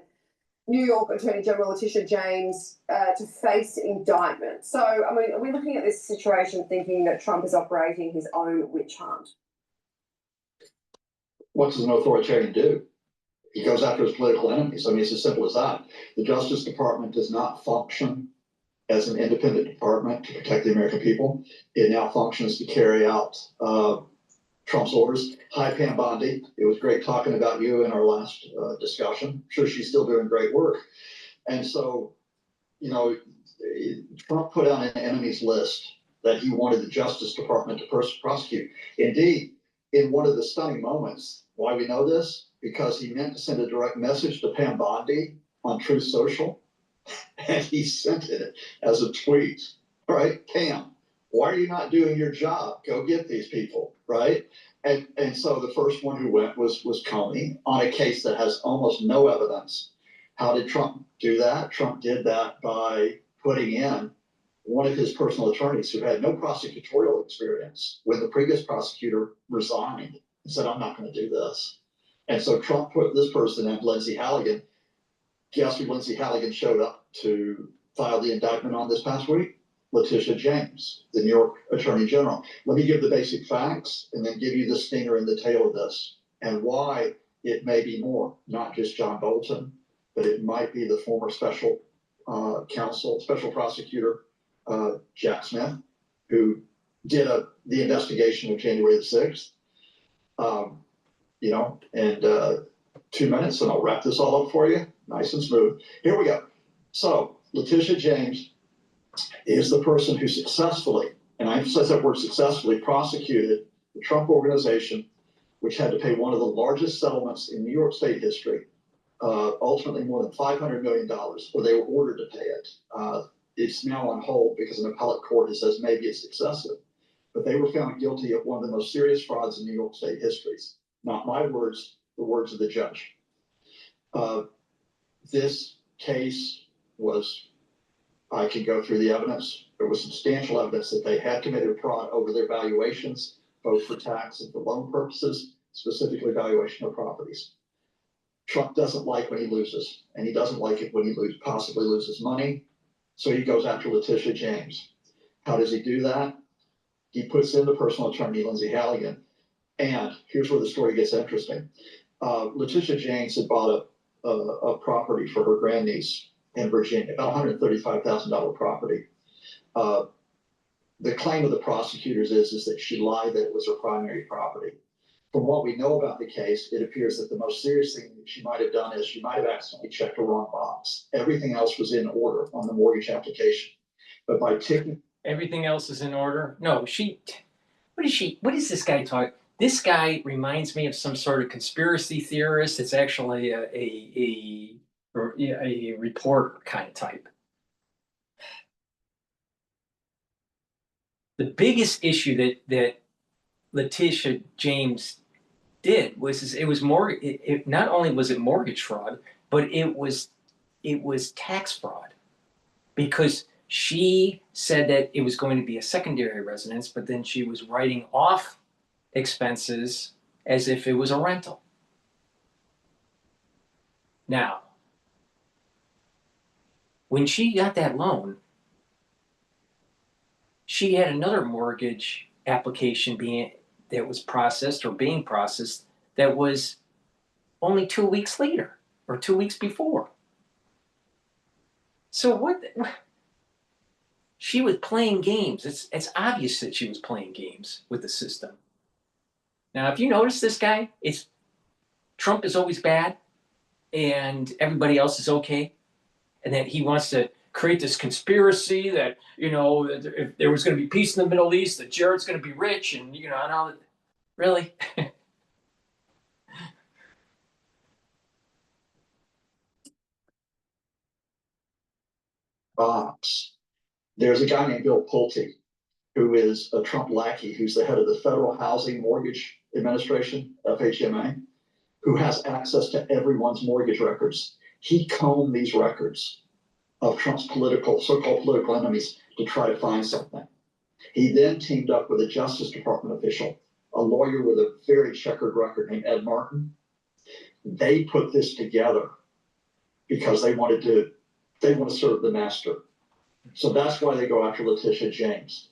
New York Attorney General Letitia James, to face indictment. So, I mean, are we looking at this situation thinking that Trump is operating his own witch hunt? What does an authoritarian do? He goes after his political enemies. I mean, it's as simple as that. The Justice Department does not function as an independent department to protect the American people. It now functions to carry out Trump's orders. Hi, Pam Bondi. It was great talking about you in our last discussion. I'm sure she's still doing great work. And so, you know, Trump put on an enemies list that he wanted the Justice Department to prosecute. Indeed, in one of the stunning moments, why we know this? Because he meant to send a direct message to Pam Bondi on Truth Social, and he sent it as a tweet, right? Pam, why are you not doing your job? Go get these people, right? And so the first one who went was Comey on a case that has almost no evidence. How did Trump do that? Trump did that by putting in one of his personal attorneys who had no prosecutorial experience when the previous prosecutor resigned and said, I'm not going to do this. And so Trump put this person in, Lindsay Halligan. Guess who Lindsay Halligan showed up to file the indictment on this past week? Letitia James, the New York Attorney General. Let me give the basic facts and then give you the stinger in the tail of this and why it may be more, not just John Bolton, but it might be the former special prosecutor, Jack Smith, who did the investigation of January the 6th. You know, and 2 minutes and I'll wrap this all up for you, nice and smooth. Here we go. So Letitia James is the person who successfully, and I emphasize that word successfully, prosecuted the Trump organization, which had to pay one of the largest settlements in New York State history, ultimately more than $500 million, or they were ordered to pay it. It's now on hold because an appellate court has says maybe it's excessive, but they were found guilty of one of the most serious frauds in New York State histories. Not my words, the words of the judge. This case was, I can go through the evidence. There was substantial evidence that they had committed fraud over their valuations, both for tax and for loan purposes, specifically valuation of properties. Trump doesn't like when he loses, and he doesn't like it when he possibly loses money. So he goes after Letitia James. How does he do that? He puts in the personal attorney, Lindsay Halligan. And here's where the story gets interesting. Letitia James had bought a property for her grandniece in Virginia, about $135,000 property. The claim of the prosecutors is that she lied that it was her primary property. From what we know about the case, it appears that the most serious thing that she might have done is she might have accidentally checked the wrong box. Everything else was in order on the mortgage application. But by ticking... Everything else is in order? No, what is this guy talking? This guy reminds me of some sort of conspiracy theorist. It's actually a reporter kind of type. The biggest issue that Letitia James did was not only was it mortgage fraud, but it was tax fraud, because she said that it was going to be a secondary residence, but then she was writing off expenses as if it was a rental. Now, when she got that loan, she had another mortgage application being processed that was only 2 weeks later or 2 weeks before. So she was playing games. It's obvious that she was playing games with the system. Now, if you notice this guy, Trump is always bad and everybody else is okay. And that he wants to create this conspiracy that, if there was going to be peace in the Middle East, that Jared's going to be rich and, and all that. Really? There's a guy named Bill Pulte, who is a Trump lackey, who's the head of the Federal Housing Mortgage Administration, FHMA, who has access to everyone's mortgage records. He combed these records of Trump's so-called political enemies to try to find something. He then teamed up with a Justice Department official, a lawyer with a very checkered record named Ed Martin. They put this together because they want to serve the master. So that's why they go after Letitia James.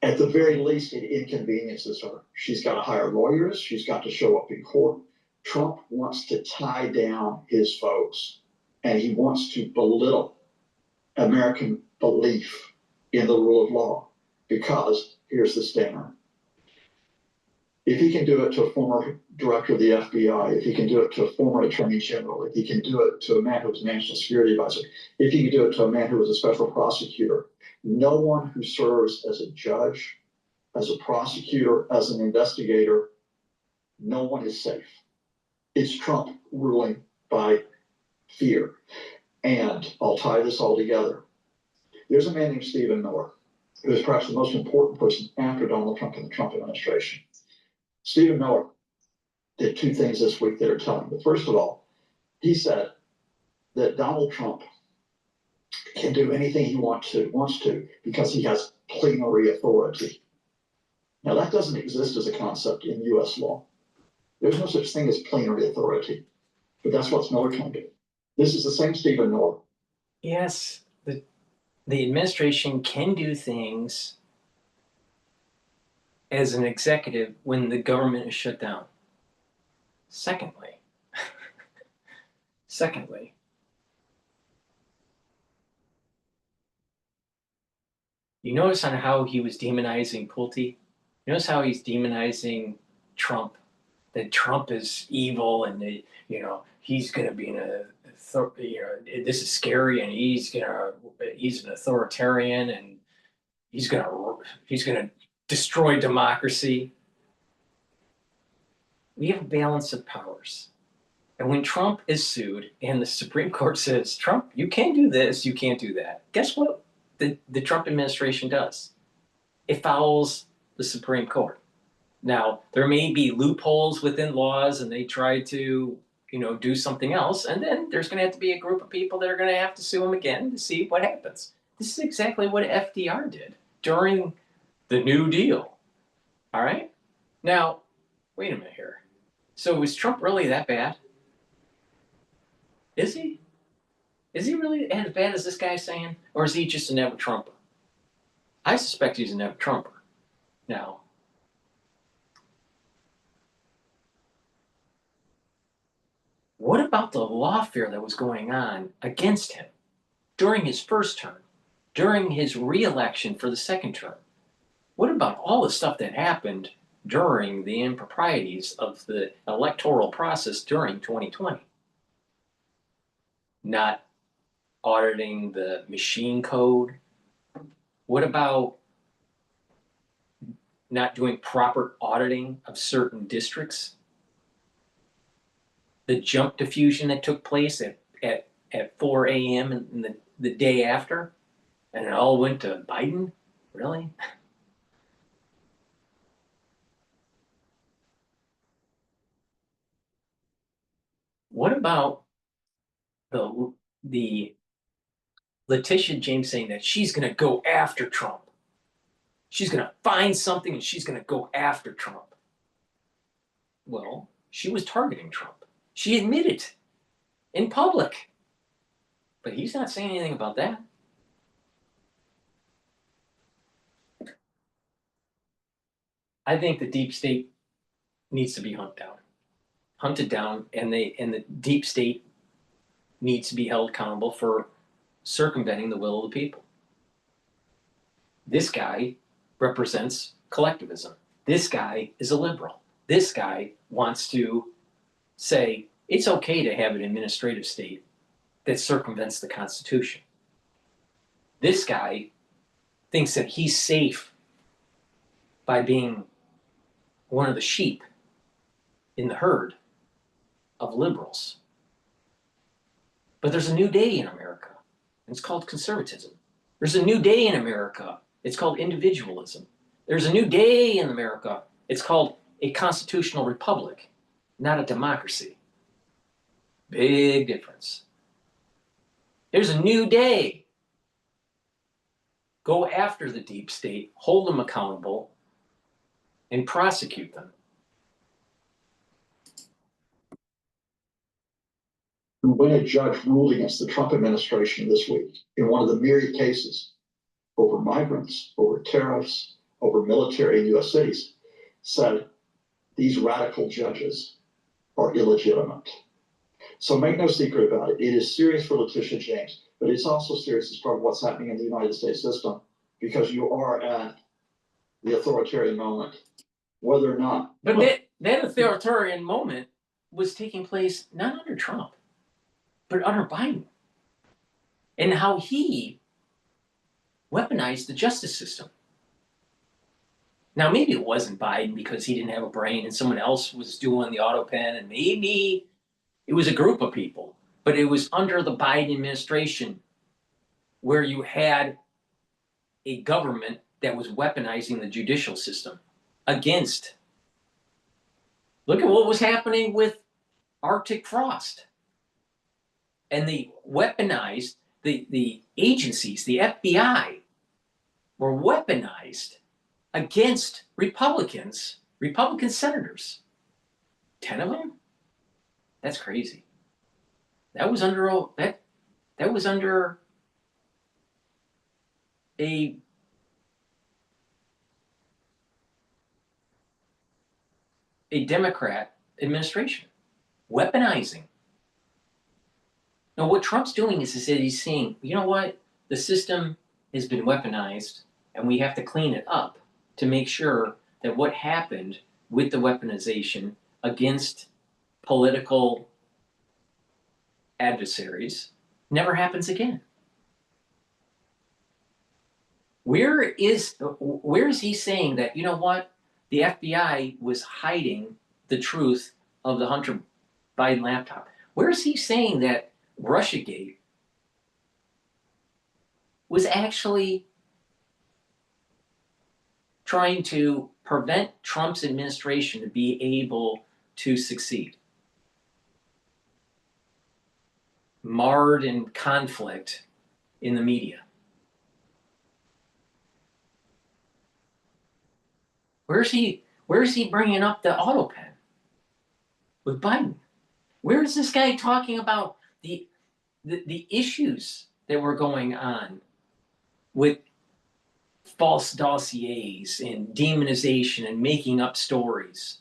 At the very least, it inconveniences her. She's got to hire lawyers. She's got to show up in court. Trump wants to tie down his foes, and he wants to belittle American belief in the rule of law, because here's the stinger. If he can do it to a former director of the FBI, if he can do it to a former attorney general, if he can do it to a man who was a national security advisor, if he can do it to a man who was a special prosecutor, no one who serves as a judge, as a prosecutor, as an investigator, no one is safe. It's Trump ruling by fear. And I'll tie this all together. There's a man named Stephen Miller, who is perhaps the most important person after Donald Trump in the Trump administration. Stephen Miller did two things this week that are telling. But first of all, he said that Donald Trump can do anything he wants to because he has plenary authority. Now that doesn't exist as a concept in US law. There's no such thing as plenary authority, but that's what Miller can do. This is the same Stephen Miller. Yes, the administration can do things as an executive when the government is shut down. Secondly, you notice on how he was demonizing Pulte? Notice how he's demonizing Trump, that Trump is evil and he's going to be this is scary, and he's an authoritarian, and he's going to destroy democracy. We have a balance of powers. And when Trump is sued and the Supreme Court says, Trump, you can't do this, you can't do that, guess what the Trump administration does? It follows the Supreme Court. Now, there may be loopholes within laws, and they try to do something else, and then there's going to have to be a group of people that are going to have to sue him again to see what happens. This is exactly what FDR did during the New Deal. All right? Now, wait a minute here. So is Trump really that bad? Is he? Is he really as bad as this guy's saying? Or is he just a never-Trumper? I suspect he's a never-Trumper. Now, what about the lawfare that was going on against him during his first term, during his re-election for the second term? What about all the stuff that happened during the improprieties of the electoral process during 2020? Not auditing the machine code? What about not doing proper auditing of certain districts? The jump diffusion that took place at 4 a.m. and the day after, and it all went to Biden? Really? What about the Letitia James saying that she's going to go after Trump? She's going to find something and she's going to go after Trump. Well, she was targeting Trump. She admitted in public. But he's not saying anything about that. I think the deep state needs to be hunted down, and the deep state needs to be held accountable for circumventing the will of the people. This guy represents collectivism. This guy is a liberal. This guy wants to say it's okay to have an administrative state that circumvents the Constitution. This guy thinks that he's safe by being one of the sheep in the herd of liberals. But there's a new day in America, and it's called conservatism. There's a new day in America, it's called individualism. There's a new day in America, it's called a constitutional republic, not a democracy. Big difference. There's a new day. Go after the deep state, hold them accountable, and prosecute them. when a judge ruled against the Trump administration this week in one of the myriad cases over migrants, over tariffs, over military in US cities, said these radical judges are illegitimate. So make no secret about it. It is serious for Letitia James, but it's also serious as part of what's happening in the United States system, because you are at the authoritarian moment, whether or not. But that authoritarian moment was taking place not under Trump, but under Biden. And how he weaponized the justice system. Now, maybe it wasn't Biden because he didn't have a brain and someone else was doing the auto pen, and maybe it was a group of people, but it was under the Biden administration where you had a government that was weaponizing the judicial system against. Look at what was happening with Arctic frost. And they weaponized the agencies, the FBI were weaponized against Republican senators. 10 of them? That's crazy. That was under a Democrat administration. Weaponizing. Now, what Trump's doing is that he's saying, you know what? The system has been weaponized, and we have to clean it up to make sure that what happened with the weaponization against political adversaries never happens again. Where is he saying that, you know what? The FBI was hiding the truth of the Hunter Biden laptop? Where is he saying that Russiagate was actually trying to prevent Trump's administration to be able to succeed? Marred in conflict in the media. Where's he bringing up the auto pen with Biden? Where is this guy talking about the issues that were going on with false dossiers and demonization and making up stories?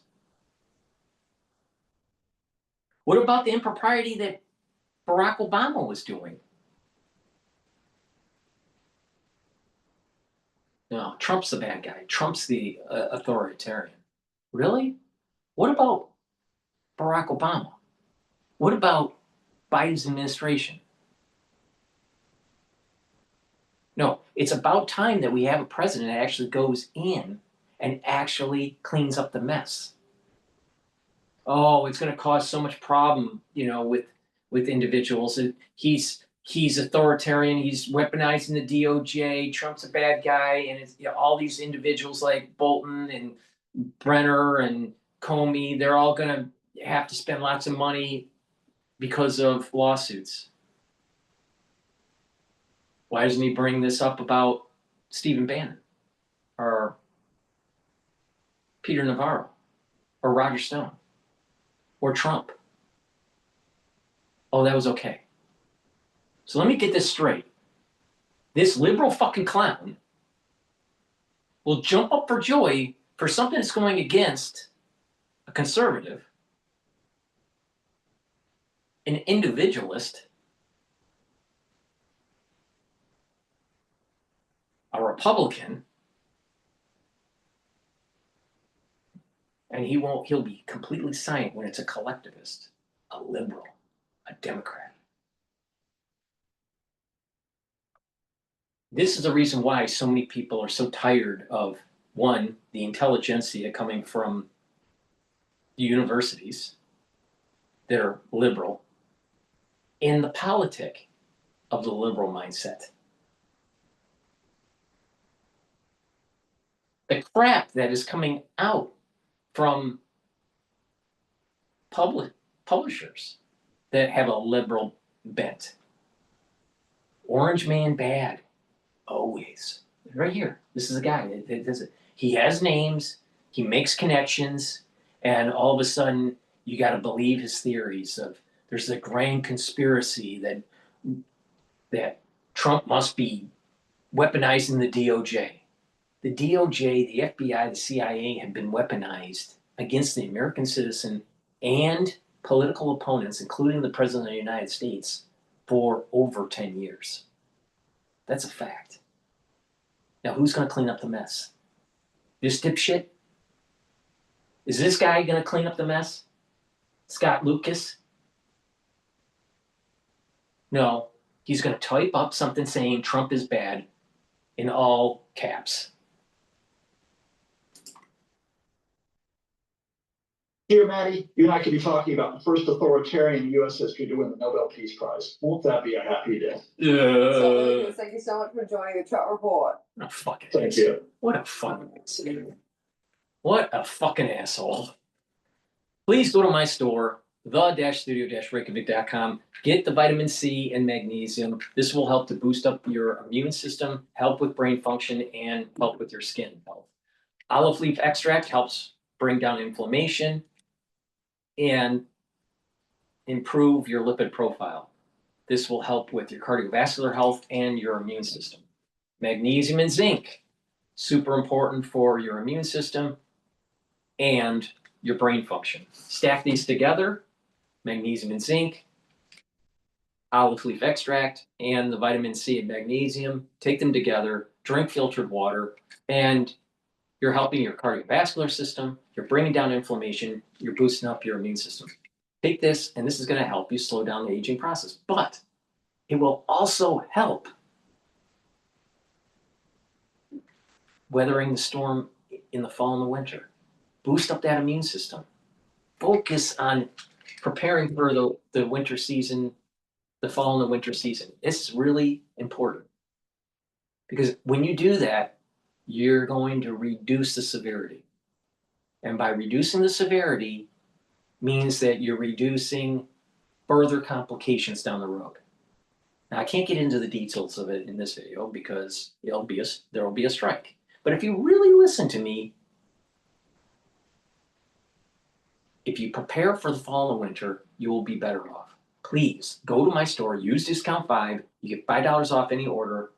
What about the impropriety that Barack Obama was doing? No, Trump's the bad guy. Trump's the authoritarian. Really? What about Barack Obama? What about Biden's administration? No, it's about time that we have a president that actually goes in and actually cleans up the mess. Oh, it's going to cause so much problem, with individuals. He's authoritarian. He's weaponizing the DOJ. Trump's a bad guy, and it's all these individuals like Bolton and Brenner and Comey. They're all going to have to spend lots of money because of lawsuits. Why doesn't he bring this up about Stephen Bannon or Peter Navarro or Roger Stone or Trump? Oh, that was okay. So let me get this straight. This liberal fucking clown will jump up for joy for something that's going against a conservative, an individualist, a Republican, and he'll be completely silent when it's a collectivist, a liberal, a Democrat. This is the reason why so many people are so tired of, one, the intelligentsia coming from the universities that are liberal, and the politic of the liberal mindset. The crap that is coming out from publishers that have a liberal bent. Orange man bad. Always. Right here. This is a guy that does it. He has names, he makes connections, and all of a sudden you got to believe his theories of There's a grand conspiracy that Trump must be weaponizing the DOJ. The DOJ, the FBI, the CIA have been weaponized against the American citizen and political opponents, including the President of the United States, for over 10 years. That's a fact. Now, who's going to clean up the mess? This dipshit? Is this guy going to clean up the mess? Scott Lucas? No, he's going to type up something saying Trump is bad in all caps. Dear Maddie, you and I could be talking about the first authoritarian in U.S. history to win the Nobel Peace Prize. Won't that be a happy day? So, Lucas, thank you so much for joining the Trump Report. What a fucking Thank you. What a fucking asshole. What a fucking asshole. Please go to my store, the-studio-reykjavik.com. Get the vitamin C and magnesium. This will help to boost up your immune system, help with brain function, and help with your skin health. Olive leaf extract helps bring down inflammation and improve your lipid profile. This will help with your cardiovascular health and your immune system. Magnesium and zinc, super important for your immune system and your brain function. Stack these together, magnesium and zinc, olive leaf extract, and the vitamin C and magnesium. Take them together, drink filtered water, and you're helping your cardiovascular system, you're bringing down inflammation, you're boosting up your immune system. Take this, and this is going to help you slow down the aging process. But it will also help weathering the storm in the fall and the winter. Boost up that immune system. Focus on preparing for the winter season, the fall and the winter season. This is really important. Because when you do that, you're going to reduce the severity. And by reducing the severity means that you're reducing further complications down the road. Now, I can't get into the details of it in this video because there will be a strike. But if you really listen to me, if you prepare for the fall and winter, you will be better off. Please go to my store, use discount 5, you get $5 off any order.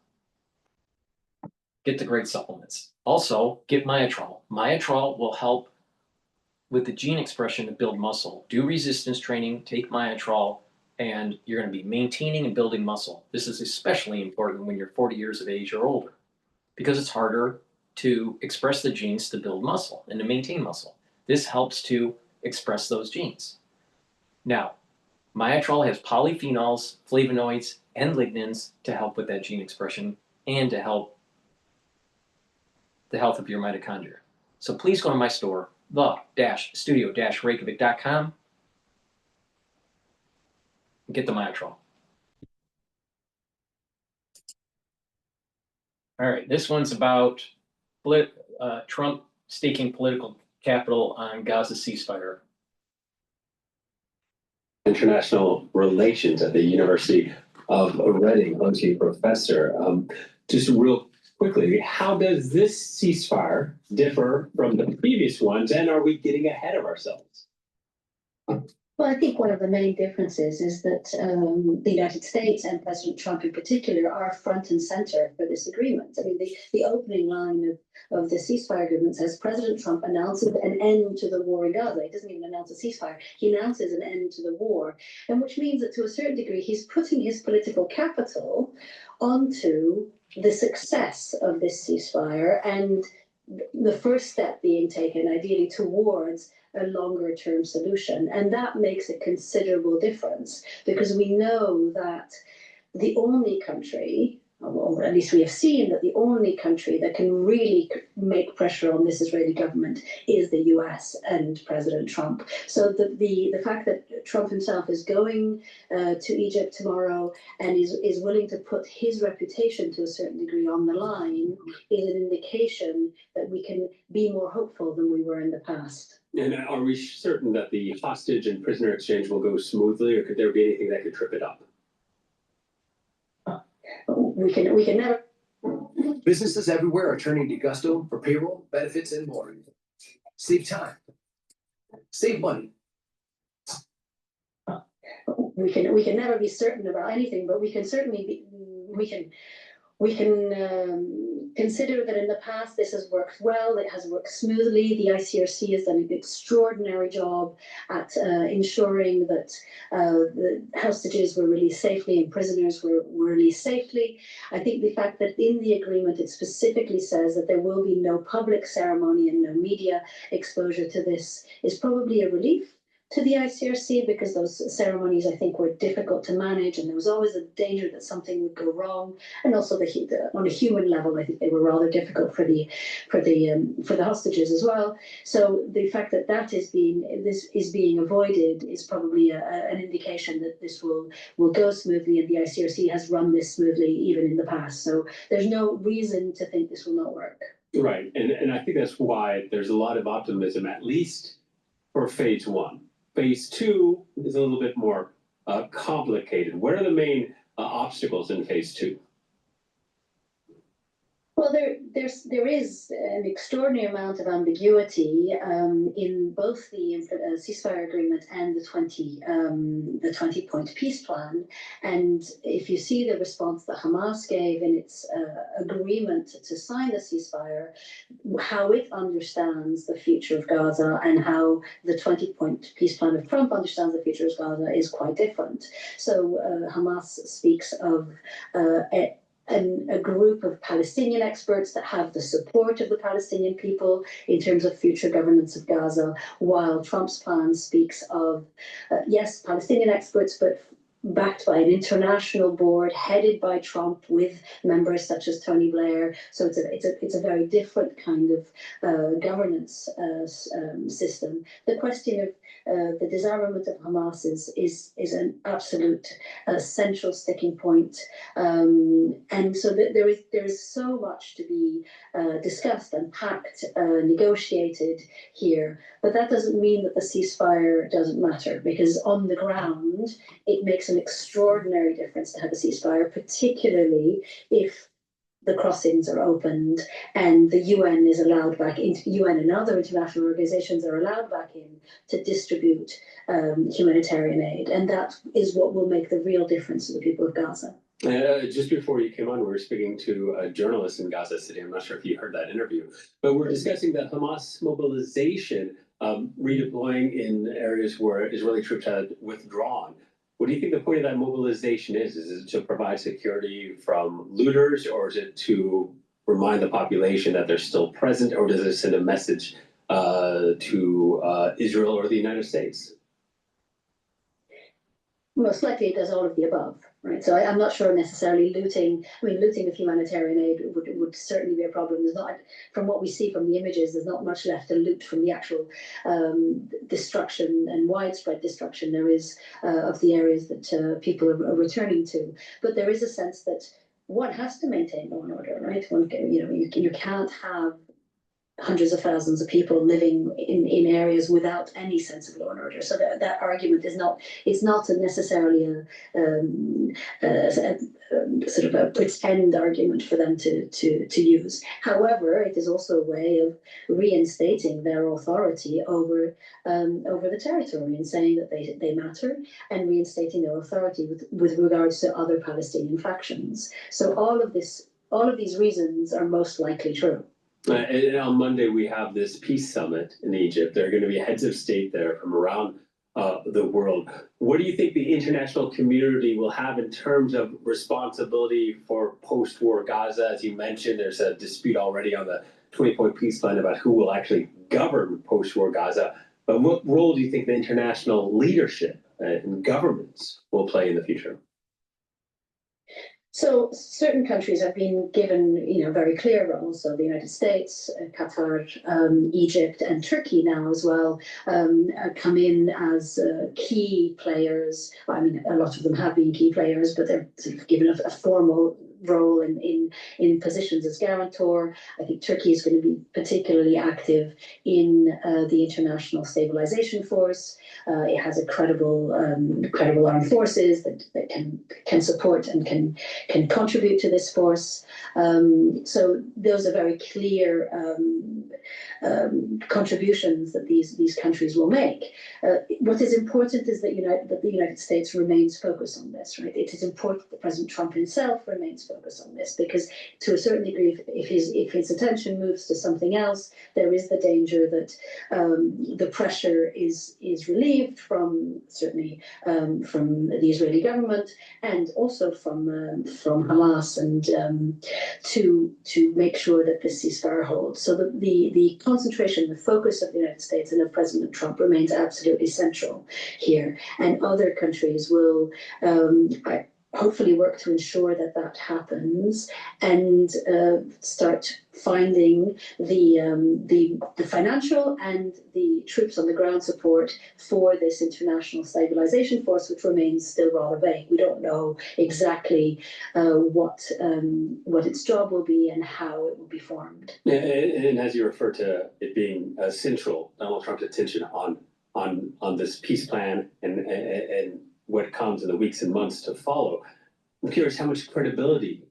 Get the great supplements. Also, get Myotrol. Myotrol will help with the gene expression to build muscle. Do resistance training, take Myotrol, and you're going to be maintaining and building muscle. This is especially important when you're 40 years of age or older because it's harder to express the genes to build muscle and to maintain muscle. This helps to express those genes. Now, Myotrol has polyphenols, flavonoids, and lignans to help with that gene expression and to help the health of your mitochondria. So please go to my store, the-studio-reykjavik.com, and get the Myotrol. All right, this one's about Trump staking political capital on Gaza ceasefire. International Relations at the University of Reading, Associate Professor. Just real quickly, how does this ceasefire differ from the previous ones, and are we getting ahead of ourselves? Well, I think one of the main differences is that the United States and President Trump in particular are front and center for this agreement. I mean, the opening line of the ceasefire agreement says President Trump announces an end to the war in Gaza. He doesn't even announce a ceasefire. He announces an end to the war, and which means that to a certain degree, he's putting his political capital onto the success of this ceasefire and the first step being taken, ideally, towards a longer term solution. And that makes a considerable difference because we know that the only country, or at least we have seen that the only country that can really make pressure on this Israeli government is the US and President Trump. So the fact that Trump himself is going to Egypt tomorrow and is willing to put his reputation to a certain degree on the line is an indication that we can be more hopeful than we were in the past. And are we certain that the hostage and prisoner exchange will go smoothly, or could there be anything that could trip it up? We can never. Businesses everywhere are turning to Gusto for payroll, benefits, and more. Save time. Save money. we can never be certain about anything, but we can certainly be, we can consider that in the past this has worked well, it has worked smoothly. The ICRC has done an extraordinary job at ensuring that the hostages were released safely and prisoners were released safely. I think the fact that in the agreement it specifically says that there will be no public ceremony and no media exposure to this is probably a relief to the ICRC, because those ceremonies, I think, were difficult to manage, and there was always a danger that something would go wrong. And also, on a human level, I think they were rather difficult for the hostages as well. So the fact that this is being avoided is probably an indication that this will go smoothly, and the ICRC has run this smoothly even in the past. So there's no reason to think this will not work. Right, and I think that's why there's a lot of optimism, at least for phase one. Phase two is a little bit more complicated. What are the main obstacles in phase two? Well, there is an extraordinary amount of ambiguity in both the ceasefire agreement and the 20-point peace plan. And if you see the response that Hamas gave in its agreement to sign the ceasefire, how it understands the future of Gaza and how the 20-point peace plan of Trump understands the future of Gaza is quite different. So Hamas speaks of a group of Palestinian experts that have the support of the Palestinian people in terms of future governance of Gaza, while Trump's plan speaks of, yes, Palestinian experts, but backed by an international board headed by Trump with members such as Tony Blair. So it's a very different kind of governance system. The question of the disarmament of Hamas is an absolute central sticking point, and so there is so much to be discussed, unpacked, negotiated here. But that doesn't mean that the ceasefire doesn't matter, because on the ground it makes an extraordinary difference to have a ceasefire, particularly if the crossings are opened and the UN is allowed back into, UN and other international organizations are allowed back in to distribute humanitarian aid. And that is what will make the real difference to the people of Gaza. Just before you came on, we were speaking to a journalist in Gaza City. I'm not sure if you heard that interview, but we're discussing the Hamas mobilization, redeploying in areas where Israeli troops had withdrawn. What do you think the point of that mobilization is? Is it to provide security from looters, or is it to remind the population that they're still present, or does it send a message to Israel or the United States? Most likely it does all of the above, right? So I'm not sure necessarily looting. I mean, looting of humanitarian aid would certainly be a problem. There's not, from what we see from the images, there's not much left to loot from the actual destruction and widespread destruction there is of the areas that people are returning to. But there is a sense that one has to maintain law and order, right? You can't have hundreds of thousands of people living in areas without any sense of law and order. So that argument is not, it's not necessarily a sort of a pretend argument for them to use. However, it is also a way of reinstating their authority over the territory and saying that they matter, and reinstating their authority with regards to other Palestinian factions. So all of these reasons are most likely true. And on Monday, we have this peace summit in Egypt. There are going to be heads of state there from around the world. What do you think the international community will have in terms of responsibility for post-war Gaza? As you mentioned, there's a dispute already on the 20-point peace plan about who will actually govern post-war Gaza. But what role do you think the international leadership and governments will play in the future? So certain countries have been given, very clear roles. So the United States, Qatar, Egypt, and Turkey now as well come in as key players. I mean, a lot of them have been key players, but they're sort of given a formal role in positions as guarantor. I think Turkey is going to be particularly active in the International Stabilization Force. It has a credible armed forces that can support and can contribute to this force. So those are very clear contributions that these countries will make. What is important is that the United States remains focused on this, right? It is important that President Trump himself remains focused on this, because to a certain degree, if his attention moves to something else, there is the danger that the pressure is relieved from certainly from the Israeli government and also from Hamas, and to make sure that this ceasefire holds. So the concentration, the focus of the United States and of President Trump remains absolutely central here, and other countries will hopefully work to ensure that happens, and start finding the financial and the troops on the ground support for this international stabilization force, which remains still rather vague. We don't know exactly what its job will be and how it will be formed. And as you refer to it being central, Donald Trump's attention on this peace plan and what comes in the weeks and months to follow, I'm curious how much credibility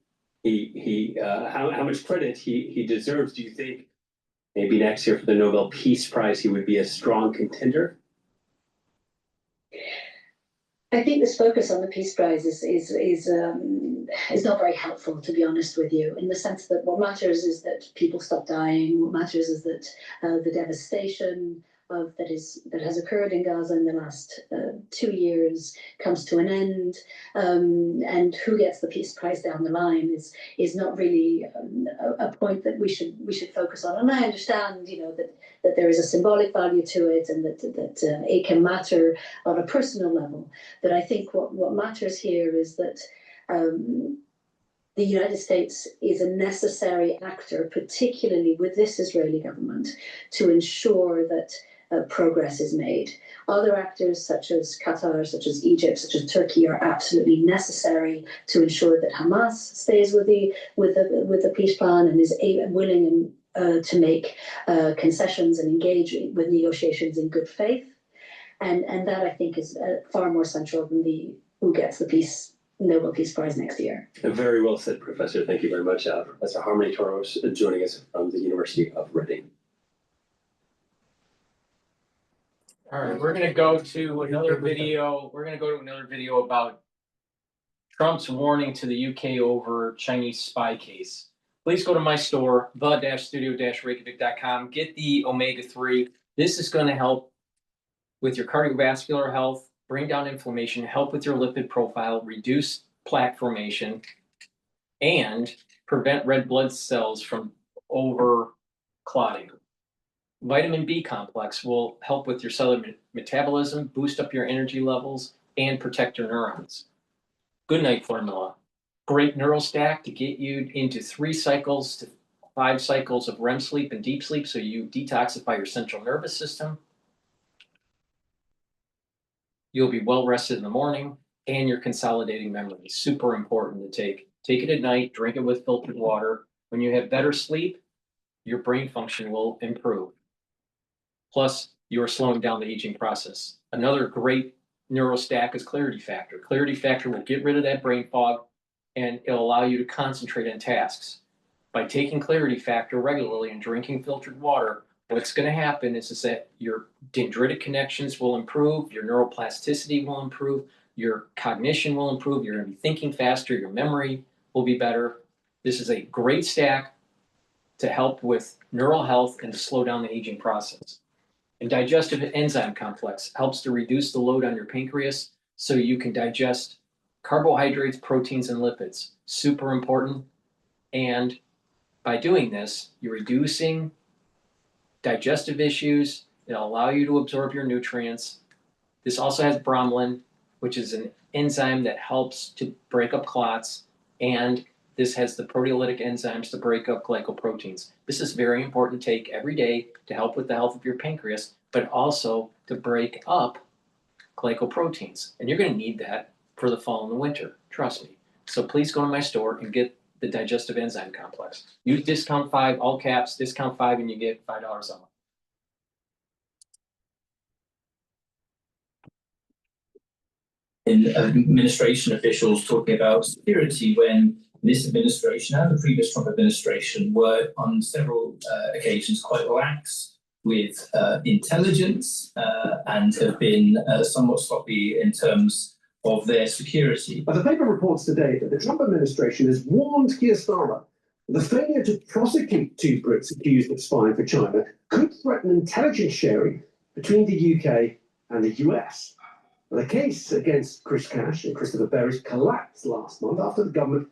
how much credit he deserves. Do you think maybe next year for the Nobel Peace Prize he would be a strong contender? I think this focus on the Peace Prize is not very helpful, to be honest with you, in the sense that what matters is that people stop dying. What matters is that the devastation that has occurred in Gaza in the last 2 years comes to an end, and who gets the Peace Prize down the line is not really a point that we should focus on. And I understand, that there is a symbolic value to it, and that it can matter on a personal level. But I think what matters here is that the United States is a necessary actor, particularly with this Israeli government, to ensure that progress is made. Other actors such as Qatar, such as Egypt, such as Turkey are absolutely necessary to ensure that Hamas stays with the peace plan and is willing to make concessions and engage with negotiations in good faith. And that, I think, is far more central than who gets the Nobel Peace Prize next year. Very well said, Professor. Thank you very much. Professor Harmony Toros joining us from the University of Reading. All right, we're going to go to another video. We're going to go to another video about Trump's warning to the UK over Chinese spy case. Please go to my store, the-studio-reykjavik.com. Get the omega-3. This is going to help with your cardiovascular health, bring down inflammation, help with your lipid profile, reduce plaque formation, and prevent red blood cells from over-clotting. Vitamin B complex will help with your cellular metabolism, boost up your energy levels, and protect your neurons. Good night formula. Great neural stack to get you into 3 cycles to 5 cycles of REM sleep and deep sleep, so you detoxify your central nervous system. You'll be well rested in the morning, and you're consolidating memory. Super important to take. Take it at night, drink it with filtered water. When you have better sleep, your brain function will improve. Plus, you're slowing down the aging process. Another great neural stack is Clarity Factor. Clarity Factor will get rid of that brain fog, and it'll allow you to concentrate on tasks. By taking Clarity Factor regularly and drinking filtered water, what's going to happen is that your dendritic connections will improve, your neuroplasticity will improve, your cognition will improve, you're going to be thinking faster, your memory will be better. This is a great stack to help with neural health and to slow down the aging process. And digestive enzyme complex helps to reduce the load on your pancreas so you can digest carbohydrates, proteins, and lipids. Super important. And by doing this, you're reducing digestive issues. It'll allow you to absorb your nutrients. This also has bromelain, which is an enzyme that helps to break up clots, and this has the proteolytic enzymes to break up glycoproteins. This is very important to take every day to help with the health of your pancreas, but also to break up glycoproteins. And you're going to need that for the fall and the winter, trust me. So please go to my store and get the digestive enzyme complex. Use discount 5, all caps, discount 5, and you get $5 off. In administration officials talking about security when this administration and the previous Trump administration were on several occasions quite lax with intelligence and have been somewhat sloppy in terms of their security. But the paper reports today that the Trump administration has warned Keir Starmer the failure to prosecute two Brits accused of spying for China could threaten intelligence sharing between the UK and the US. The case against Chris Cash and Christopher Berry collapsed last month after the government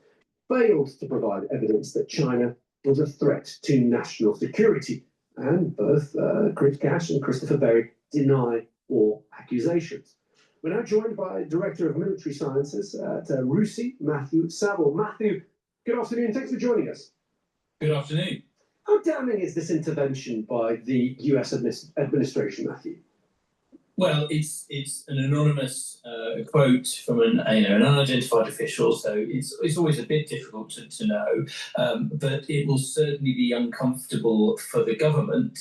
failed to provide evidence that China was a threat to national security. And both Chris Cash and Christopher Berry deny all accusations. We're now joined by Director of Military Sciences at RUSI, Matthew Saville. Matthew, good afternoon. Thanks for joining us. Good afternoon. How damning is this intervention by the US administration, Matthew? Well, it's an anonymous quote from an unidentified official, so it's always a bit difficult to know. But it will certainly be uncomfortable for the government,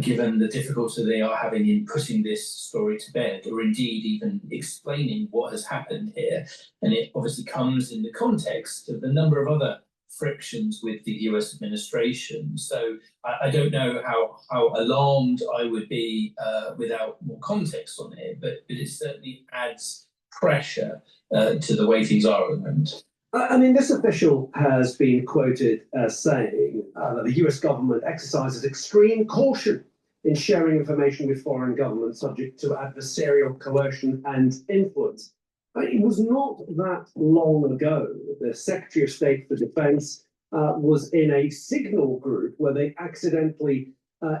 given the difficulty they are having in putting this story to bed, or indeed even explaining what has happened here. And it obviously comes in the context of a number of other frictions with the US administration. So I don't know how alarmed I would be without more context on it, but it certainly adds pressure to the way things are at the moment. I mean, this official has been quoted as saying that the US government exercises extreme caution in sharing information with foreign governments subject to adversarial coercion and influence. It was not that long ago the Secretary of State for Defense was in a signal group where they accidentally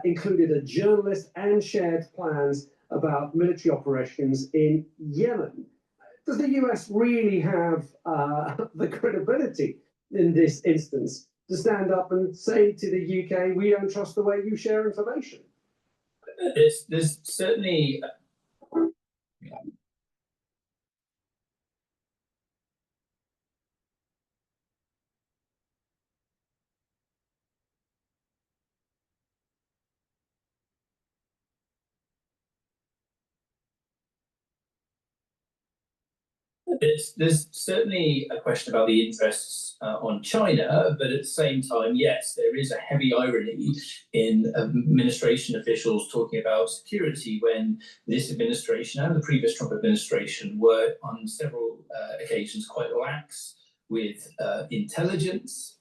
included a journalist and shared plans about military operations in Yemen. Does the US really have the credibility in this instance to stand up and say to the UK, we don't trust the way you share information? There's certainly... There's certainly a question about the interests on China, but at the same time, yes, there is a heavy irony in administration officials talking about security when this administration and the previous Trump administration were on several occasions quite lax with intelligence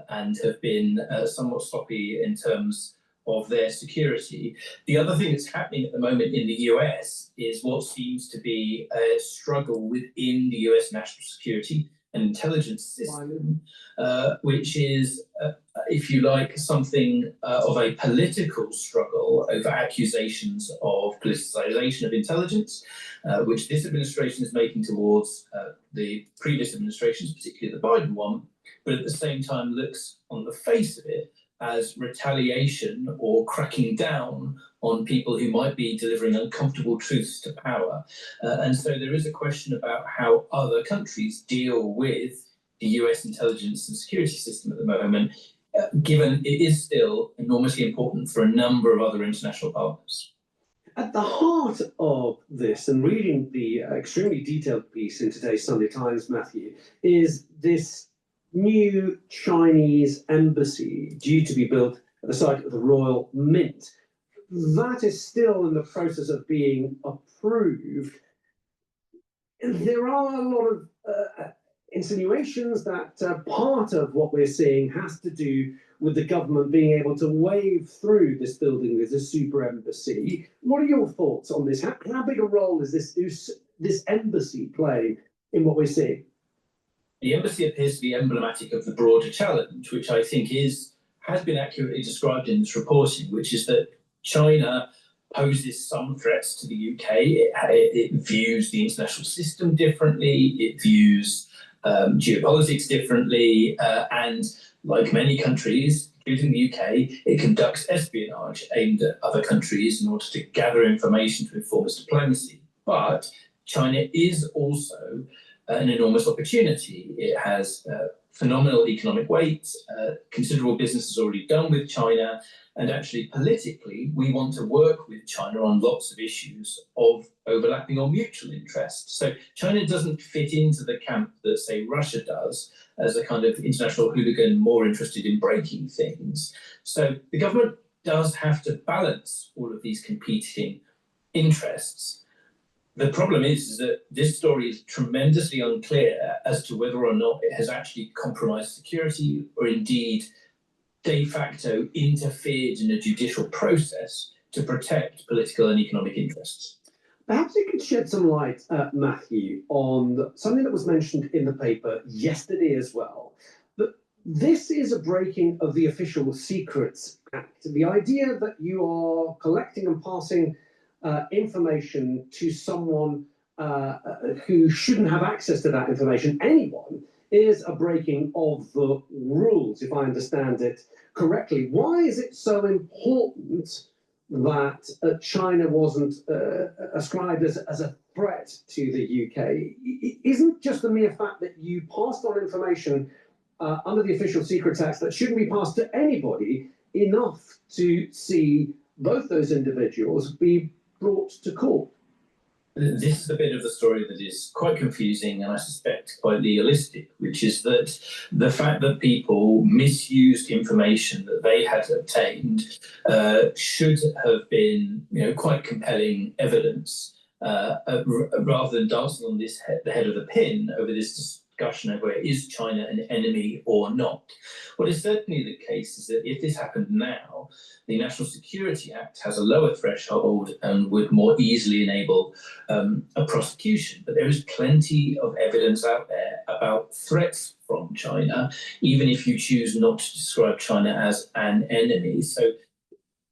and have been somewhat sloppy in terms of their security. The other thing that's happening at the moment in the US is what seems to be a struggle within the US national security and intelligence system, which is, if you like, something of a political struggle over accusations of politicization of intelligence, which this administration is making towards the previous administrations, particularly the Biden one, but at the same time looks on the face of it as retaliation or cracking down on people who might be delivering uncomfortable truths to power. And so there is a question about how other countries deal with the US intelligence and security system at the moment, given it is still enormously important for a number of other international partners. At the heart of this, and reading the extremely detailed piece in today's Sunday Times, Matthew, is this new Chinese embassy due to be built at the site of the Royal Mint. That is still in the process of being approved. There are a lot of insinuations that part of what we're seeing has to do with the government being able to wave through this building as a super embassy. What are your thoughts on this? How big a role is this embassy playing in what we're seeing? The embassy appears to be emblematic of the broader challenge, which I think has been accurately described in this reporting, which is that China poses some threats to the UK. It views the international system differently. It views geopolitics differently. And like many countries, including the UK, it conducts espionage aimed at other countries in order to gather information to inform its diplomacy. But China is also an enormous opportunity. It has phenomenal economic weight, considerable business is already done with China, and actually politically, we want to work with China on lots of issues of overlapping or mutual interest. So China doesn't fit into the camp that, say, Russia does, as a kind of international hooligan more interested in breaking things. So the government does have to balance all of these competing interests. The problem is that this story is tremendously unclear as to whether or not it has actually compromised security or indeed de facto interfered in a judicial process to protect political and economic interests. Perhaps you could shed some light, Matthew, on something that was mentioned in the paper yesterday as well. That this is a breaking of the Official Secrets Act. The idea that you are collecting and passing information to someone who shouldn't have access to that information, anyone, is a breaking of the rules, if I understand it correctly. Why is it so important that China wasn't ascribed as a threat to the UK? Isn't just the mere fact that you passed on information under the Official Secrets Act that shouldn't be passed to anybody enough to see both those individuals be brought to court? This is the bit of the story that is quite confusing and I suspect quite legalistic, which is that the fact that people misused information that they had obtained should have been, quite compelling evidence, rather than dancing on the head of the pin over this discussion over is China an enemy or not. What is certainly the case is that if this happened now, the National Security Act has a lower threshold and would more easily enable a prosecution. But there is plenty of evidence out there about threats from China, even if you choose not to describe China as an enemy. So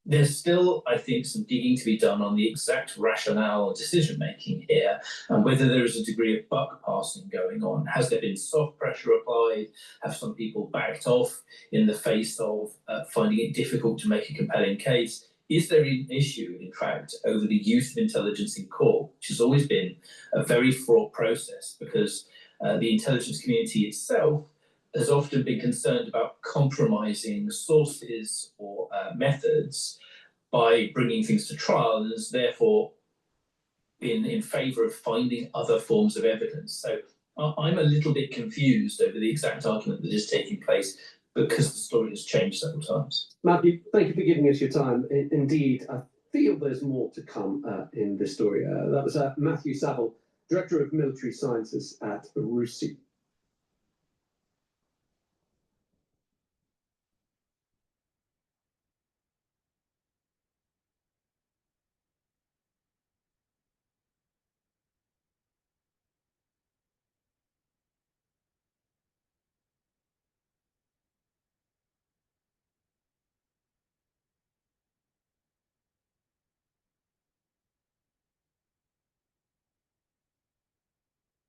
there's still, I think, some digging to be done on the exact rationale or decision-making here, and whether there is a degree of buck passing going on. Has there been soft pressure applied? Have some people backed off in the face of finding it difficult to make a compelling case? Is there an issue, in fact, over the use of intelligence in court, which has always been a very fraught process because the intelligence community itself has often been concerned about compromising sources or methods by bringing things to trial, and has therefore been in favour of finding other forms of evidence. So I'm a little bit confused over the exact argument that is taking place because the story has changed several times. Matthew, thank you for giving us your time. Indeed, I feel there's more to come in this story. That was Matthew Saville, Director of Military Sciences at RUSI.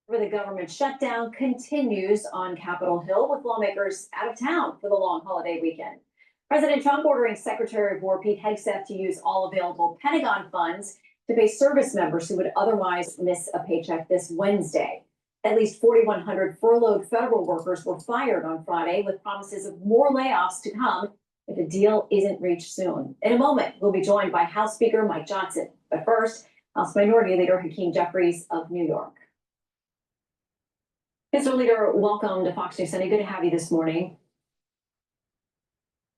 The government shutdown continues on Capitol Hill with lawmakers out of town for the long holiday weekend. President Trump ordering Secretary of War Pete Hegseth to use all available Pentagon funds to pay service members who would otherwise miss a paycheck this Wednesday. At least 4,100 furloughed federal workers were fired on Friday with promises of more layoffs to come if a deal isn't reached soon. In a moment, we'll be joined by House Speaker Mike Johnson. But first, House Minority Leader Hakeem Jeffries of New York. Mr. Leader, welcome to Fox News Sunday. Good to have you this morning.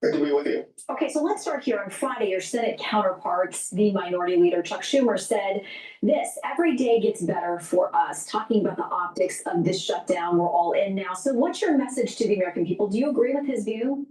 Good to be with you. Okay, so let's start here. On Friday, your Senate counterparts, the Minority Leader Chuck Schumer, said this: every day gets better for us, talking about the optics of this shutdown. We're all in now. So what's your message to the American people? Do you agree with his view?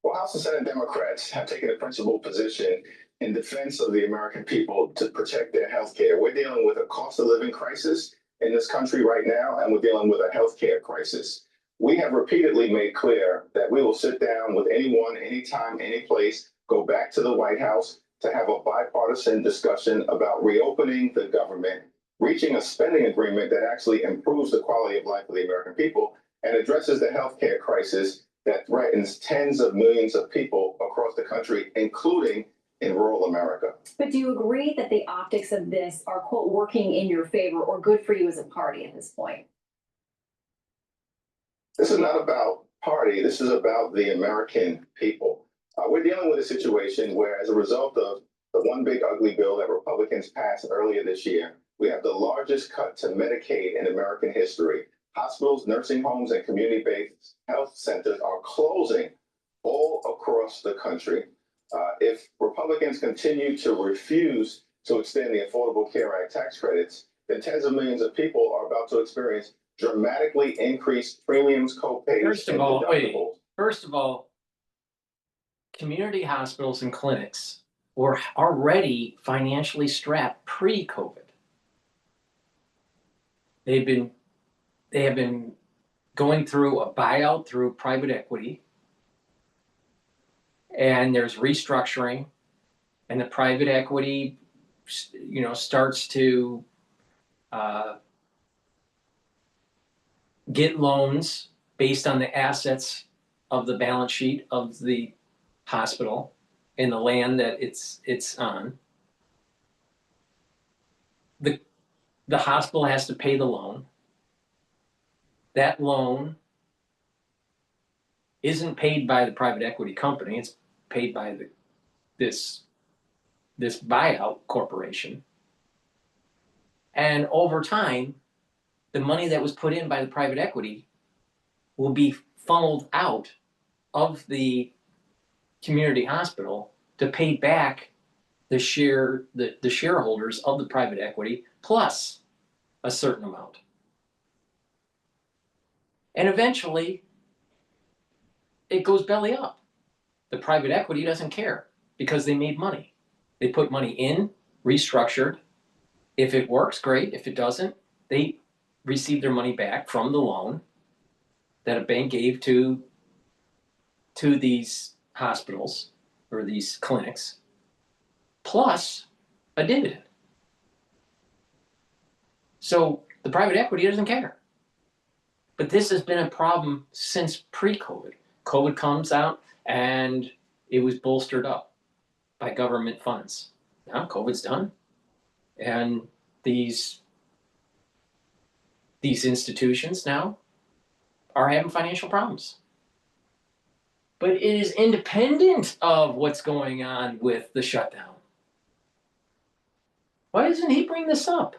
Well, House and Senate Democrats have taken a principled position in defense of the American people to protect their health care. We're dealing with a cost of living crisis in this country right now, and we're dealing with a health care crisis. We have repeatedly made clear that we will sit down with anyone, anytime, any place, go back to the White House to have a bipartisan discussion about reopening the government, reaching a spending agreement that actually improves the quality of life of the American people and addresses the health care crisis that threatens tens of millions of people across the country, including in rural America. But do you agree that the optics of this are, quote, working in your favor or good for you as a party at this point? This is not about party. This is about the American people. We're dealing with a situation where, as a result of the one big ugly bill that Republicans passed earlier this year, we have the largest cut to Medicaid in American history. Hospitals, nursing homes, and community-based health centers are closing all across the country. If Republicans continue to refuse to extend the Affordable Care Act tax credits, then tens of millions of people are about to experience dramatically increased premiums, co-pays, First of and all, deductibles. Community hospitals and clinics were already financially strapped pre-COVID. They have been going through a buyout through private equity, and there's restructuring, and the private equity, starts to get loans based on the assets of the balance sheet of the hospital and the land that it's on. The hospital has to pay the loan. That loan isn't paid by the private equity company, it's paid by this buyout corporation. And over time, the money that was put in by the private equity will be funneled out of the community hospital to pay back the shareholders of the private equity plus a certain amount. And eventually, it goes belly up. The private equity doesn't care because they made money. They put money in, restructured. If it works, great. If it doesn't, they receive their money back from the loan that a bank gave to these hospitals or these clinics, plus a dividend. So the private equity doesn't care. But this has been a problem since pre-COVID. COVID comes out and it was bolstered up by government funds. Now COVID's done. And these institutions now are having financial problems. But it is independent of what's going on with the shutdown. Why doesn't he bring this up?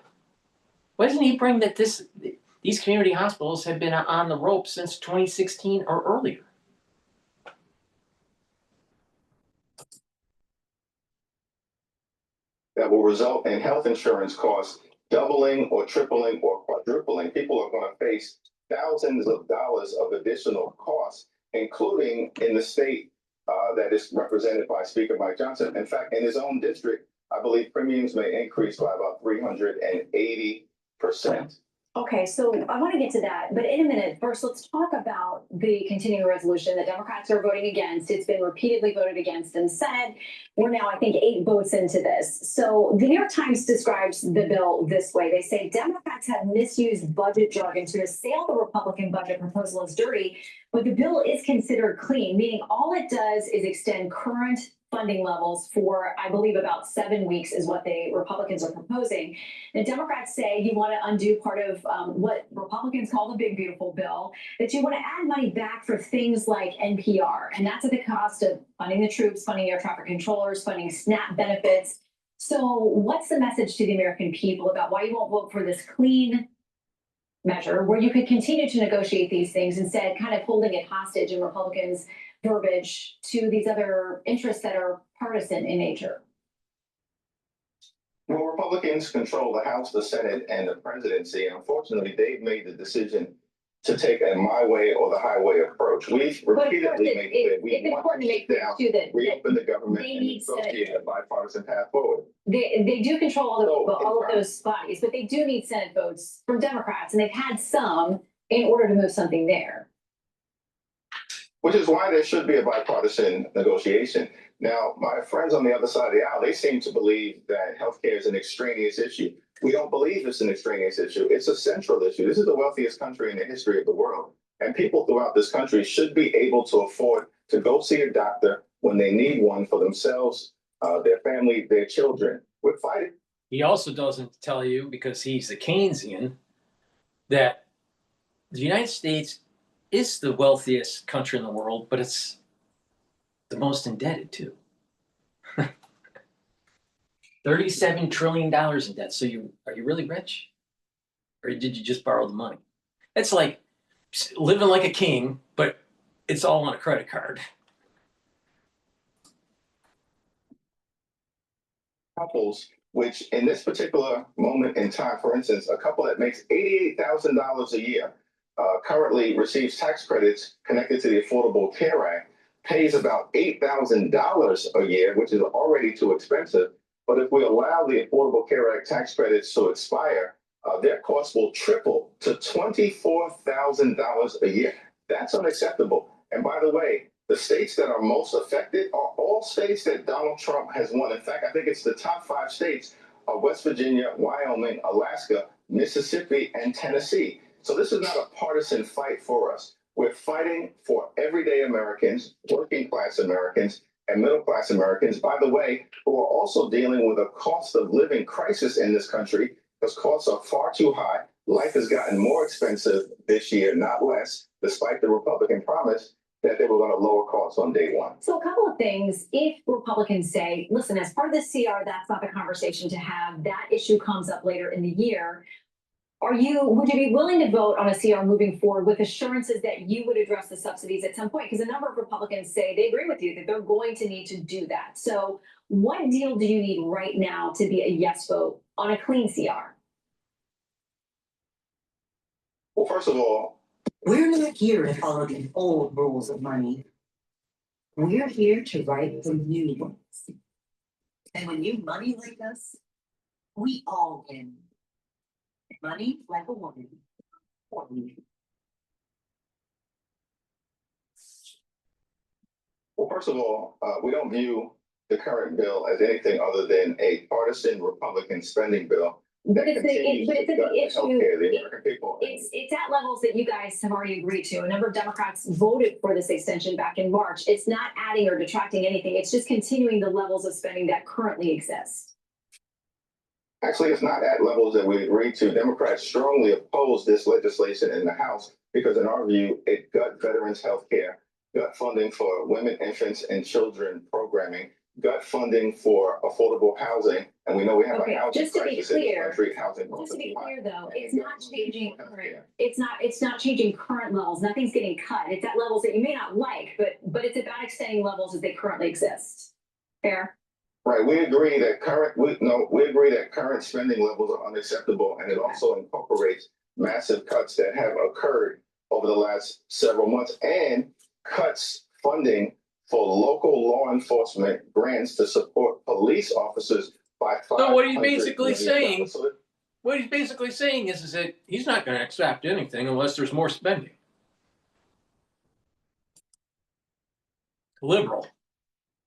Why doesn't he bring that these community hospitals have been on the rope since 2016 or earlier? That will result in health insurance costs doubling or tripling or quadrupling. People are going to face thousands of dollars of additional costs, including in the state that is represented by Speaker Mike Johnson. In fact, in his own district, I believe premiums may increase by about 380%. Okay, so I want to get to that, but in a minute, first let's talk about the continuing resolution that Democrats are voting against. It's been repeatedly voted against in the Senate. We're now, I think, 8 votes into this. So the New York Times describes the bill this way. They say Democrats have misused budget jargon to assail the Republican budget proposal as dirty, but the bill is considered clean, meaning all it does is extend current funding levels for, I believe, about 7 weeks is what the Republicans are proposing. The Democrats say you want to undo part of what Republicans call the big, beautiful bill, that you want to add money back for things like NPR. And that's at the cost of funding the troops, funding air traffic controllers, funding SNAP benefits. So what's the message to the American people about why you won't vote for this clean measure where you could continue to negotiate these things instead, kind of holding it hostage in Republicans' verbiage to these other interests that are partisan in nature? Well, Republicans control the House, the Senate, and the presidency. And unfortunately, they've made the decision to take a my way or the highway approach. We've repeatedly made clear we want to sit down, reopen the government, and negotiate a bipartisan path forward. They do control all of those bodies, but they do need Senate votes from Democrats, and they've had some in order to move something there. Which is why there should be a bipartisan negotiation. Now, my friends on the other side of the aisle, they seem to believe that healthcare is an extraneous issue. We don't believe it's an extraneous issue. It's a central issue. This is the wealthiest country in the history of the world. And people throughout this country should be able to afford to go see a doctor when they need one for themselves, their family, their children. We're fighting. He also doesn't tell you, because he's a Keynesian, that the United States is the wealthiest country in the world, but it's the most indebted too. $37 trillion in debt. So are you really rich? Or did you just borrow the money? It's like living like a king, but it's all on a credit card. Couples, which in this particular moment in time, for instance, a couple that makes $88,000 a year currently receives tax credits connected to the Affordable Care Act, pays about $8,000 a year, which is already too expensive. But if we allow the Affordable Care Act tax credits to expire, their costs will triple to $24,000 a year. That's unacceptable. And by the way, the states that are most affected are all states that Donald Trump has won. In fact, I think it's the top 5 states are West Virginia, Wyoming, Alaska, Mississippi, and Tennessee. So this is not a partisan fight for us. We're fighting for everyday Americans, working class Americans, and middle class Americans, by the way, who are also dealing with a cost of living crisis in this country because costs are far too high. Life has gotten more expensive this year, not less, despite the Republican promise that they were going to lower costs on day one. So a couple of things. If Republicans say, listen, as part of the CR, that's not the conversation to have, that issue comes up later in the year. Would you be willing to vote on a CR moving forward with assurances that you would address the subsidies at some point? Because a number of Republicans say they agree with you that they're going to need to do that. So what deal do you need right now to be a yes vote on a clean CR? Well, first of all, we're not here to follow the old rules of money. We're here to write the new ones. And when you money like us, we all win. Money like a woman. For me. Well, first of all, we don't view the current bill as anything other than a partisan Republican spending bill that continues to gut the healthcare of the American people. It's at levels that you guys have already agreed to. A number of Democrats voted for this extension back in March. It's not adding or detracting anything. It's just continuing the levels of spending that currently exist. Actually, it's not at levels that we agreed to. Democrats strongly oppose this legislation in the House because, in our view, it gut veterans' health care, gut funding for women, infants, and children programming, gut funding for affordable housing. And we know we have a housing crisis in this country. Just to be clear, though, it's not changing current. It's not changing current levels. Nothing's getting cut. It's at levels that you may not like, but it's about extending levels as they currently exist. Fair? Right, we agree that current spending levels are unacceptable, and it also incorporates massive cuts that have occurred over the last several months and cuts funding for local law enforcement grants to support police officers by $500 So what he's basically million. saying, is that he's not going to accept anything unless there's more spending. Liberal.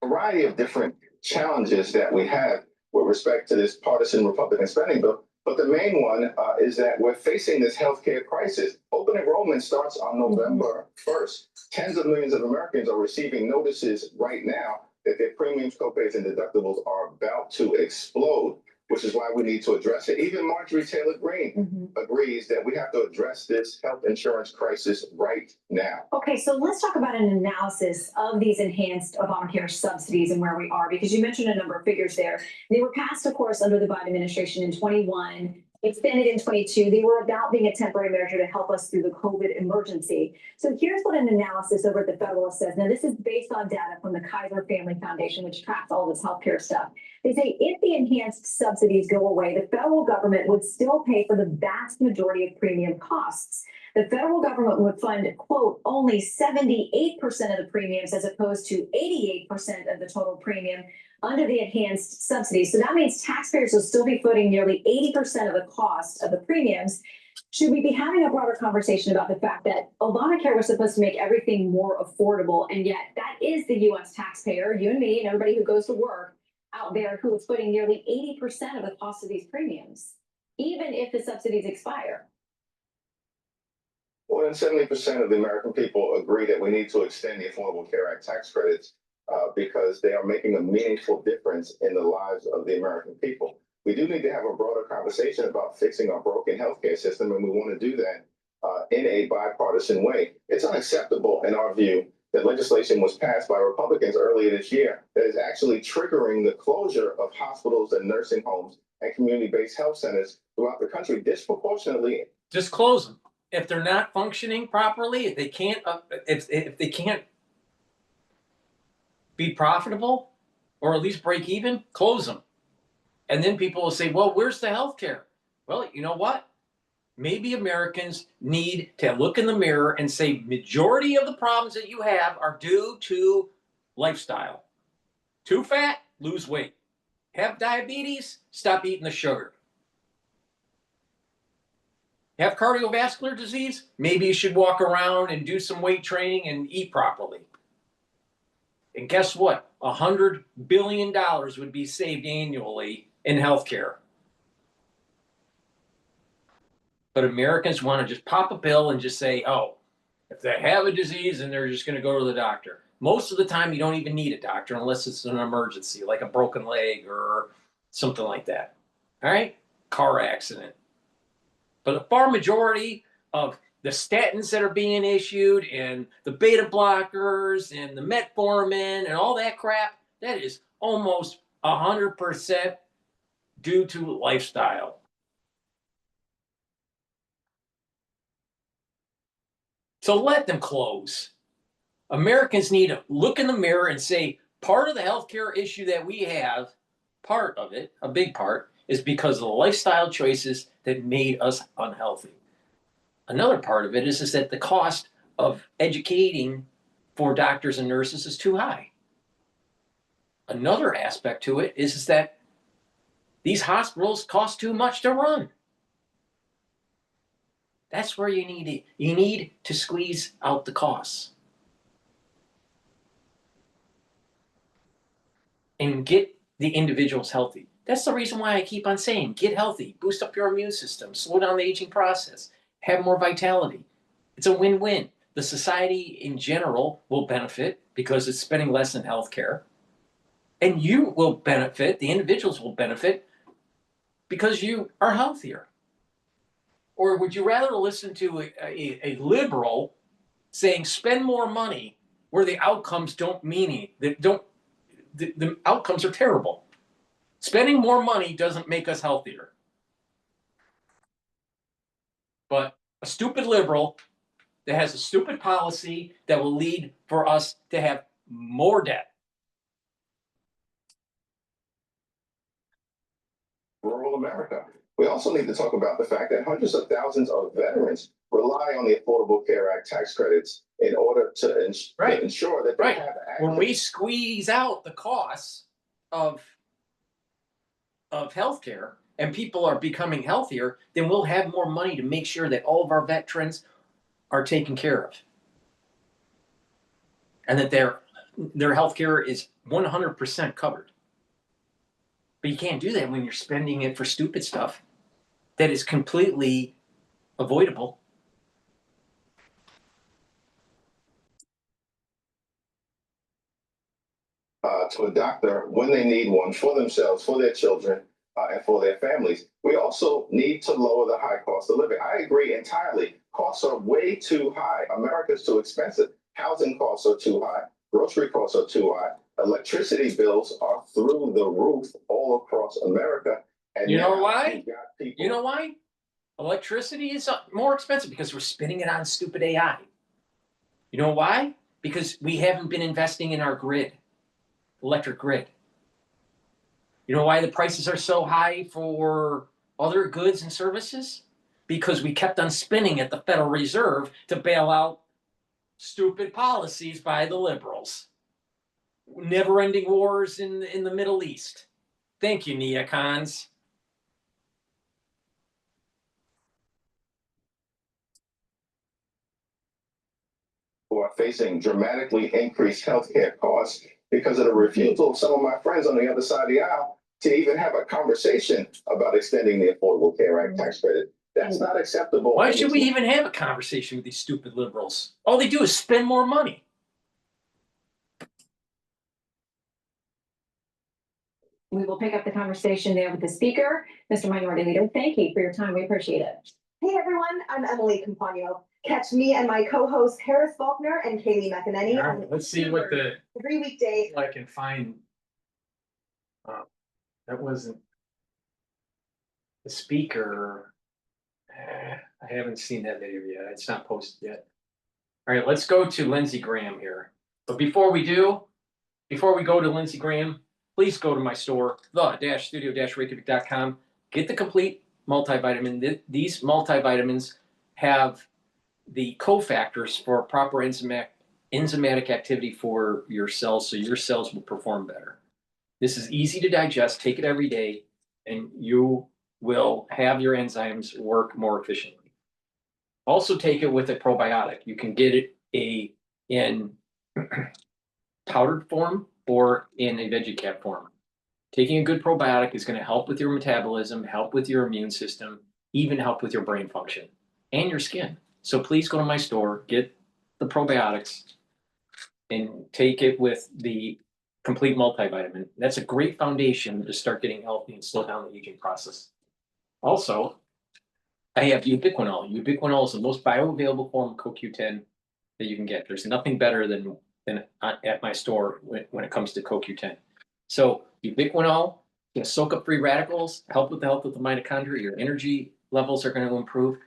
A variety of different challenges that we have with respect to this partisan Republican spending bill. But the main one is that we're facing this healthcare crisis. Open enrollment starts on November 1st. Tens of millions of Americans are receiving notices right now that their premiums, copays, and deductibles are about to explode, which is why we need to address it. Even Marjorie Taylor Greene agrees that we have to address this health insurance crisis right now. Okay, so let's talk about an analysis of these enhanced Obamacare subsidies and where we are, because you mentioned a number of figures there. They were passed, of course, under the Biden administration in 21, extended in 22. They were about being a temporary measure to help us through the COVID emergency. So here's what an analysis over at the Federalist says. Now, this is based on data from the Kaiser Family Foundation, which tracks all this healthcare stuff. They say if the enhanced subsidies go away, the federal government would still pay for the vast majority of premium costs. The federal government would fund, quote, only 78% of the premiums as opposed to 88% of the total premium under the enhanced subsidies. So that means taxpayers will still be footing nearly 80% of the cost of the premiums. Should we be having a broader conversation about the fact that Obamacare was supposed to make everything more affordable, and yet that is the U.S. taxpayer, you and me, and everybody who goes to work out there who is footing nearly 80% of the cost of these premiums, even if the subsidies expire? More than 70% of the American people agree that we need to extend the Affordable Care Act tax credits because they are making a meaningful difference in the lives of the American people. We do need to have a broader conversation about fixing our broken healthcare system, and we want to do that in a bipartisan way. It's unacceptable in our view that legislation was passed by Republicans earlier this year that is actually triggering the closure of hospitals and nursing homes and community-based health centers throughout the country disproportionately. Just close them. If they're not functioning properly, if they can't, if they can't be profitable or at least break even, close them. And then people will say, well, where's the health care? Well, you know what? Maybe Americans need to look in the mirror and say, majority of the problems that you have are due to lifestyle. Too fat, lose weight. Have diabetes, stop eating the sugar. Have cardiovascular disease, maybe you should walk around and do some weight training and eat properly. And guess what? $100 billion would be saved annually in healthcare. But Americans want to just pop a pill and just say, oh, if they have a disease, then they're just going to go to the doctor. Most of the time, you don't even need a doctor unless it's an emergency, like a broken leg or something like that. All right? Car accident. But the far majority of the statins that are being issued and the beta blockers and the metformin and all that crap, that is almost 100% due to lifestyle. So let them close. Americans need to look in the mirror and say, part of the healthcare issue that we have, part of it, a big part, is because of the lifestyle choices that made us unhealthy. Another part of it is that the cost of educating for doctors and nurses is too high. Another aspect to it is that these hospitals cost too much to run. That's where you need to squeeze out the costs. And get the individuals healthy. That's the reason why I keep on saying, get healthy, boost up your immune system, slow down the aging process, have more vitality. It's a win-win. The society in general will benefit because it's spending less in healthcare. And you will benefit, the individuals will benefit because you are healthier. Or would you rather listen to a liberal saying spend more money where the outcomes don't mean it, the outcomes are terrible. Spending more money doesn't make us healthier. But a stupid liberal that has a stupid policy that will lead for us to have more debt. Rural America. We also need to talk about the fact that hundreds of thousands of veterans rely on the Affordable Care Act tax credits in order to ensure that they have access. When we squeeze out the costs of healthcare and people are becoming healthier, then we'll have more money to make sure that all of our veterans are taken care of. And that their healthcare is 100% covered. But you can't do that when you're spending it for stupid stuff that is completely avoidable. To a doctor when they need one for themselves, for their children, and for their families. We also need to lower the high cost of living. I agree entirely. Costs are way too high. America's too expensive. Housing costs are too high. Grocery costs are too high. Electricity bills are through the roof all across America. And you know why? You know why? Electricity is more expensive because we're spending it on stupid AI. You know why? Because we haven't been investing in our grid, electric grid. You know why the prices are so high for other goods and services? Because we kept on spinning at the Federal Reserve to bail out stupid policies by the liberals. Never-ending wars in the Middle East. Thank you, neocons. Who are facing dramatically increased healthcare costs because of the refusal of some of my friends on the other side of the aisle to even have a conversation about extending the Affordable Care Act tax credit. That's not acceptable. Why should we even have a conversation with these stupid liberals? All they do is spend more money. We will pick up the conversation there with the speaker. Mr. Minority Leader, thank you for your time. We appreciate it. Hey everyone, I'm Emily Compagno. Catch me and my co-hosts Harris Faulkner and Kaylee McEnany. All right, let's see what the 3 weekdays. I can find. That wasn't the speaker. I haven't seen that video yet. It's not posted yet. All right, let's go to Lindsey Graham here. But before we go to Lindsey Graham, please go to my store, the-studio-reykjavik.com. Get the complete multivitamin. These multivitamins have the cofactors for proper enzymatic activity for your cells, so your cells will perform better. This is easy to digest. Take it every day, and you will have your enzymes work more efficiently. Also take it with a probiotic. You can get it in powdered form or in a VeggieCap form. Taking a good probiotic is going to help with your metabolism, help with your immune system, even help with your brain function and your skin. So please go to my store, get the probiotics, and take it with the complete multivitamin. That's a great foundation to start getting healthy and slow down the aging process. Also, I have ubiquinol. Ubiquinol is the most bioavailable form of CoQ10 that you can get. There's nothing better than at my store when it comes to CoQ10. So ubiquinol can soak up free radicals, help with the health of the mitochondria. Your energy levels are going to improve,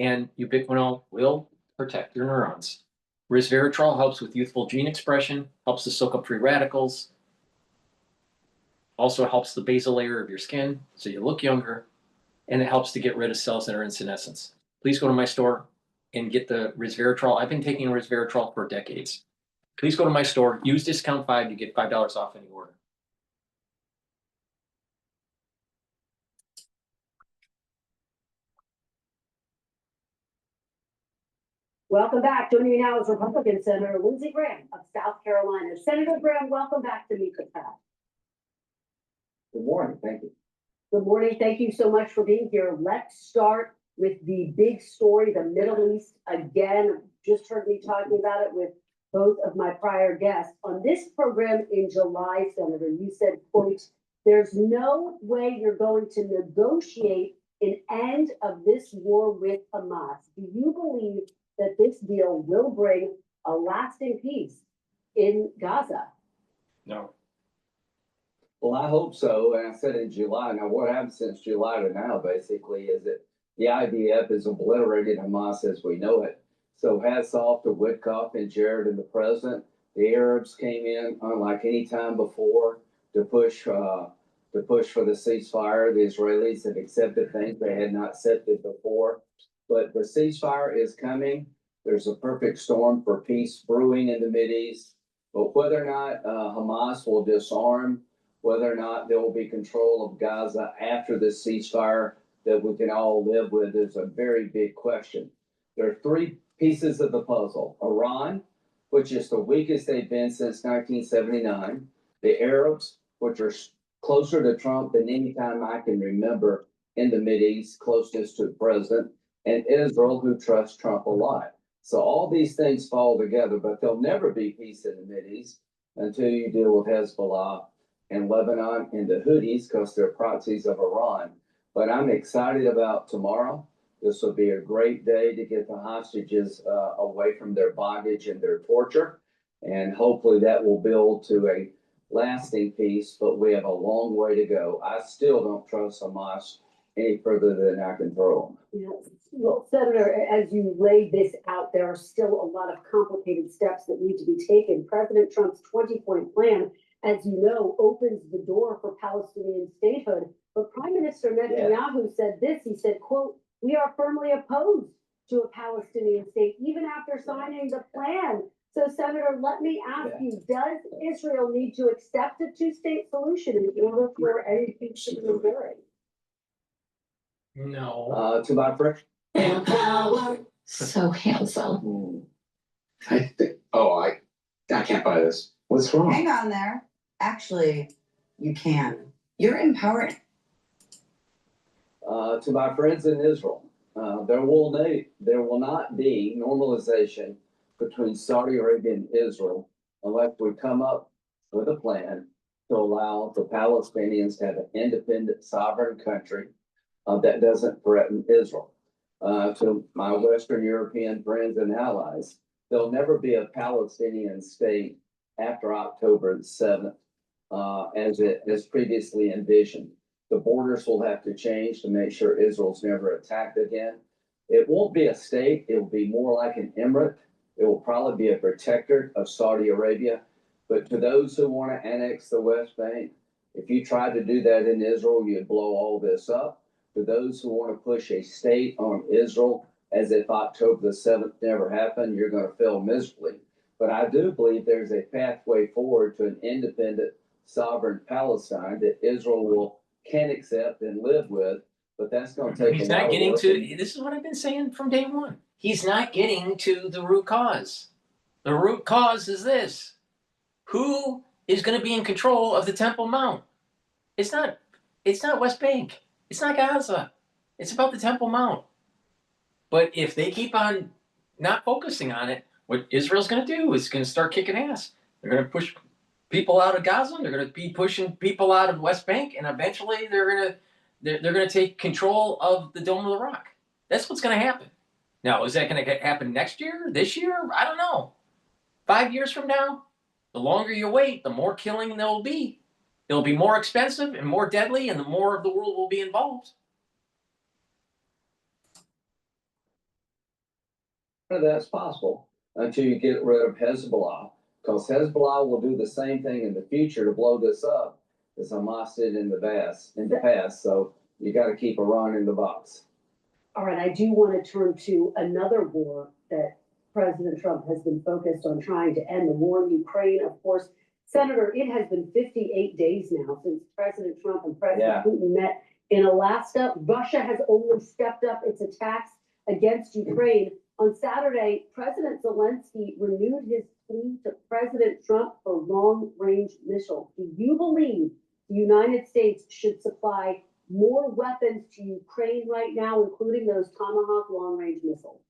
and ubiquinol will protect your neurons. Resveratrol helps with youthful gene expression, helps to soak up free radicals, also helps the basal layer of your skin so you look younger, and it helps to get rid of cells that are in senescence. Please go to my store and get the resveratrol. I've been taking resveratrol for decades. Please go to my store, use discount 5 to get $5 off any order. Welcome back. Joining me now is Republican Senator Lindsey Graham of South Carolina. Senator Graham, welcome back to Meet the Press. Good morning. Thank you. Good morning. Thank you so much for being here. Let's start with the big story, the Middle East. Again, just heard me talking about it with both of my prior guests. On this program in July, Senator, you said, quote, "There's no way you're going to negotiate an end of this war with Hamas." Do you believe that this deal will bring a lasting peace in Gaza? No. Well, I hope so. And I said in July. Now, what happened since July to now, basically, is that the IDF has obliterated Hamas as we know it. So hats off to Witkoff and Jared and the president. The Arabs came in unlike any time before to push for the ceasefire. The Israelis have accepted things they had not accepted before. But the ceasefire is coming. There's a perfect storm for peace brewing in the Mideast. But whether or not Hamas will disarm, whether or not there will be control of Gaza after this ceasefire that we can all live with is a very big question. There are 3 pieces of the puzzle. Iran, which is the weakest they've been since 1979. The Arabs, which are closer to Trump than any time I can remember in the Mideast, closest to the president. And Israel, who trusts Trump a lot. So all these things fall together, but there'll never be peace in the Mideast until you deal with Hezbollah and Lebanon and the Houthis, because they're proxies of Iran. But I'm excited about tomorrow. This will be a great day to get the hostages away from their bondage and their torture. And hopefully that will build to a lasting peace, but we have a long way to go. I still don't trust Hamas any further than I can throw them. Yes. Well, Senator, as you laid this out, there are still a lot of complicated steps that need to be taken. President Trump's 20-point plan, as you know, opens the door for Palestinian statehood. But Prime Minister Netanyahu said this, he said, quote, "We are firmly opposed to a Palestinian state, even after signing the plan." So, Senator, let me ask you, does Israel need to accept a 2-state solution in order for any peace to be enduring? No. To my friend. So handsome. I can't buy this. What's wrong? Hang on there. Actually, you can. You're empowering. To my friends in Israel, there will not be normalization between Saudi Arabia and Israel unless we come up with a plan to allow the Palestinians to have an independent, sovereign country that doesn't threaten Israel. to my Western European friends and allies. There'll never be a Palestinian state after October the 7th, as previously envisioned. The borders will have to change to make sure Israel's never attacked again. It won't be a state, it will be more like an emirate. It will probably be a protectorate of Saudi Arabia. But to those who want to annex the West Bank, if you tried to do that in Israel, you'd blow all this up. To those who want to push a state on Israel as if October the 7th never happened, you're going to fail miserably. But I do believe there's a pathway forward to an independent, sovereign Palestine that Israel can accept and live with. But that's going to take He's a lot not of getting work. to, this is what I've been saying from day one. He's not getting to the root cause. The root cause is this. Who is going to be in control of the Temple Mount? It's not West Bank. It's not Gaza. It's about the Temple Mount. But if they keep on not focusing on it, what Israel's going to do is going to start kicking ass. They're going to push people out of Gaza. They're going to be pushing people out of West Bank, and eventually they're going to take control of the Dome of the Rock. That's what's going to happen. Now, is that going to happen next year? This year? I don't know. 5 years from now? The longer you wait, the more killing there will be. It'll be more expensive and more deadly, and the more of the world will be involved. That's possible until you get rid of Hezbollah, because Hezbollah will do the same thing in the future to blow this up as Hamas did in the past. So you got to keep Iran in the box. All right, I do want to turn to another war that President Trump has been focused on trying to end, the war in Ukraine. Of course, Senator, it has been 58 days now since President Trump and President Putin met in Alaska. Russia has only stepped up its attacks against Ukraine. On Saturday, President Zelensky renewed his plea to President Trump for long-range missiles. Do you believe the United States should supply more weapons to Ukraine right now, including those Tomahawk long-range missiles?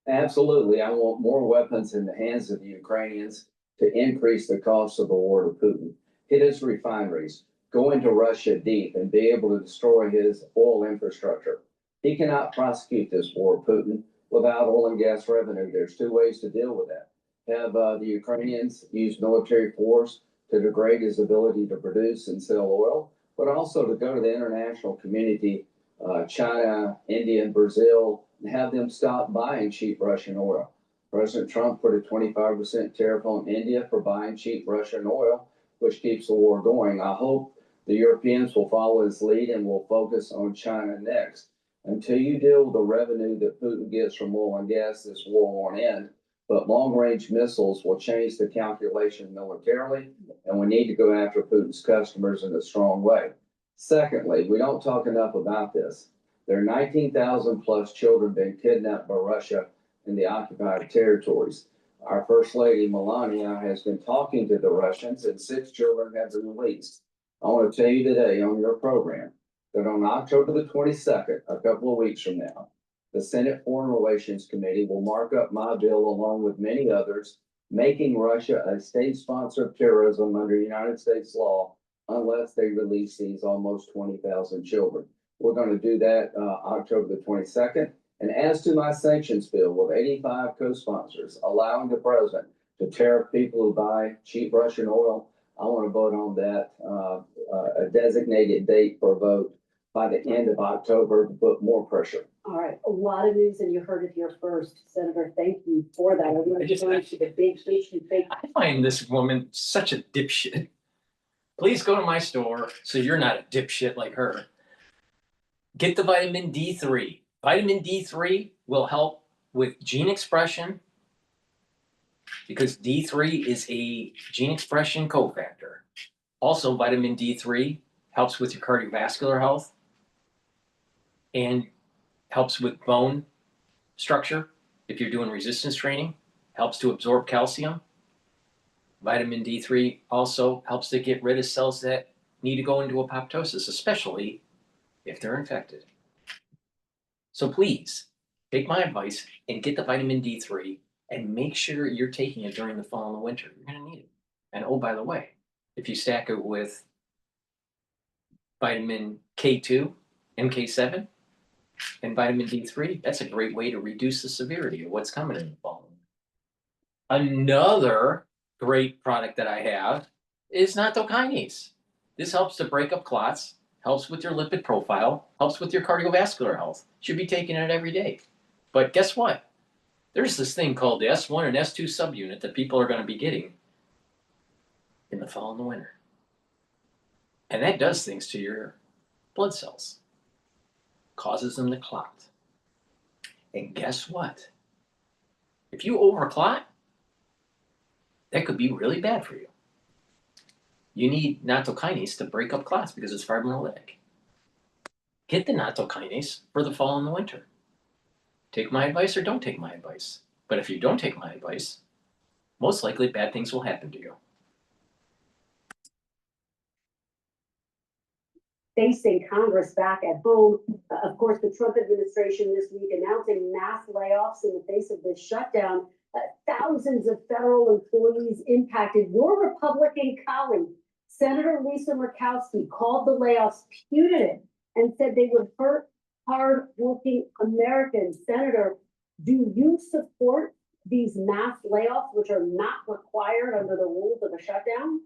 Absolutely. I want more weapons in the hands of the Ukrainians to increase the cost of the war to Putin, hit his refineries, go into Russia deep, and be able to destroy his oil infrastructure. He cannot prosecute this war, Putin, without oil and gas revenue. There's two ways to deal with that. Have the Ukrainians use military force to degrade his ability to produce and sell oil, but also to go to the international community, China, India, and Brazil, and have them stop buying cheap Russian oil. President Trump put a 25% tariff on India for buying cheap Russian oil, which keeps the war going. I hope the Europeans will follow his lead and will focus on China next. Until you deal with the revenue that Putin gets from oil and gas, this war won't end. But long-range missiles will change the calculation militarily, and we need to go after Putin's customers in a strong way. Secondly, we don't talk enough about this. There are 19,000 plus children being kidnapped by Russia in the occupied territories. Our First Lady Melania has been talking to the Russians, and 6 children have been released. I want to tell you today on your program that on October the 22nd, a couple of weeks from now, the Senate Foreign Relations Committee will mark up my bill along with many others, making Russia a state sponsor of terrorism under United States law unless they release these almost 20,000 children. We're going to do that October the 22nd. And as to my sanctions bill with 85 co-sponsors allowing the president to tariff people who buy cheap Russian oil, I want to vote on that, a designated date for a vote by the end of October to put more pressure. All right, a lot of news, and you heard it here first, Senator. Thank you for that. I want to turn to the big issue. I find this woman such a dipshit. Please go to my store so you're not a dipshit like her. Get the vitamin D3. Vitamin D3 will help with gene expression because D3 is a gene expression cofactor. Also, vitamin D3 helps with your cardiovascular health and helps with bone structure. If you're doing resistance training, helps to absorb calcium. Vitamin D3 also helps to get rid of cells that need to go into apoptosis, especially if they're infected. So please take my advice and get the vitamin D3 and make sure you're taking it during the fall and the winter. You're going to need it. And oh, by the way, if you stack it with vitamin K2, MK7, And vitamin D3, that's a great way to reduce the severity of what's coming in the fall. Another great product that I have is nattokinase. This helps to break up clots, helps with your lipid profile, helps with your cardiovascular health. Should be taking it every day. But guess what? There's this thing called the S1 and S2 subunit that people are going to be getting in the fall and the winter. And that does things to your blood cells, causes them to clot. And guess what? If you overclot, that could be really bad for you. You need nattokinase to break up clots because it's fibrinolytic. Get the nattokinase for the fall and the winter. Take my advice or don't take my advice. But if you don't take my advice, most likely bad things will happen to you. Facing Congress back at home. Of course, the Trump administration this week announcing mass layoffs in the face of this shutdown. Thousands of federal employees impacted. Your Republican colleague, Senator Lisa Murkowski, called the layoffs punitive and said they would hurt hard-working Americans. Senator, do you support these mass layoffs, which are not required under the rules of a shutdown?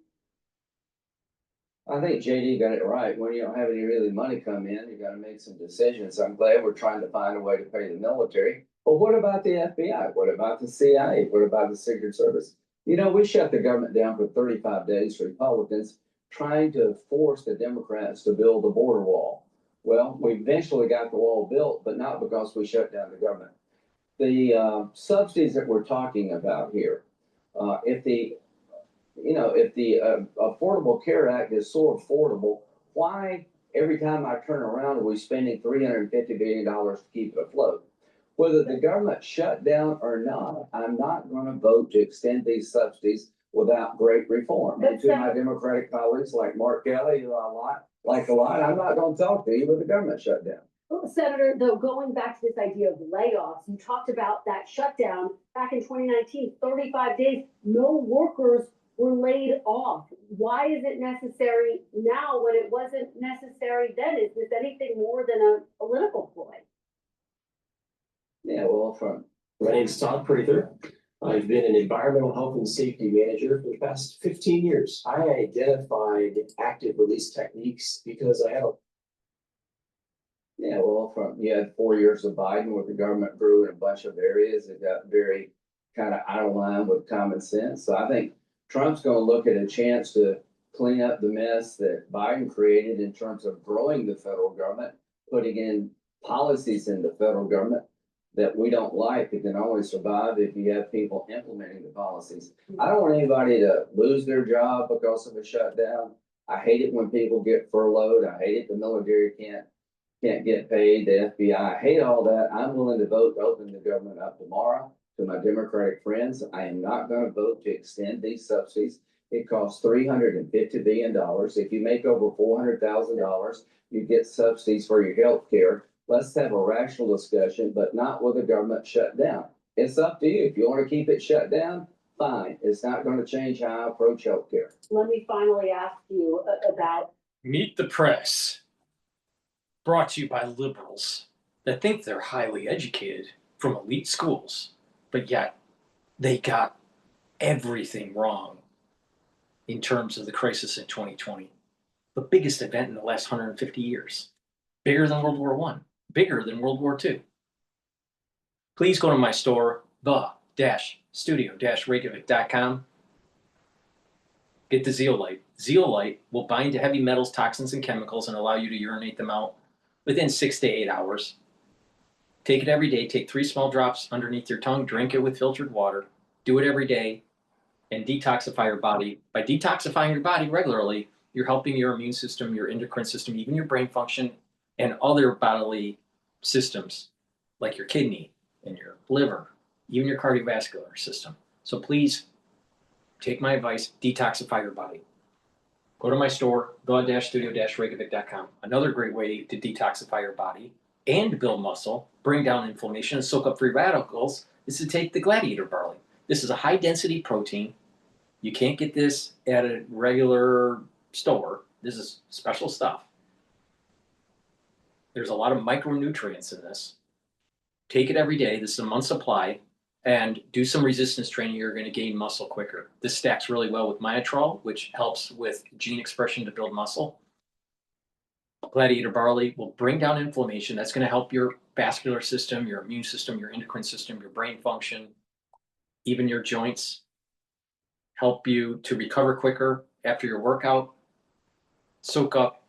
I think JD got it right. When you don't have any really money come in, you gotta make some decisions. I'm glad we're trying to find a way to pay the military. But what about the FBI? What about the CIA? What about the Secret Service? You know, we shut the government down for 35 days, Republicans trying to force the Democrats to build a border wall. Well, we eventually got the wall built, but not because we shut down the government. The subsidies that we're talking about here, if the Affordable Care Act is so affordable, why every time I turn around are we spending $350 billion to keep it afloat? Whether the government shut down or not, I'm not going to vote to extend these subsidies without great reform. And to my Democratic colleagues like Mark Kelly, who I like a lot, I'm not going to talk to you with the government shut down. Well, Senator, though, going back to this idea of layoffs, you talked about that shutdown back in 2019, 35 days, no workers were laid off. Why is it necessary now when it wasn't necessary then? Is this anything more than a political ploy? Yeah, well, my name's Todd Prather. I've been an environmental health and safety manager for the past 15 years. I identified active release techniques because I have a Yeah, well, you had 4 years of Biden where the government grew in a bunch of areas. It got very kind of out of line with common sense. So I think Trump's going to look at a chance to clean up the mess that Biden created in terms of growing the federal government, putting in policies in the federal government that we don't like. It can only survive if you have people implementing the policies. I don't want anybody to lose their job because of a shutdown. I hate it when people get furloughed. I hate it the military can't get paid, the FBI. I hate all that. I'm willing to vote to open the government up tomorrow. To my Democratic friends, I am not going to vote to extend these subsidies. It costs $350 billion. If you make over $400,000, you get subsidies for your health care. Let's have a rational discussion, but not with the government shut down. It's up to you. If you want to keep it shut down, fine. It's not going to change how I approach health care. Let me finally ask you about Meet the Press. Brought to you by liberals that think they're highly educated from elite schools, but yet they got everything wrong in terms of the crisis in 2020. The biggest event in the last 150 years. Bigger than World War I, bigger than World War II. Please go to my store, the-studio-reykjavik.com. Get the zeolite. Zeolite will bind to heavy metals, toxins, and chemicals and allow you to urinate them out within 6 to 8 hours. Take it every day. Take 3 small drops underneath your tongue. Drink it with filtered water. Do it every day and detoxify your body. By detoxifying your body regularly, you're helping your immune system, your endocrine system, even your brain function, and other bodily systems like your kidney and your liver, even your cardiovascular system. So please take my advice, detoxify your body. Go to my store, the-studio-reykjavik.com. Another great way to detoxify your body and build muscle, bring down inflammation, and soak up free radicals is to take the gladiator barley. This is a high-density protein. You can't get this at a regular store. This is special stuff. There's a lot of micronutrients in this. Take it every day. This is a month's supply. And do some resistance training. You're going to gain muscle quicker. This stacks really well with Myotrol, which helps with gene expression to build muscle. Gladiator barley will bring down inflammation. That's going to help your vascular system, your immune system, your endocrine system, your brain function, even your joints. Help you to recover quicker after your workout, soak up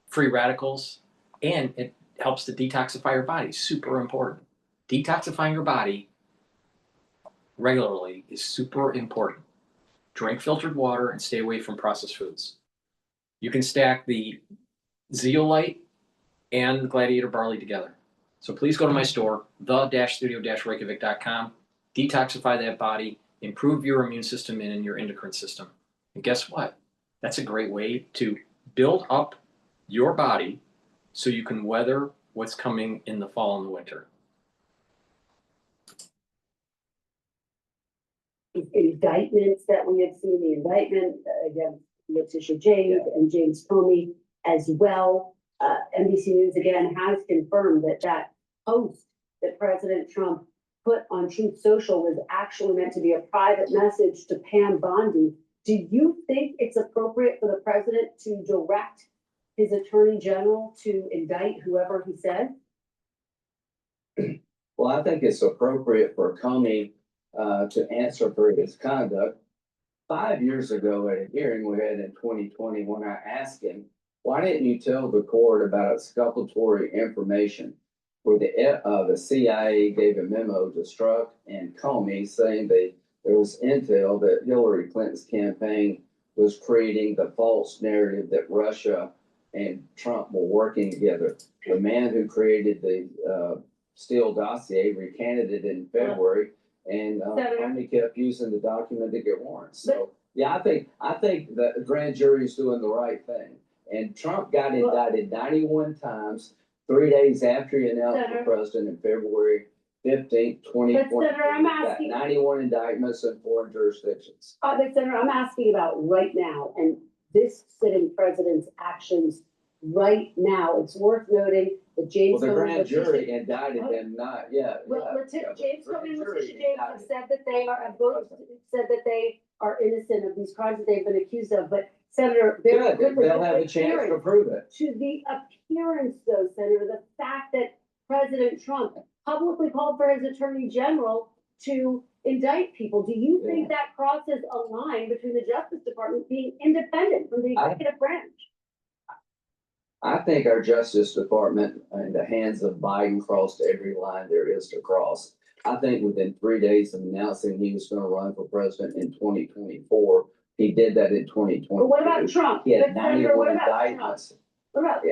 free radicals, and it helps to detoxify your body. Super important. Detoxifying your body regularly is super important. Drink filtered water and stay away from processed foods. You can stack the zeolite and the gladiator barley together. So please go to my store, the-studio-reykjavik.com, detoxify that body, improve your immune system and your endocrine system. And guess what? That's a great way to build up your body so you can weather what's coming in the fall and the winter. Indictments that we have seen, the indictment against Letitia James and James Comey as well. NBC News again has confirmed that that post that President Trump put on Truth Social was actually meant to be a private message to Pam Bondi. Do you think it's appropriate for the president to direct his attorney general to indict whoever he said? Well, I think it's appropriate for Comey to answer for his conduct. 5 years ago at a hearing we had in 2020, when I asked him, why didn't you tell the court about exculpatory information where the CIA gave a memo to Strzok and Comey saying that there was intel that Hillary Clinton's campaign was creating the false narrative that Russia and Trump were working together. The man who created the Steele dossier recanted it in February, and Comey kept using the document to get warrants. So yeah, I think the grand jury is doing the right thing. And Trump got indicted 91 times, 3 days after he announced for president in February 15th, 2020. Senator, I'm asking. 91 indictments in 4 jurisdictions. But Senator, I'm asking about right now and this sitting president's actions right now. It's worth noting that James. Well, the grand jury indicted them, not yet. Well, James Comey and Letitia James have said that they are both said that they are innocent of these crimes that they've been accused of. But Senator, they'll have a chance to prove it. To the appearance, though, Senator, the fact that President Trump publicly called for his attorney general to indict people. Do you think that crosses a line between the Justice Department being independent from the executive branch? I think our Justice Department in the hands of Biden crossed every line there is to cross. I think within 3 days of announcing he was going to run for president in 2024, he did that in 2020. But what about Trump? He had 91 indictments. What about?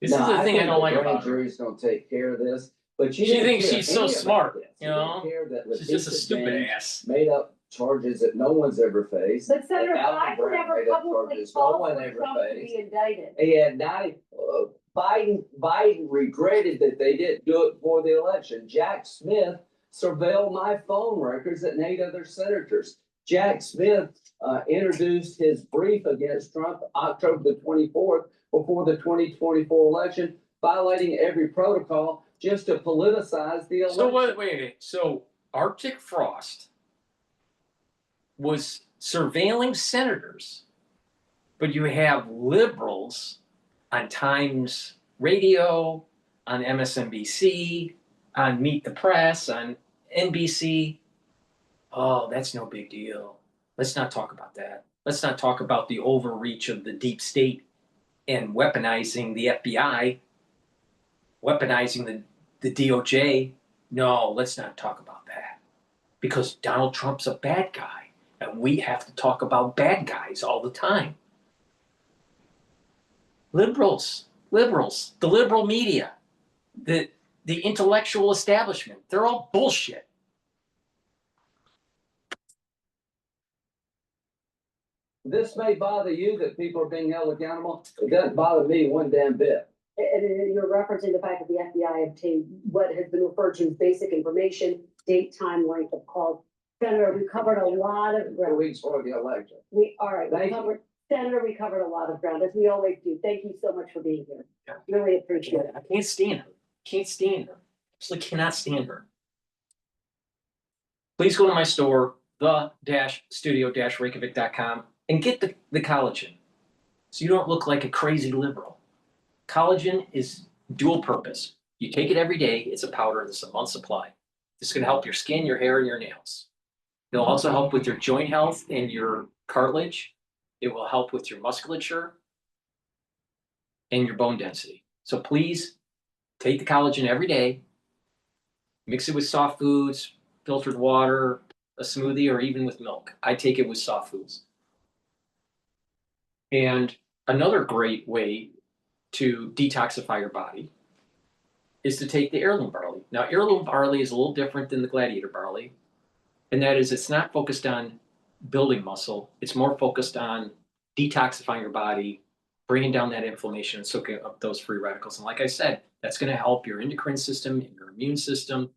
This is the thing I don't like about her. The grand jury's going to take care of this. But she thinks she's so smart, you know? She's just a stupid ass. Made up charges that no one's ever faced. But Senator Biden never publicly called for Trump to be indicted. He had Biden regretted that they didn't do it before the election. Jack Smith surveilled my phone records and 8 other senators. Jack Smith introduced his brief against Trump October the 24th before the 2024 election, violating every protocol just to politicize the election. So wait. So Arctic Frost was surveilling senators, but you have liberals on Times Radio, on MSNBC, on Meet the Press, on NBC. Oh, that's no big deal. Let's not talk about that. Let's not talk about the overreach of the deep state and weaponizing the FBI, weaponizing the DOJ. No, let's not talk about that. Because Donald Trump's a bad guy, and we have to talk about bad guys all the time. Liberals, the liberal media, the intellectual establishment, they're all bullshit. This may bother you that people are being held accountable. It doesn't bother me one damn bit. And you're referencing the fact that the FBI obtained what has been referred to as basic information, date, time, length of call. Senator, we covered a lot of ground. 2 weeks before the election. We covered Senator, we covered a lot of ground, as we always do. Thank you so much for being here. Really appreciate it. I can't stand her. Can't stand her. Absolutely cannot stand her. Please go to my store, the-studio-reykjavik.com, and get the collagen so you don't look like a crazy liberal. Collagen is dual purpose. You take it every day. It's a powder. It's a month's supply. This is going to help your skin, your hair, and your nails. It'll also help with your joint health and your cartilage. It will help with your musculature and your bone density. So please take the collagen every day. Mix it with soft foods, filtered water, a smoothie, or even with milk. I take it with soft foods. And another great way to detoxify your body is to take the heirloom barley. Now, heirloom barley is a little different than the gladiator barley, and that is it's not focused on building muscle. It's more focused on detoxifying your body, bringing down that inflammation and soaking up those free radicals. And like I said, that's going to help your endocrine system and your immune system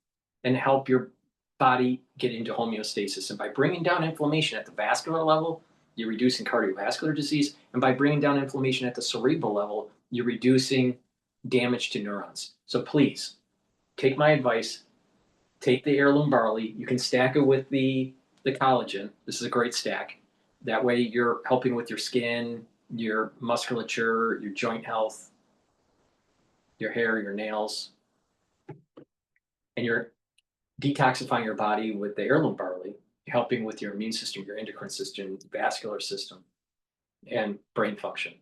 and help your body get into homeostasis. And by bringing down inflammation at the vascular level, you're reducing cardiovascular disease. And by bringing down inflammation at the cerebral level, you're reducing damage to neurons. So please, take my advice, take the heirloom barley. You can stack it with the collagen. This is a great stack. That way you're helping with your skin, your musculature, your joint health, your hair, your nails, and you're detoxifying your body with the heirloom barley, helping with your immune system, your endocrine system, vascular system, and brain function.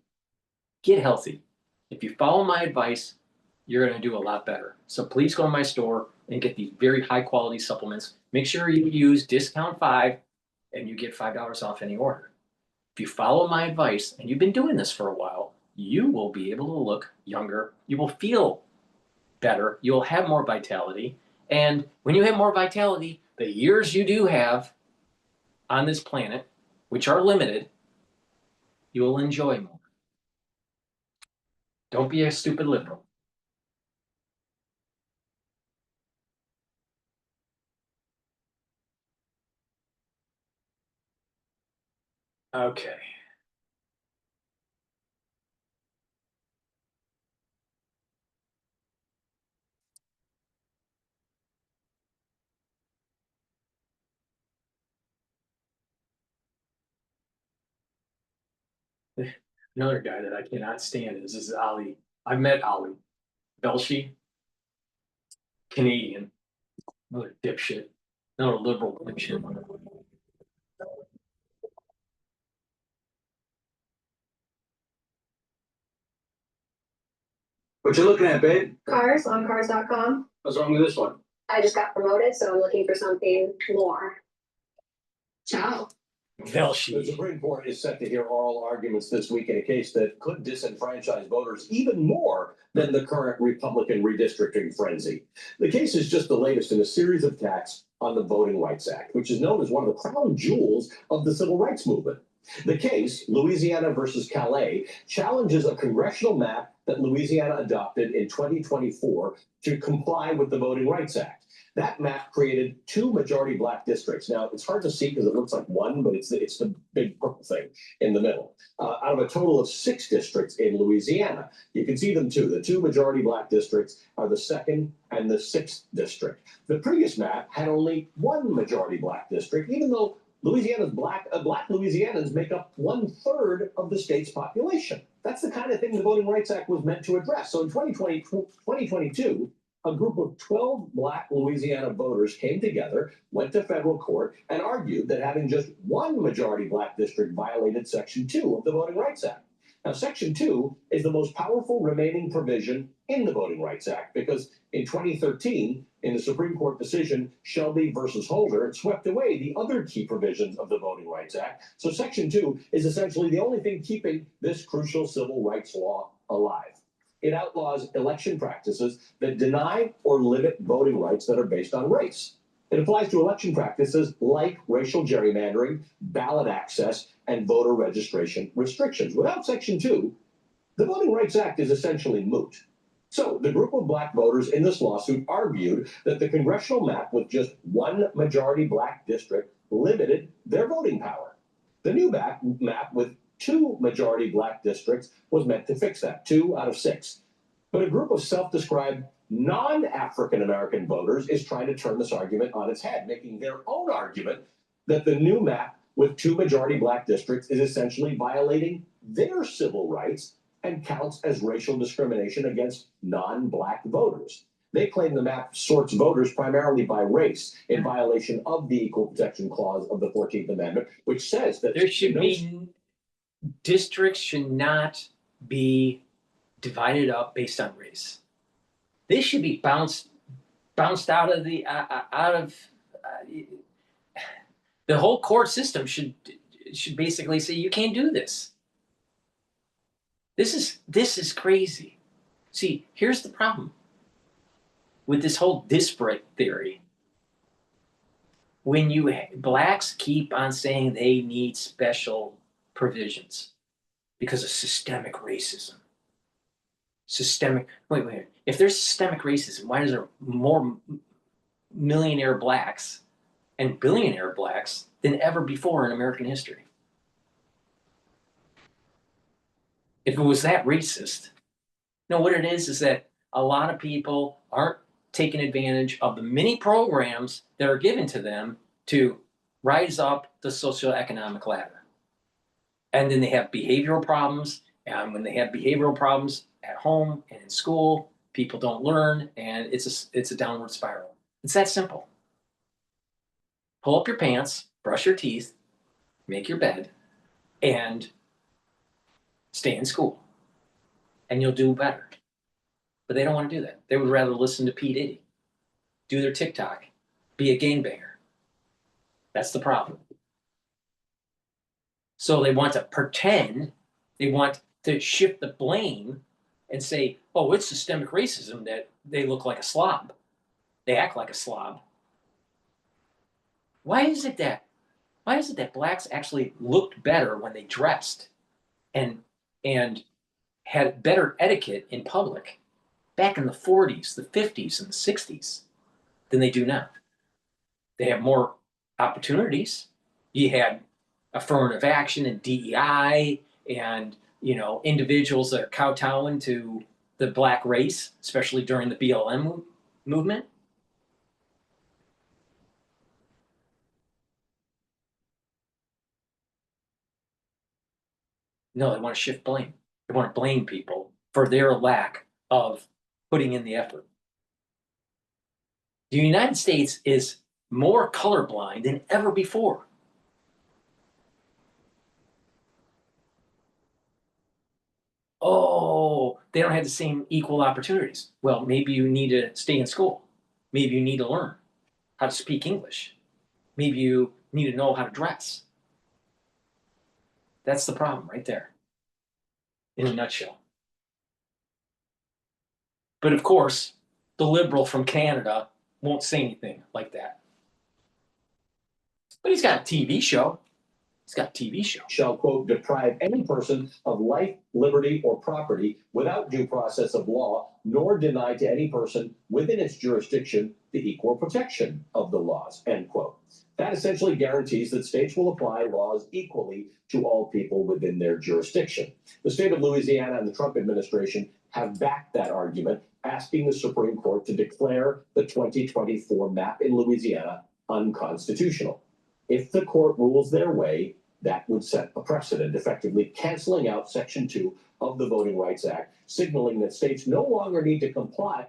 Get healthy. If you follow my advice, you're going to do a lot better. So please go to my store and get these very high quality supplements. Make sure you use discount 5 and you get $5 off any order. If you follow my advice and you've been doing this for a while, you will be able to look younger. You will feel better. You'll have more vitality. And when you have more vitality, the years you do have on this planet, which are limited, you will enjoy more. Don't be a stupid liberal. Okay. Another guy that I cannot stand is Ali. I met Ali. Belshi, Canadian. Another dipshit. Another liberal dipshit. What you looking at, babe? Cars on cars.com. What's wrong with this one? I just got promoted, so I'm looking for something more. Ciao. The Supreme Court is set to hear oral arguments this week in a case that could disenfranchise voters even more than the current Republican redistricting frenzy. The case is just the latest in a series of attacks on the Voting Rights Act, which is known as one of the crown jewels of the civil rights movement. The case, Louisiana versus Calais, challenges a congressional map that Louisiana adopted in 2024 to comply with the Voting Rights Act. That map created 2 majority black districts. Now, it's hard to see because it looks like one, but it's the big purple thing in the middle. Out of a total of 6 districts in Louisiana, you can see them too. The 2 majority black districts are the 2nd and the 6th district. The previous map had only 1 majority black district, even though Louisiana's black Louisianans make up 1/3 of the state's population. That's the kind of thing the Voting Rights Act was meant to address. So in 2022, a group of 12 black Louisiana voters came together, went to federal court, and argued that having just 1 majority black district violated Section 2 of the Voting Rights Act. Now, Section 2 is the most powerful remaining provision in the Voting Rights Act because in 2013, in the Supreme Court decision Shelby versus Holder, it swept away the other key provisions of the Voting Rights Act. So Section 2 is essentially the only thing keeping this crucial civil rights law alive. It outlaws election practices that deny or limit voting rights that are based on race. It applies to election practices like racial gerrymandering, ballot access, and voter registration restrictions. Without Section 2, the Voting Rights Act is essentially moot. So the group of black voters in this lawsuit argued that the congressional map with just 1 majority black district limited their voting power. The new map with 2 majority black districts was meant to fix that, 2 out of 6. But a group of self-described non-African American voters is trying to turn this argument on its head, making their own argument that the new map with 2 majority black districts is essentially violating their civil rights and counts as racial discrimination against non-black voters. They claim the map sorts voters primarily by race in violation of the Equal Protection Clause of the 14th Amendment, which says that There should be, districts should not be divided up based on race. They should be bounced out of the the whole court system should basically say you can't do this. This is crazy. See, here's the problem with this whole disparate theory. When blacks keep on saying they need special provisions because of systemic racism. Wait. If there's systemic racism, why is there more millionaire blacks and billionaire blacks than ever before in American history? If it was that racist, no, what it is that a lot of people aren't taking advantage of the many programs that are given to them to rise up the socioeconomic ladder. And then they have behavioral problems. And when they have behavioral problems at home and in school, people don't learn, and it's a downward spiral. It's that simple. Pull up your pants, brush your teeth, make your bed, and stay in school. And you'll do better. But they don't want to do that. They would rather listen to Ph.D, do their TikTok, be a gangbanger. That's the problem. So they want to pretend, they want to shift the blame and say, oh, it's systemic racism that they look like a slob. They act like a slob. Why is it that blacks actually looked better when they dressed and had better etiquette in public back in the 40s, the 50s, and the 60s than they do now? They have more opportunities. You had affirmative action and DEI and, individuals that are kowtowing to the black race, especially during the BLM movement. No, they want to shift blame. They want to blame people for their lack of putting in the effort. The United States is more colorblind than ever before. Oh, they don't have the same equal opportunities. Well, maybe you need to stay in school. Maybe you need to learn how to speak English. Maybe you need to know how to dress. That's the problem right there, in a nutshell. But of course, the liberal from Canada won't say anything like that. But he's got a TV show. Shall, quote, deprive any person of life, liberty, or property without due process of law, nor deny to any person within its jurisdiction the equal protection of the laws, end quote. That essentially guarantees that states will apply laws equally to all people within their jurisdiction. The state of Louisiana and the Trump administration have backed that argument, asking the Supreme Court to declare the 2024 map in Louisiana unconstitutional. If the court rules their way, that would set a precedent, effectively canceling out Section 2 of the Voting Rights Act, signaling that states no longer need to comply.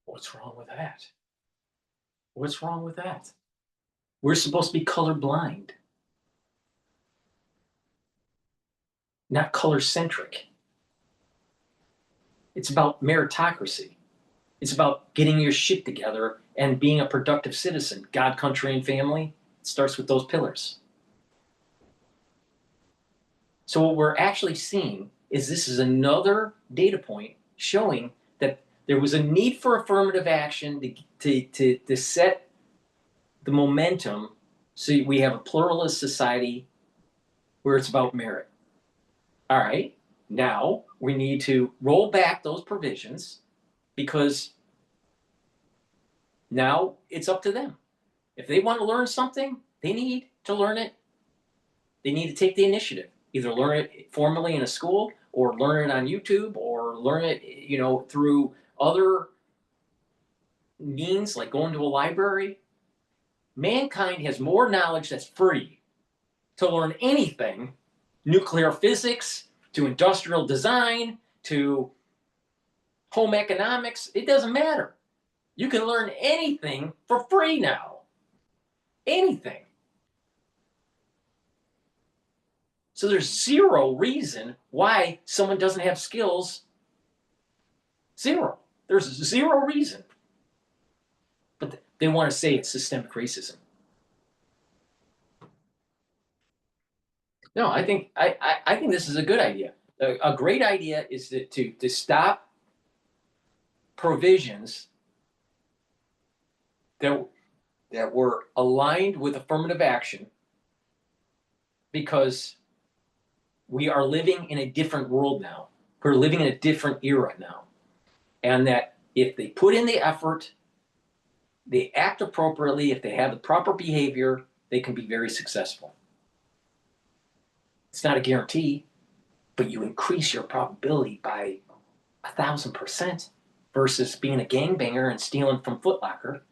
What's wrong with that? What's wrong with that? We're supposed to be colorblind, not color-centric. It's about meritocracy. It's about getting your shit together and being a productive citizen. God, country, and family. It starts with those pillars. So what we're actually seeing is this is another data point showing that there was a need for affirmative action to set the momentum so we have a pluralist society where it's about merit. All right, now we need to roll back those provisions because now it's up to them. If they want to learn something, they need to learn it. They need to take the initiative. Either learn it formally in a school or learn it on YouTube or learn it, through other means like going to a library. Mankind has more knowledge that's free to learn anything, nuclear physics to industrial design to home economics. It doesn't matter. You can learn anything for free now. Anything. So there's zero reason why someone doesn't have skills. Zero. There's zero reason. But they want to say it's systemic racism. No, I think this is a good idea. A great idea is to stop provisions that were aligned with affirmative action, because we are living in a different world now. We're living in a different era now. And that if they put in the effort, they act appropriately, if they have the proper behavior, they can be very successful. It's not a guarantee, but you increase your probability by 1,000% versus being a gangbanger and stealing from Foot Locker.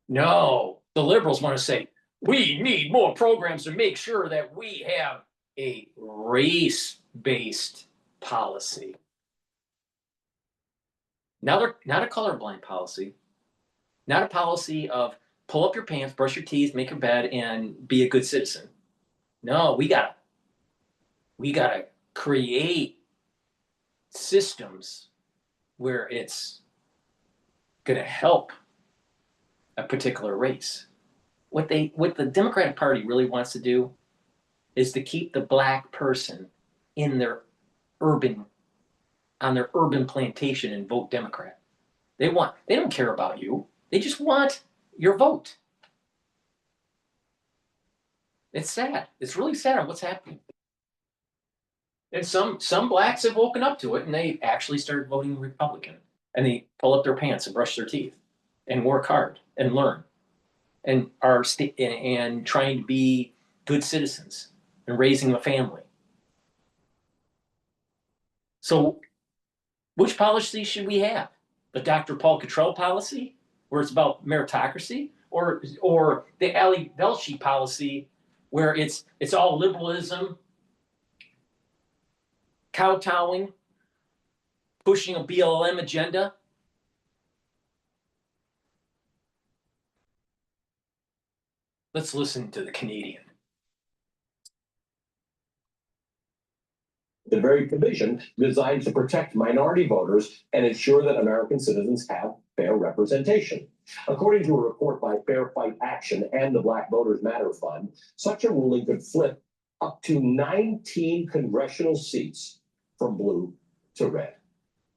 No, the liberals want to say, we need more programs to make sure that we have a race-based policy. Not a colorblind policy, not a policy of pull up your pants, brush your teeth, make your bed, and be a good citizen. No, we gotta create systems where it's gonna help a particular race. What the Democratic Party really wants to do is to keep the black person on their urban plantation and vote Democrat. They don't care about you. They just want your vote. It's sad. It's really sad on what's happening. And some blacks have woken up to it and they actually started voting Republican. And they pull up their pants and brush their teeth and work hard and learn and are and trying to be good citizens and raising a family. So which policy should we have? The DrPaulCottrell policy, where it's about meritocracy, or the Ali Velshi policy, where it's all liberalism, kowtowing, pushing a BLM agenda? Let's listen to the Canadian. The very provision designed to protect minority voters and ensure that American citizens have fair representation. According to a report by Fair Fight Action and the Black Voters Matter Fund, such a ruling could flip up to 19 congressional seats from blue to red.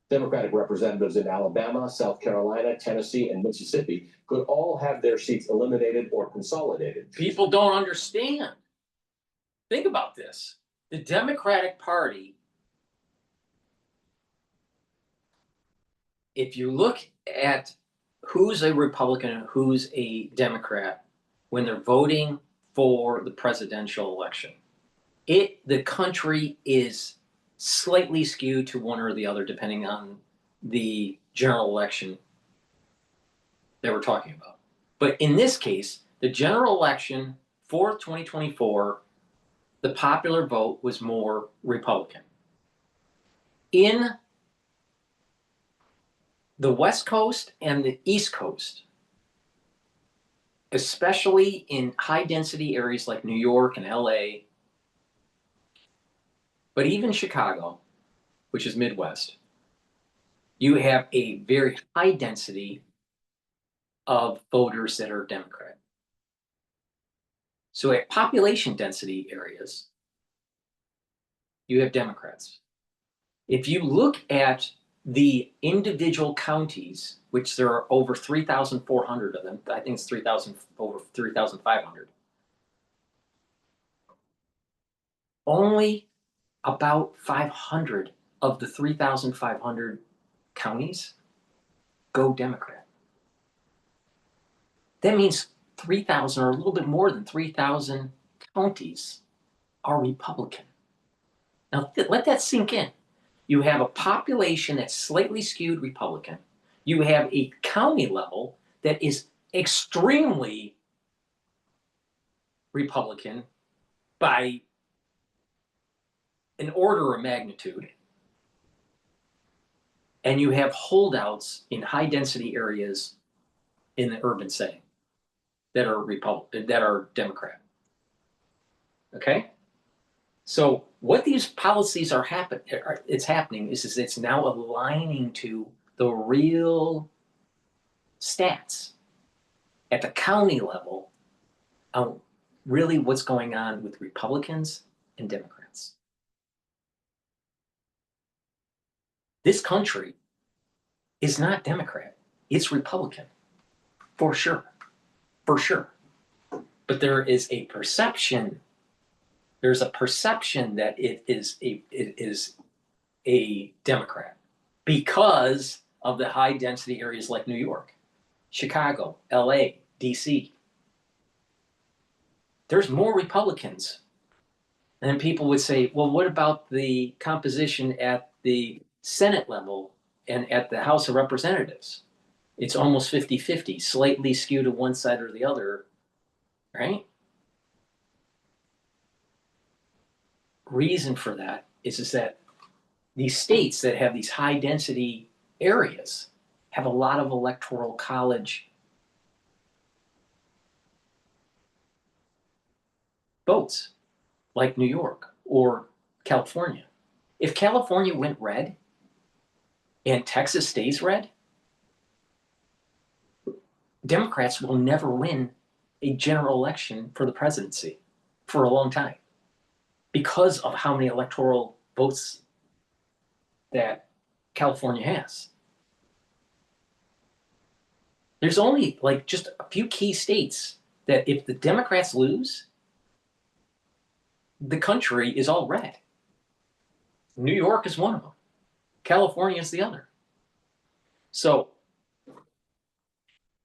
Democratic representatives in Alabama, South Carolina, Tennessee, and Mississippi could all have their seats eliminated or consolidated. People don't understand. Think about this. The Democratic Party, if you look at who's a Republican and who's a Democrat when they're voting for the presidential election, the country is slightly skewed to one or the other depending on the general election that we're talking about. But in this case, the general election for 2024, the popular vote was more Republican. In the West Coast and the East Coast, especially in high density areas like New York and LA, but even Chicago, which is Midwest, you have a very high density of voters that are Democrat. So at population density areas, you have Democrats. If you look at the individual counties, which there are over 3,400 of them, I think it's over 3,500, only about 500 of the 3,500 counties go Democrat. That means 3,000 or a little bit more than 3,000 counties are Republican. Now, let that sink in. You have a population that's slightly skewed Republican. You have a county level that is extremely Republican by an order of magnitude. And you have holdouts in high density areas in the urban setting that are Democrat. Okay? So what these policies are happening is it's now aligning to the real stats at the county level on really what's going on with Republicans and Democrats. This country is not Democrat, it's Republican, for sure, for sure. But there is a perception. There's a perception that it is a Democrat because of the high density areas like New York, Chicago, LA, DC. There's more Republicans. And then people would say, well, what about the composition at the Senate level and at the House of Representatives? It's almost 50-50, slightly skewed to one side or the other, right? Reason for that is that these states that have these high density areas have a lot of electoral college votes, like New York or California. If California went red and Texas stays red, Democrats will never win a general election for the presidency for a long time because of how many electoral votes that California has. There's only like just a few key states that if the Democrats lose, the country is all red. New York is one of them. California is the other. So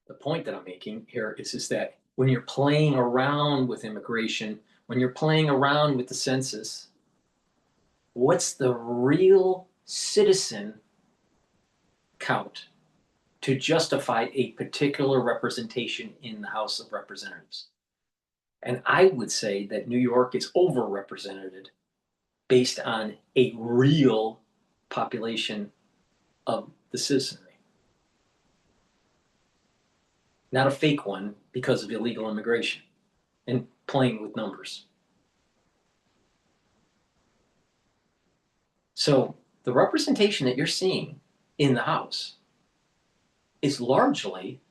the point that I'm making here is that when you're playing around with immigration, when you're playing around with the census, what's the real citizen count to justify a particular representation in the House of Representatives? And I would say that New York is overrepresented based on a real population of the citizenry. Not a fake one because of illegal immigration and playing with numbers. So the representation that you're seeing in the House is largely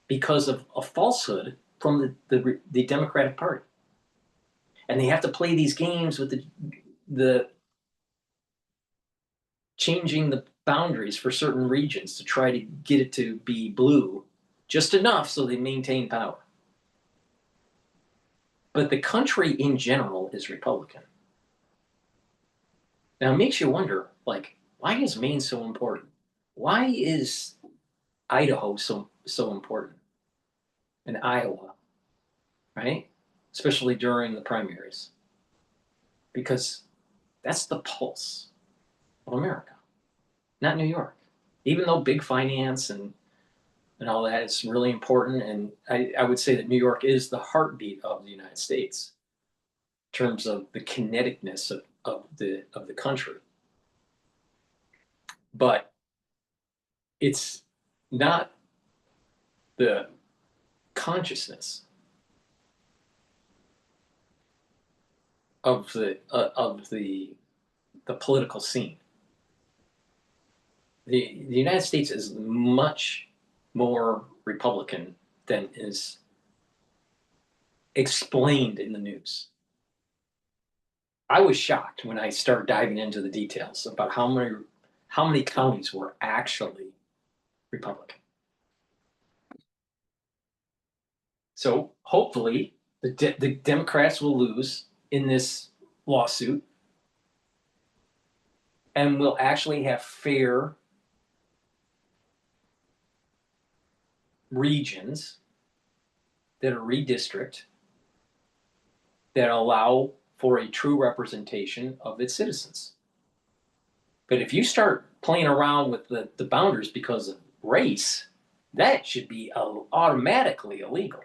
because of a falsehood from the Democratic Party. And they have to play these games with the changing the boundaries for certain regions to try to get it to be blue just enough so they maintain power. But the country in general is Republican. Now it makes you wonder, like, why is Maine so important? Why is Idaho so important? And Iowa, right? Especially during the primaries. Because that's the pulse of America, not New York. Even though big finance and all that is really important, and I would say that New York is the heartbeat of the United States in terms of the kineticness of the country. But it's not the consciousness of the political scene. The United States is much more Republican than is explained in the news. I was shocked when I started diving into the details about how many counties were actually Republican. So hopefully the Democrats will lose in this lawsuit and we'll actually have fair regions that are redistrict that allow for a true representation of its citizens. But if you start playing around with the boundaries because of race, that should be automatically illegal.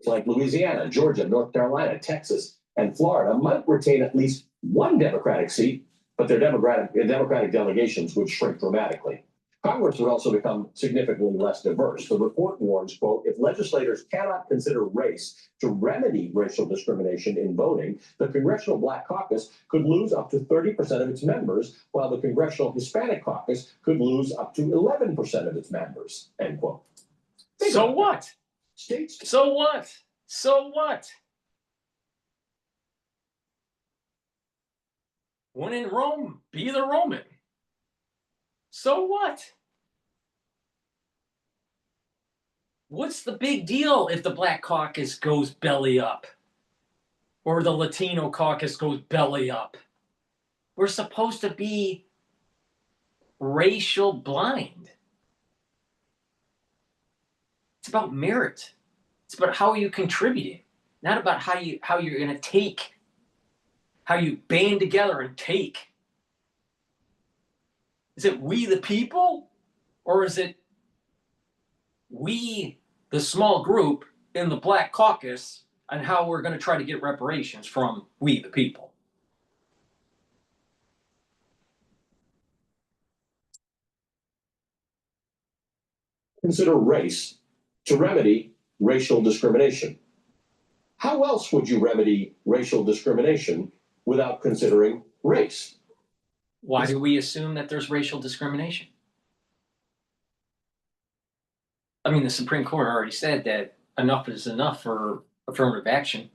Like Louisiana, Georgia, North Carolina, Texas, and Florida might retain at least one Democratic seat, but their Democratic delegations would shrink dramatically. Congress would also become significantly less diverse. The report warns, quote, if legislators cannot consider race to remedy racial discrimination in voting, the Congressional Black Caucus could lose up to 30% of its members, while the Congressional Hispanic Caucus could lose up to 11% of its members, end quote. So what? States. So what? So what? When in Rome, be the Roman. So what? What's the big deal if the Black Caucus goes belly up? Or the Latino caucus goes belly up? We're supposed to be racial blind. It's about merit. It's about how you contributing, not about how you're going to take, how you band together and take. Is it we the people, or is it we the small group in the Black Caucus and how we're going to try to get reparations from we the people? Consider race to remedy racial discrimination. How else would you remedy racial discrimination without considering race? Why do we assume that there's racial discrimination? I mean, the Supreme Court already said that enough is enough for affirmative action.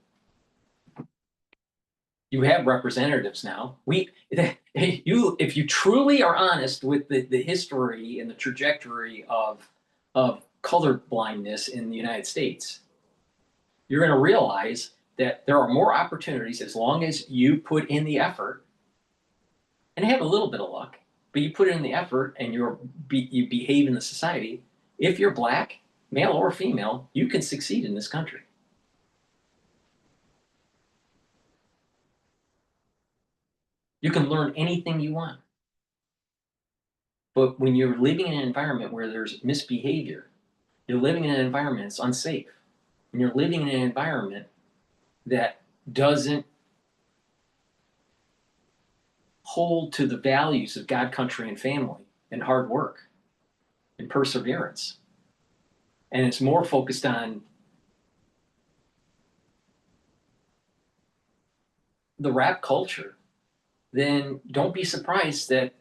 You have representatives now. If you truly are honest with the history and the trajectory of color blindness in the United States, you're going to realize that there are more opportunities as long as you put in the effort and have a little bit of luck, but you put in the effort and you behave in the society. If you're Black, male or female, you can succeed in this country. You can learn anything you want. But when you're living in an environment where there's misbehavior, you're living in an environment that's unsafe, and you're living in an environment that doesn't hold to the values of God, country, and family, and hard work, and perseverance. And it's more focused on the rap culture, then don't be surprised that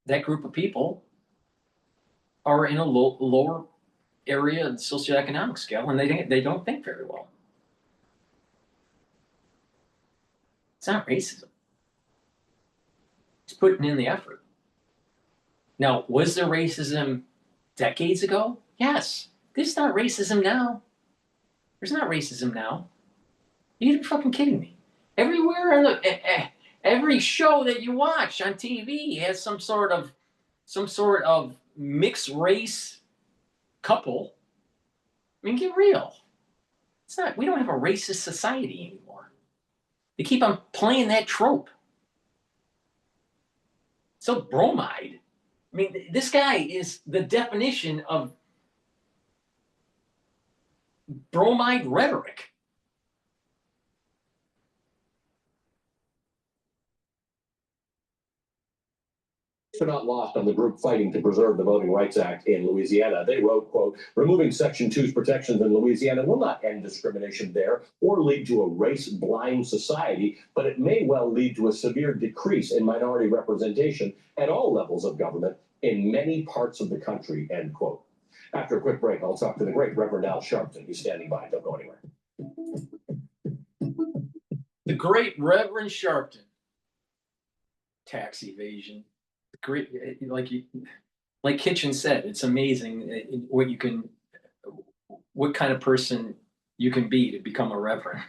that group of people are in a lower area of the socioeconomic scale, and they don't think very well. It's not racism. It's putting in the effort. Now, was there racism decades ago? Yes. There's not racism now. There's not racism now. You're fucking kidding me. Everywhere on every show that you watch on TV has some sort of mixed race couple. I mean, get real. It's not. We don't have a racist society anymore. They keep on playing that trope. So bromide. I mean, this guy is the definition of bromide rhetoric. They're not lost on the group fighting to preserve the Voting Rights Act in Louisiana. They wrote, quote, removing Section 2's protections in Louisiana will not end discrimination there or lead to a race-blind society, but it may well lead to a severe decrease in minority representation at all levels of government in many parts of the country, end quote. After a quick break, I'll talk to the great Reverend Al Sharpton. He's standing by. Don't go anywhere. The great Reverend Sharpton. Tax evasion. Great, like Kitchen said, it's amazing what kind of person you can be to become a reverend.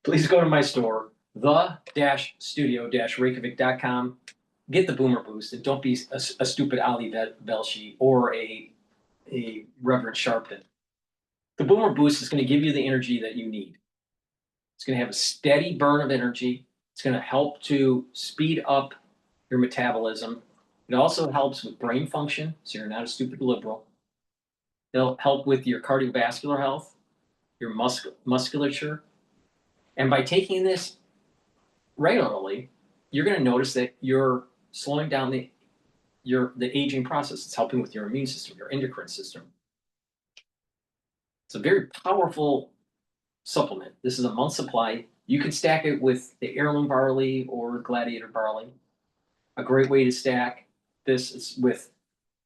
Please go to my store, the-studio-reykjavik.com. get the Boomer Boost and don't be a stupid Ali Velshi or a Reverend Sharpton. The Boomer Boost is going to give you the energy that you need. It's going to have a steady burn of energy. It's going to help to speed up your metabolism. It also helps with brain function, so you're not a stupid liberal. It'll help with your cardiovascular health, your musculature. And by taking this regularly, you're going to notice that you're slowing down the aging process. It's helping with your immune system, your endocrine system. It's a very powerful supplement. This is a month supply. You can stack it with the heirloom barley or gladiator barley. A great way to stack this is with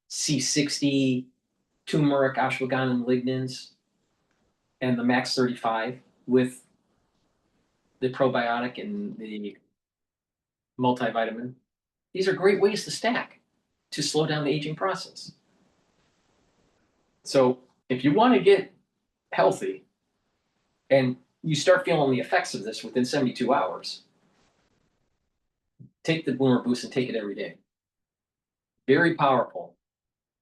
C60, turmeric, ashwagandha, and lignans, and the Max 35 with the probiotic and the multivitamin. These are great ways to stack to slow down the aging process. So if you want to get healthy and you start feeling the effects of this within 72 hours, take the Boomer Boost and take it every day. Very powerful.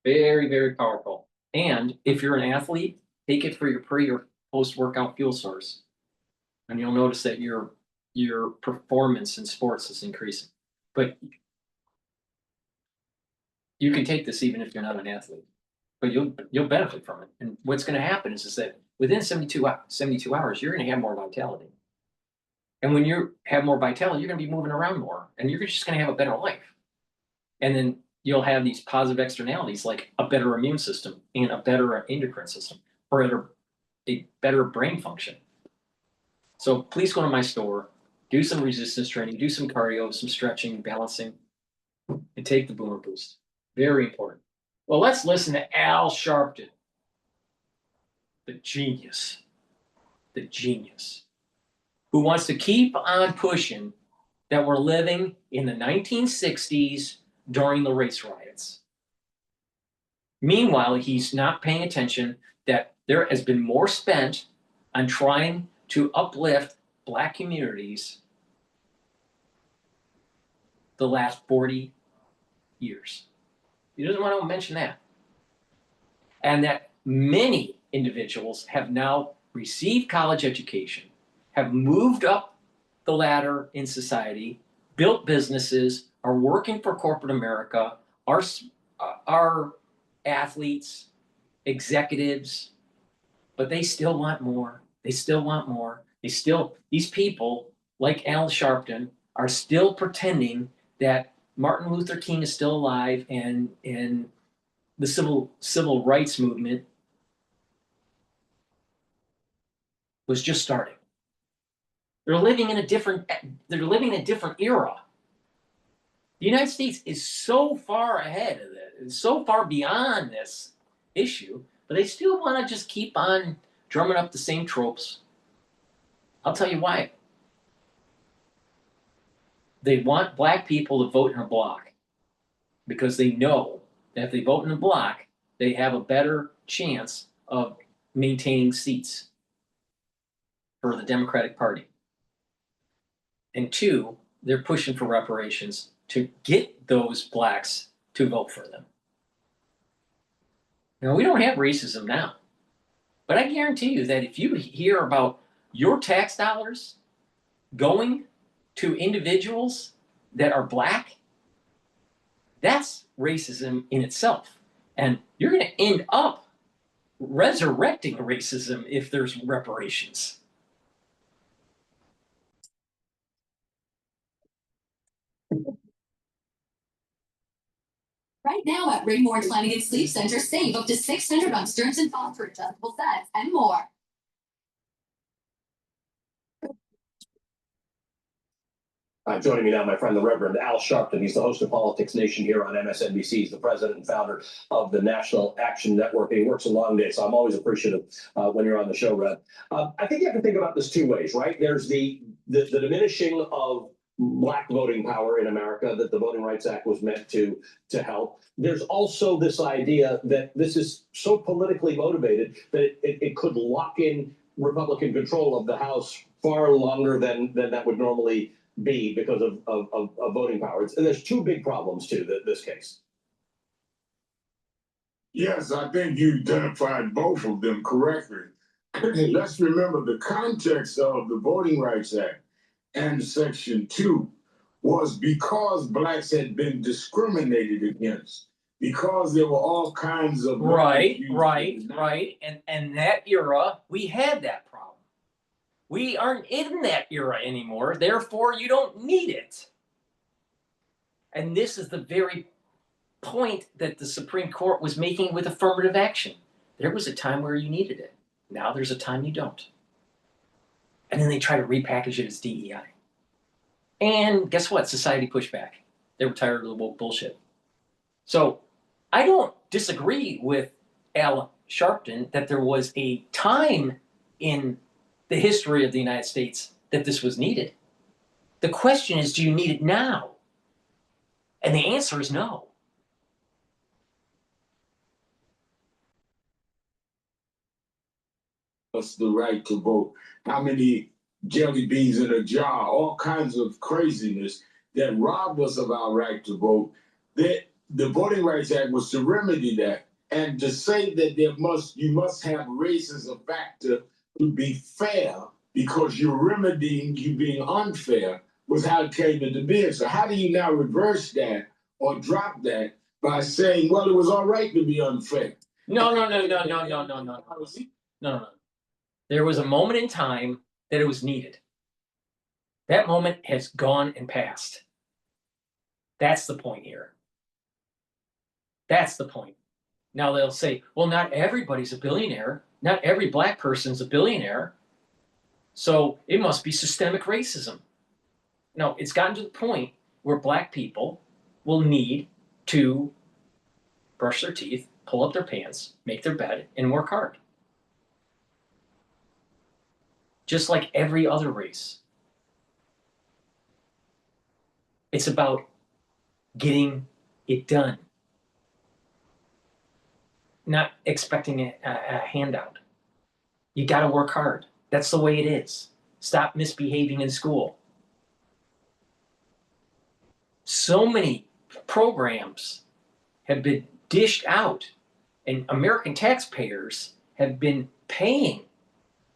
Very, very powerful. And if you're an athlete, take it for your pre or post-workout fuel source. And you'll notice that your performance in sports is increasing. But you can take this even if you're not an athlete. But you'll benefit from it. And what's going to happen is that within 72 hours, you're going to have more vitality. And when you have more vitality, you're going to be moving around more. And you're just going to have a better life. And then you'll have these positive externalities like a better immune system and a better endocrine system, or a better brain function. So please go to my store, do some resistance training, do some cardio, some stretching, balancing, and take the Boomer Boost. Very important. Well, let's listen to Al Sharpton, the genius, who wants to keep on pushing that we're living in the 1960s during the race riots. Meanwhile, he's not paying attention that there has been more spent on trying to uplift Black communities the last 40 years. He doesn't want to mention that. And that many individuals have now received college education, have moved up the ladder in society, built businesses, are working for corporate America, are athletes, executives, but they still want more. They still want more. These people, like Al Sharpton, are still pretending that Martin Luther King is still alive and the civil rights movement was just starting. They're living in a different era. The United States is so far ahead of it, it's so far beyond this issue, but they still want to just keep on drumming up the same tropes. I'll tell you why. They want Black people to vote in a block because they know that if they vote in a block, they have a better chance of maintaining seats for the Democratic Party. And two, they're pushing for reparations to get those Blacks to vote for them. Now, we don't have racism now, but I guarantee you that if you hear about your tax dollars going to individuals that are Black, that's racism in itself. And you're going to end up resurrecting racism if there's reparations. Right now at Raymore Flanagan Sleep Center, save up to $600 on Stearns & Foster adjustable sets and more. Joining me now, my friend, the Reverend Al Sharpton. He's the host of Politics Nation here on MSNBC. He's the president and founder of the National Action Network. And he works a long day, so I'm always appreciative when you're on the show, Rev. I think you have to think about this two ways, right? There's the diminishing of Black voting power in America that the Voting Rights Act was meant to help. There's also this idea that this is so politically motivated that it could lock in Republican control of the House far longer than that would normally be because of voting powers. And there's two big problems to this case. Yes, I think you identified both of them correctly. Let's remember the context of the Voting Rights Act and Section 2 was because blacks had been discriminated against, because there were all kinds of Right. And that era, we had that problem. We aren't in that era anymore, therefore you don't need it. And this is the very point that the Supreme Court was making with affirmative action. There was a time where you needed it. Now there's a time you don't. And then they try to repackage it as DEI. And guess what? Society pushed back. They were tired of the woke bullshit. So I don't disagree with Al Sharpton that there was a time in the history of the United States that this was needed. The question is, do you need it now? And the answer is no. Us the right to vote. How many jelly beans in a jar, all kinds of craziness that robbed us of our right to vote. That the Voting Rights Act was to remedy that, and to say that you must have race as a factor to be fair because you're remedying you being unfair was how it came into being. So how do you now reverse that or drop that by saying, well, it was all right to be unfair? No. There was a moment in time that it was needed. That moment has gone and passed. That's the point here. That's the point. Now they'll say, well, not everybody's a billionaire. Not every black person's a billionaire. So it must be systemic racism. No, it's gotten to the point where black people will need to brush their teeth, pull up their pants, make their bed, and work hard. Just like every other race. It's about getting it done. Not expecting a handout. You got to work hard. That's the way it is. Stop misbehaving in school. So many programs have been dished out, and American taxpayers have been paying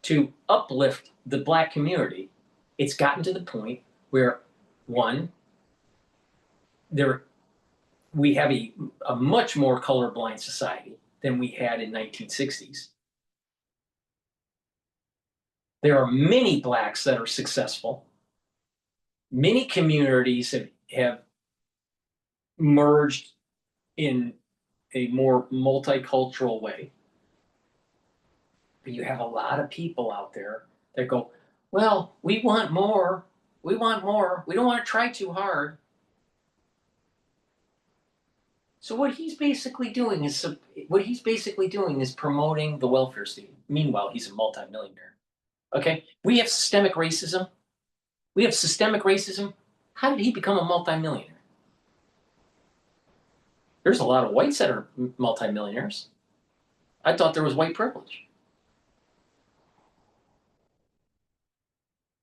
to uplift the black community. It's gotten to the point where, one, we have a much more colorblind society than we had in 1960s. There are many blacks that are successful. Many communities have merged in a more multicultural way. But you have a lot of people out there that go, well, we want more. We want more. We don't want to try too hard. So what he's basically doing is promoting the welfare state. Meanwhile, he's a multimillionaire. Okay, we have systemic racism. How did he become a multimillionaire? There's a lot of whites that are multimillionaires. I thought there was white privilege.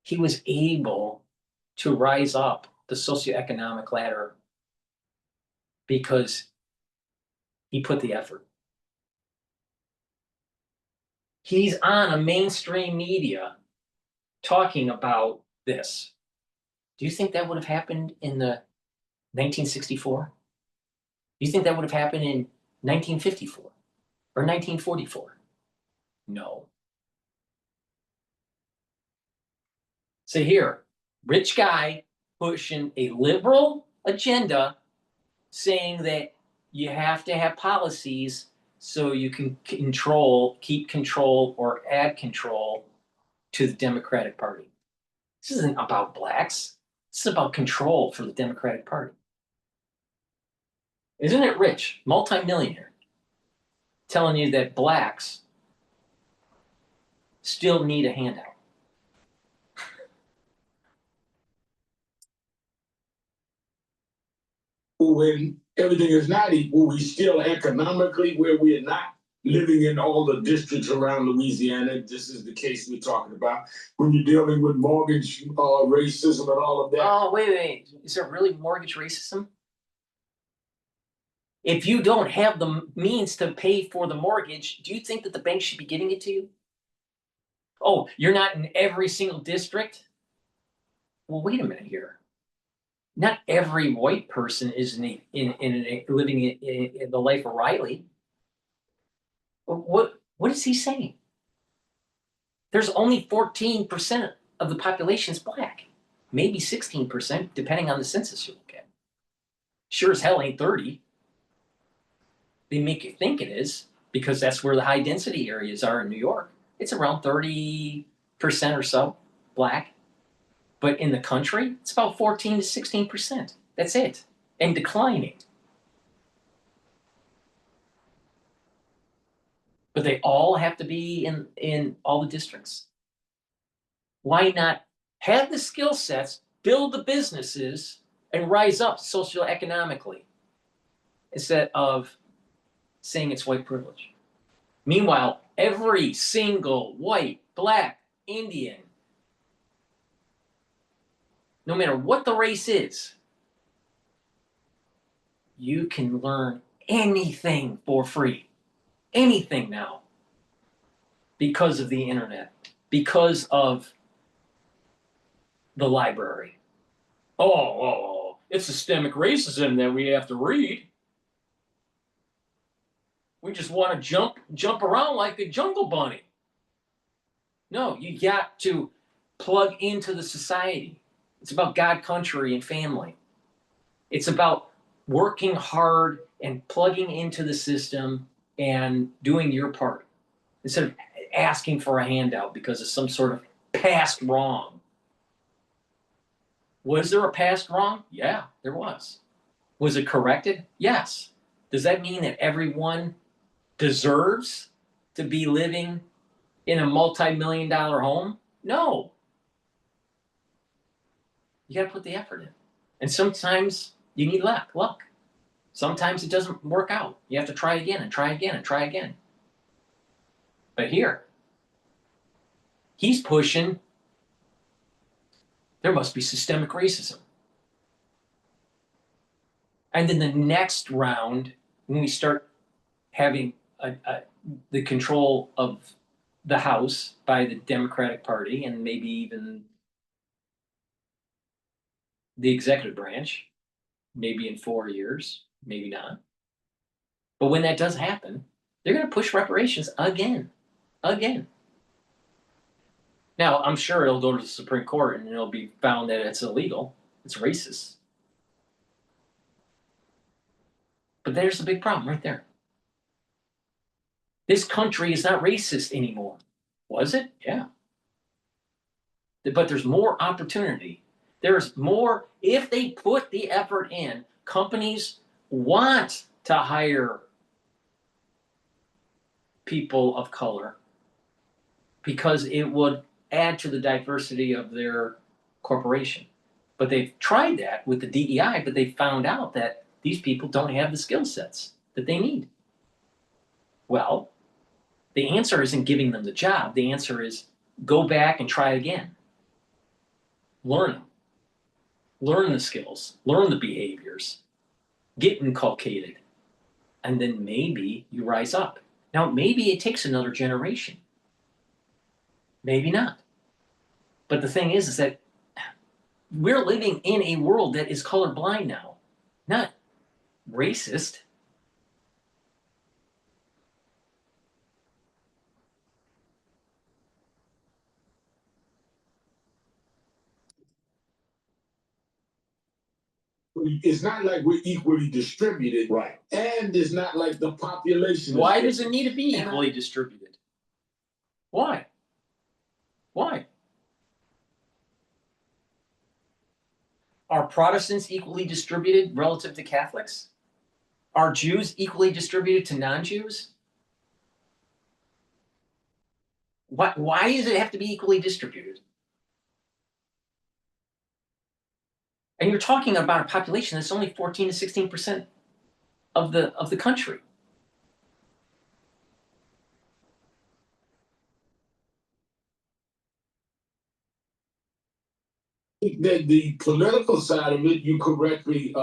He was able to rise up the socioeconomic ladder because he put the effort. He's on a mainstream media talking about this. Do you think that would have happened in the 1964? Do you think that would have happened in 1954 or 1944? No. So here, rich guy pushing a liberal agenda saying that you have to have policies so you can keep control or add control to the Democratic Party. This isn't about blacks. This is about control for the Democratic Party. Isn't it rich, multimillionaire, telling you that blacks still need a handout? When everything is not equal, we still economically where we are not. living in all the districts around Louisiana. This is the case we're talking about. When you're dealing with mortgage racism and all of that. Oh, wait. Is there really mortgage racism? If you don't have the means to pay for the mortgage, do you think that the bank should be giving it to you? Oh, you're not in every single district? Well, wait a minute here. Not every white person is living in the life of Riley. What is he saying? There's only 14% of the population is black. Maybe 16%, depending on the census you look at. Sure as hell ain't 30. They make you think it is, because that's where the high density areas are in New York. It's around 30% or so black. But in the country, it's about 14 to 16%. That's it. And declining. But they all have to be in all the districts. Why not have the skill sets, build the businesses, and rise up socioeconomically instead of saying it's white privilege? Meanwhile, every single white, black, Indian, no matter what the race is, you can learn anything for free. Anything now. Because of the internet. Because of the library. Oh, it's systemic racism that we have to read. We just want to jump around like a jungle bunny. No, you got to plug into the society. It's about God, country, and family. It's about working hard and plugging into the system and doing your part instead of asking for a handout because of some sort of past wrong. Was there a past wrong? Yeah, there was. Was it corrected? Yes. Does that mean that everyone deserves to be living in a multi-million-dollar home? No. You got to put the effort in. And sometimes you need luck. Sometimes it doesn't work out. You have to try again and try again and try again. But here, he's pushing, there must be systemic racism. And then the next round, when we start having the control of the House by the Democratic Party and maybe even the executive branch, maybe in 4 years, maybe not. But when that does happen, they're going to push reparations again. Now, I'm sure it'll go to the Supreme Court and it'll be found that it's illegal. It's racist. But there's a big problem right there. This country is not racist anymore. Was it? Yeah. But there's more opportunity. There's more, if they put the effort in, companies want to hire people of color because it would add to the diversity of their corporation. But they've tried that with the DEI, but they found out that these people don't have the skill sets that they need. Well, the answer isn't giving them the job. The answer is go back and try again. Learn them. Learn the skills. Learn the behaviors. Get inculcated. And then maybe you rise up. Now, maybe it takes another generation. Maybe not. But the thing is that we're living in a world that is colorblind now, not racist. It's not like we're equally distributed. Right. And it's not like the population. Why does it need to be equally distributed? Why? Are Protestants equally distributed relative to Catholics? Are Jews equally distributed to non-Jews? Why does it have to be equally distributed? And you're talking about a population that's only 14 to 16% of the country. think that the political side of it, you correctly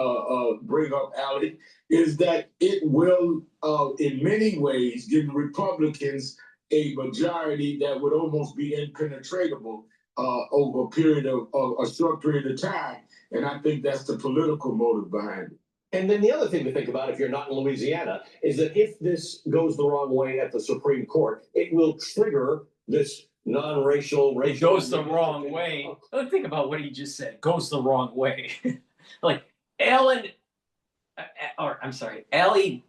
bring up, Alec, is that it will, in many ways, give the Republicans a majority that would almost be impenetrable over a period of a short period of time. And I think that's the political motive behind it. And then the other thing to think about if you're not in Louisiana is that if this goes the wrong way at the Supreme Court, it will trigger this non-racial, It goes the wrong way. Think about what he just said. Goes the wrong way. Like Allie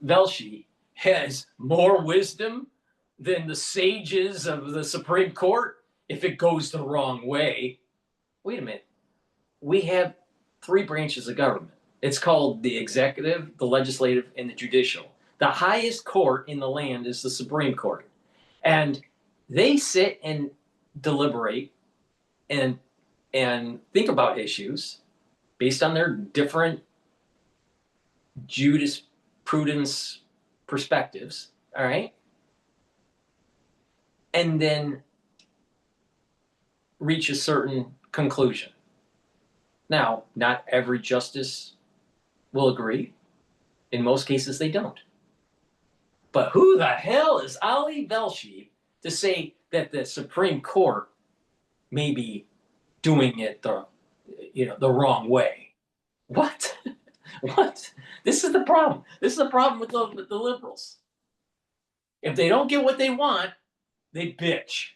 Velshi has more wisdom than the sages of the Supreme Court if it goes the wrong way. Wait a minute. We have 3 branches of government. It's called the executive, the legislative, and the judicial. The highest court in the land is the Supreme Court. And they sit and deliberate and think about issues based on their different jurisprudence perspectives, all right? And then reach a certain conclusion. Now, not every justice will agree. In most cases, they don't. But who the hell is Allie Velshi to say that the Supreme Court may be doing it the wrong way? What? What? This is the problem. This is the problem with the liberals. If they don't get what they want, they bitch.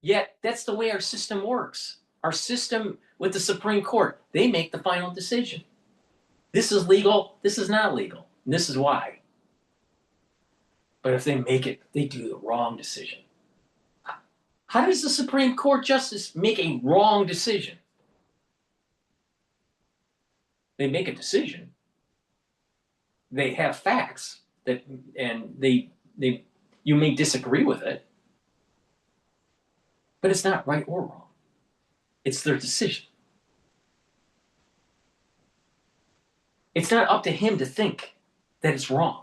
Yet that's the way our system works. Our system with the Supreme Court, they make the final decision. This is legal, this is not legal, and this is why. But if they make it, they do the wrong decision. How does the Supreme Court justice make a wrong decision? They make a decision. They have facts and you may disagree with it, but it's not right or wrong. It's their decision. It's not up to him to think that it's wrong.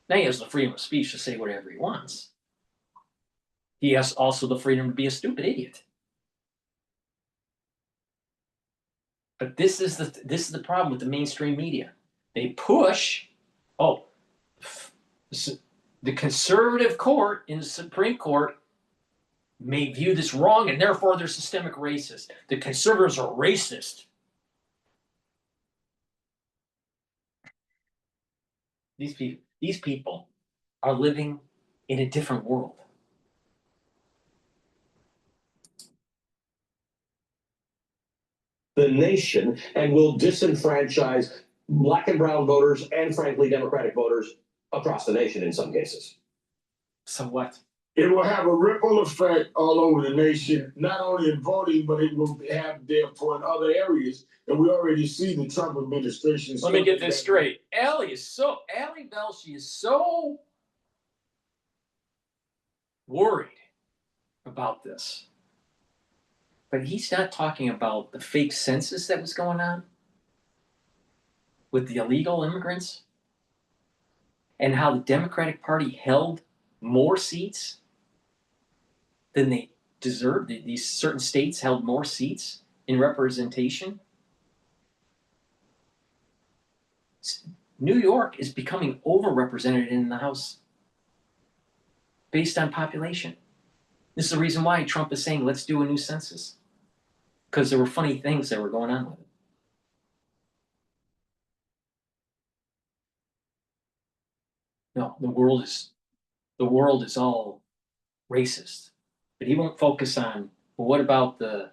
Now he has the freedom of speech to say whatever he wants. He has also the freedom to be a stupid idiot. But this is the problem with the mainstream media. They push, the conservative court in the Supreme Court may view this wrong, and therefore they're systemic racist. The conservatives are racist. These people are living in a different world. The nation and will disenfranchise Black and brown voters and, frankly, Democratic voters across the nation in some cases. So what? It will have a ripple effect all over the nation, not only in voting, but it will have therefore in other areas. And we already see the Trump administration. Let me get this straight. Allie Velshi is so worried about this. But he's not talking about the fake census that was going on with the illegal immigrants and how the Democratic Party held more seats than they deserved. These certain states held more seats in representation. New York is becoming overrepresented in the House based on population. This is the reason why Trump is saying, let's do a new census. Because there were funny things that were going on with it. No, the world is all racist. But he won't focus on, well, what about the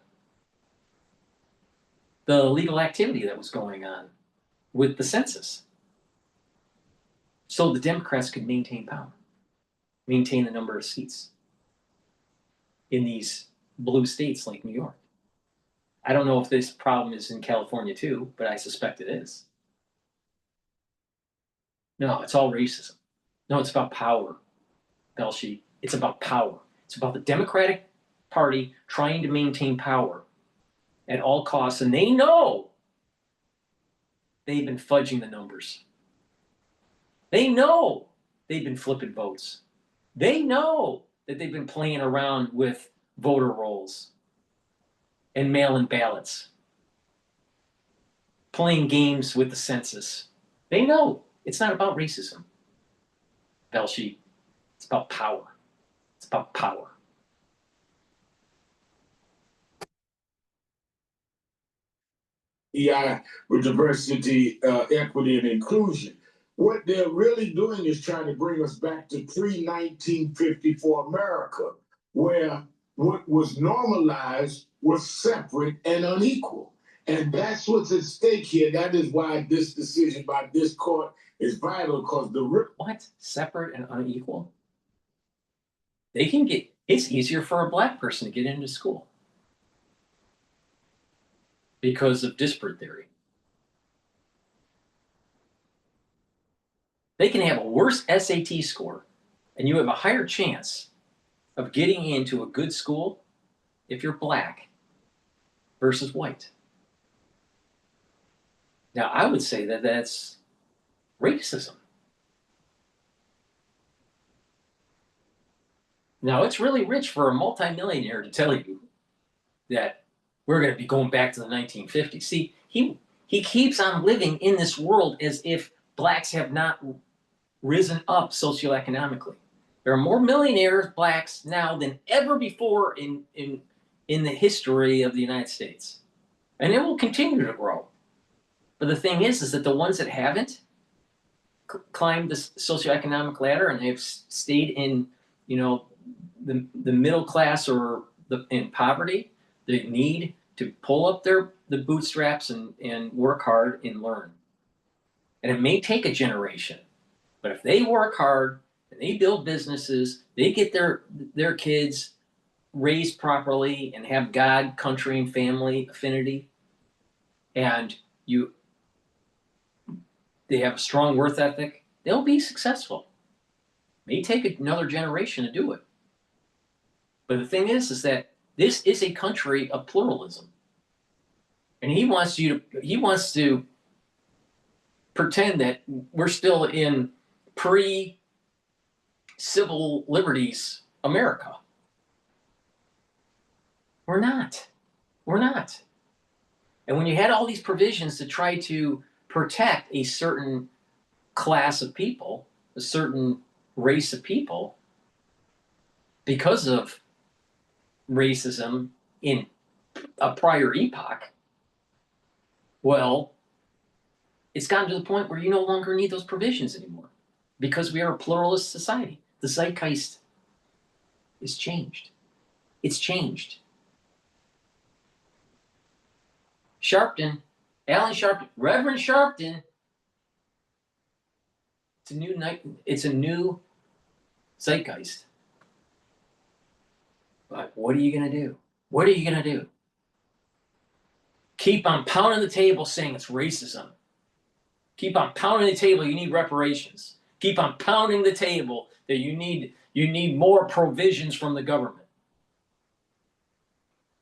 illegal activity that was going on with the census? So the Democrats could maintain power, maintain the number of seats in these blue states like New York. I don't know if this problem is in California too, but I suspect it is. No, it's all racism. No, it's about power, Velshi. It's about power. It's about the Democratic Party trying to maintain power at all costs, and they know they've been fudging the numbers. They know they've been flipping votes. They know that they've been playing around with voter rolls. and mail-in ballots, playing games with the census. They know it's not about racism, Belshi. It's about power. It's about power. EI with diversity, equity, and inclusion. What they're really doing is trying to bring us back to pre-1954 America, where what was normalized was separate and unequal. And that's what's at stake here. That is why this decision by this court is vital, because What? Separate and unequal? They can get, it's easier for a black person to get into school because of disparate theory. They can have a worse SAT score, and you have a higher chance of getting into a good school if you're black versus white. Now, I would say that that's racism. Now, it's really rich for a multimillionaire to tell you that we're going to be going back to the 1950s. See, he keeps on living in this world as if blacks have not risen up socioeconomically. There are more millionaires, blacks, now than ever before in the history of the United States. And it will continue to grow. But the thing is that the ones that haven't climbed the socioeconomic ladder and have stayed in, you know, the middle class or in poverty, they need to pull up the bootstraps and work hard and learn. And it may take a generation, but if they work hard and they build businesses, they get their kids raised properly and have God, country, and family affinity, and they have a strong work ethic, they'll be successful. It may take another generation to do it. But the thing is that this is a country of pluralism. And he wants to pretend that we're still in pre-civil liberties America. We're not. We're not. And when you had all these provisions to try to protect a certain class of people, a certain race of people, because of racism in a prior epoch, well, it's gotten to the point where you no longer need those provisions anymore because we are a pluralist society. The zeitgeist is changed. It's changed. Sharpton, Alan Sharpton, Reverend Sharpton, it's a new zeitgeist. But what are you going to do? What are you going to do? Keep on pounding the table saying it's racism. Keep on pounding the table you need reparations. Keep on pounding the table that you need more provisions from the government.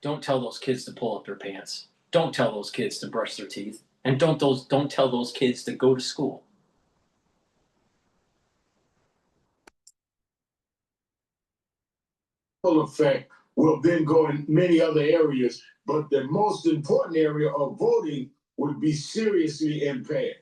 Don't tell those kids to pull up their pants. Don't tell those kids to brush their teeth. And don't tell those kids to go to school. Effect will then go in many other areas, but the most important area of voting would be seriously impaired.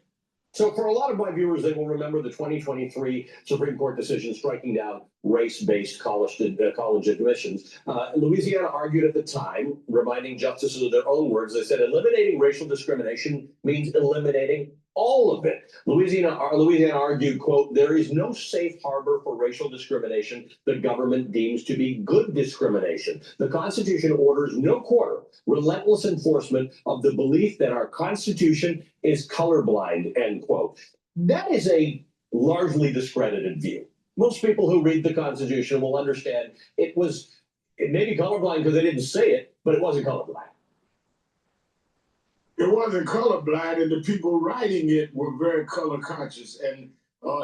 So for a lot of my viewers, they will remember the 2023 Supreme Court decision striking down race-based college admissions. Louisiana argued at the time, reminding justices of their own words. They said eliminating racial discrimination means eliminating all of it. Louisiana argued, quote, there is no safe harbor for racial discrimination the government deems to be good discrimination. The Constitution orders no quarter, relentless enforcement of the belief that our Constitution is colorblind, end quote. That is a largely discredited view. Most people who read the Constitution will understand it may be colorblind because they didn't say it, but it wasn't colorblind. It wasn't colorblind, and the people writing it were very color conscious, and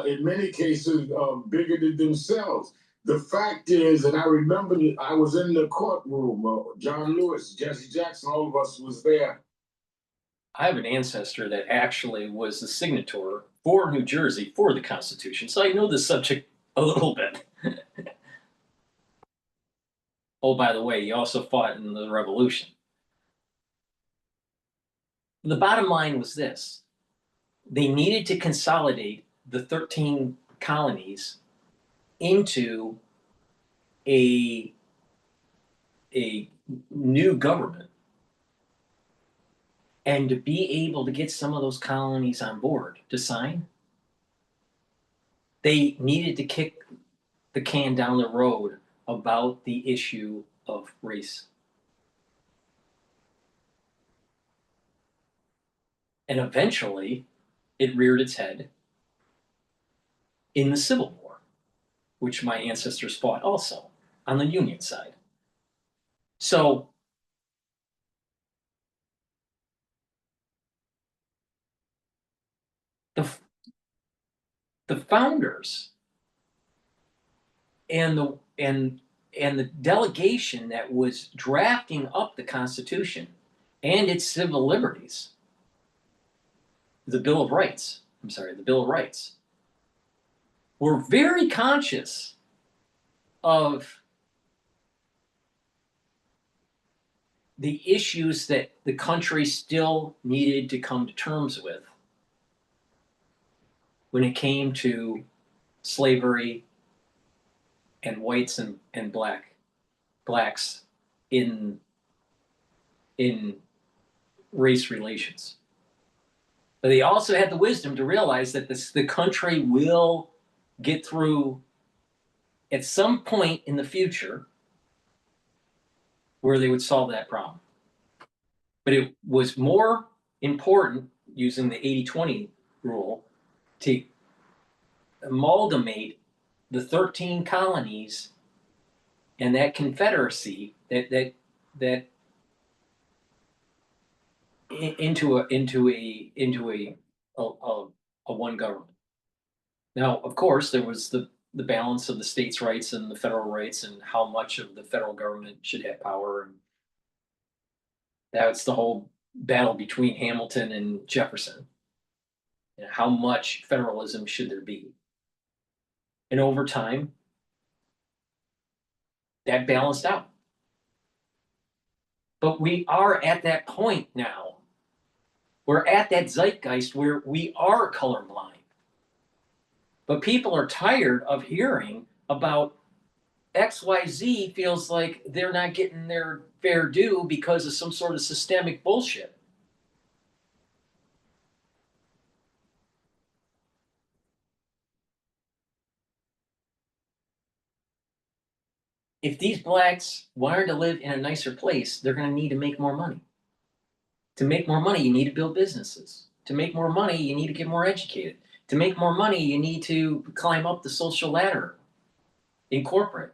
in many cases bigoted themselves. The fact is, and I remember that I was in the courtroom, John Lewis, Jesse Jackson, all of us was there. I have an ancestor that actually was the signator for New Jersey for the Constitution, so I know the subject a little bit. Oh, by the way, he also fought in the Revolution. the bottom line was this. They needed to consolidate the 13 colonies into a new government, and to be able to get some of those colonies on board to sign, they needed to kick the can down the road about the issue of race. And eventually, it reared its head in the Civil War, which my ancestors fought also on the Union side. So the founders and the delegation that was drafting up the Constitution and its civil liberties, the Bill of Rights, were very conscious of the issues that the country still needed to come to terms with when it came to slavery and whites and blacks in race relations. But they also had the wisdom to realize that the country will get through at some point in the future where they would solve that problem. But it was more important, using the 80-20 rule, to amalgamate the 13 colonies and that confederacy that into a one government. Now, of course, there was the balance of the states' rights and the federal rights, and how much of the federal government should have power, and that's the whole battle between Hamilton and Jefferson. And how much federalism should there be? And over time, that balanced out. But we are at that point now. We're at that zeitgeist where we are colorblind. But people are tired of hearing about XYZ feels like they're not getting their fair due because of some sort of systemic bullshit. If these blacks wanted to live in a nicer place, they're going to need to make more money. To make more money, you need to build businesses. To make more money, you need to get more educated. To make more money, you need to climb up the social ladder in corporate.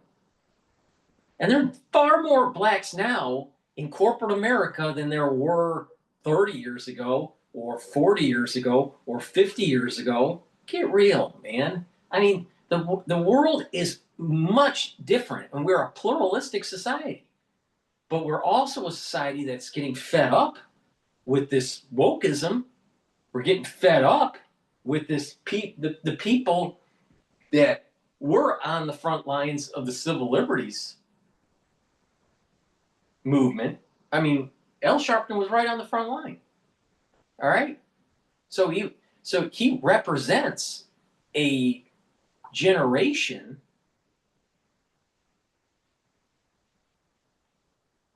And there are far more blacks now in corporate America than there were 30 years ago, or 40 years ago, or 50 years ago. Get real, man. I mean, the world is much different, and we're a pluralistic society. But we're also a society that's getting fed up with this wokeism. We're getting fed up with this the people that were on the front lines of the civil liberties movement. I mean, L. Sharpton was right on the front line. All right? So he represents a generation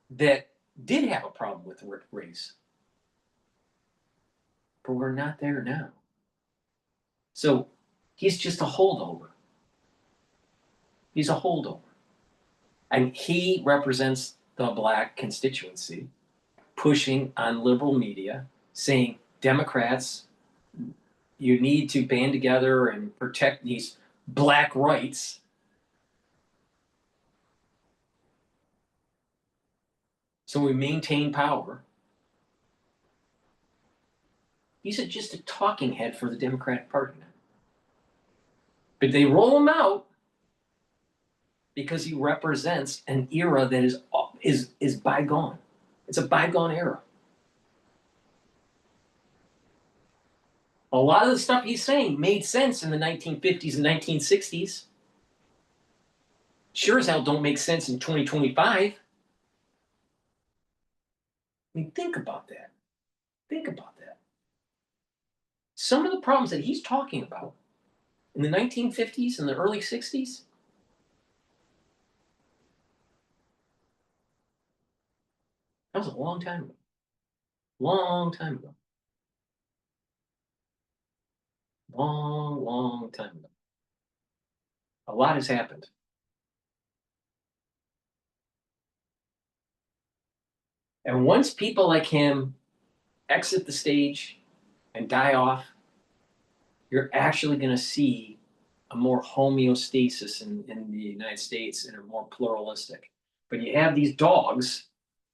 that did have a problem with race. But we're not there now. So he's just a holdover. He's a holdover. And he represents the black constituency, pushing on liberal media, saying, Democrats, you need to band together and protect these black rights. So we maintain power. He's just a talking head for the Democratic Party now. But they roll him out because he represents an era that is bygone. It's a bygone era. A lot of the stuff he's saying made sense in the 1950s and 1960s. Sure as hell don't make sense in 2025. I mean, think about that. Think about that. Some of the problems that he's talking about in the 1950s and the early 60s, that was a long time ago. Long time ago. Long time ago. A lot has happened. And once people like him exit the stage and die off, you're actually going to see a more homeostasis in the United States and a more pluralistic. But you have these dogs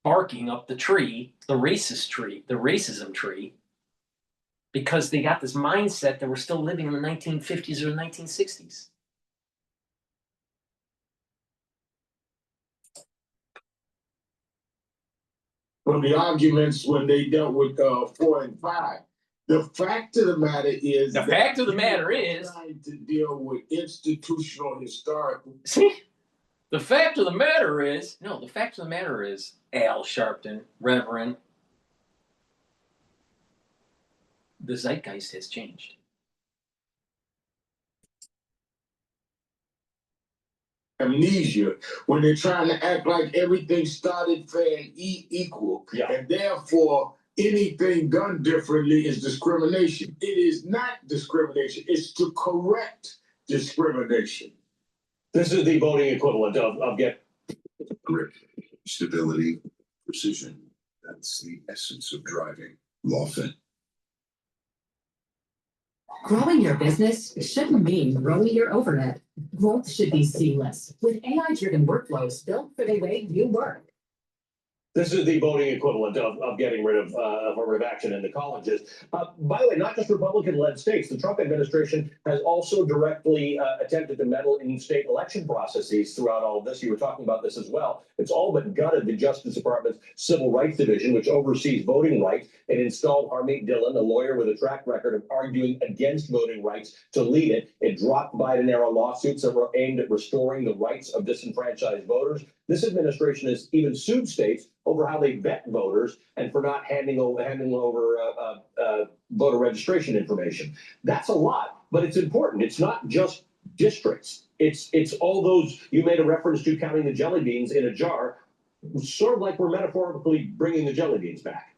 barking up the tree, the racism tree, because they got this mindset that we're still living in the 1950s or the 1960s. From the arguments when they dealt with 4 and 5. The fact of the matter is trying to deal with institutional historical. See, the fact of the matter is, Al Sharpton, Reverend, the zeitgeist has changed. Amnesia when they're trying to act like everything started fair and equal, and therefore anything done differently is discrimination. It is not discrimination, it's to correct discrimination. This is the voting equivalent of get Grip, stability, precision. That's the essence of driving. Lawfin. Growing your business shouldn't mean growing your overhead. Growth should be seamless with AI-driven workflows built for the way you work. This is the voting equivalent of getting rid of affirmative action in the colleges. By the way, not just Republican-led states. The Trump administration has also directly attempted to meddle in state election processes throughout all of this. You were talking about this as well. It's all but gutted the Justice Department's Civil Rights Division, which oversees voting rights, and installed Harmeet Dillon, a lawyer with a track record of arguing against voting rights, to lead it. It dropped Biden-era lawsuits that were aimed at restoring the rights of disenfranchised voters. This administration has even sued states over how they vet voters and for not handing over voter registration information. That's a lot, but it's important. It's not just districts. It's all those you made a reference to, counting the jelly beans in a jar, sort of like we're metaphorically bringing the jelly beans back.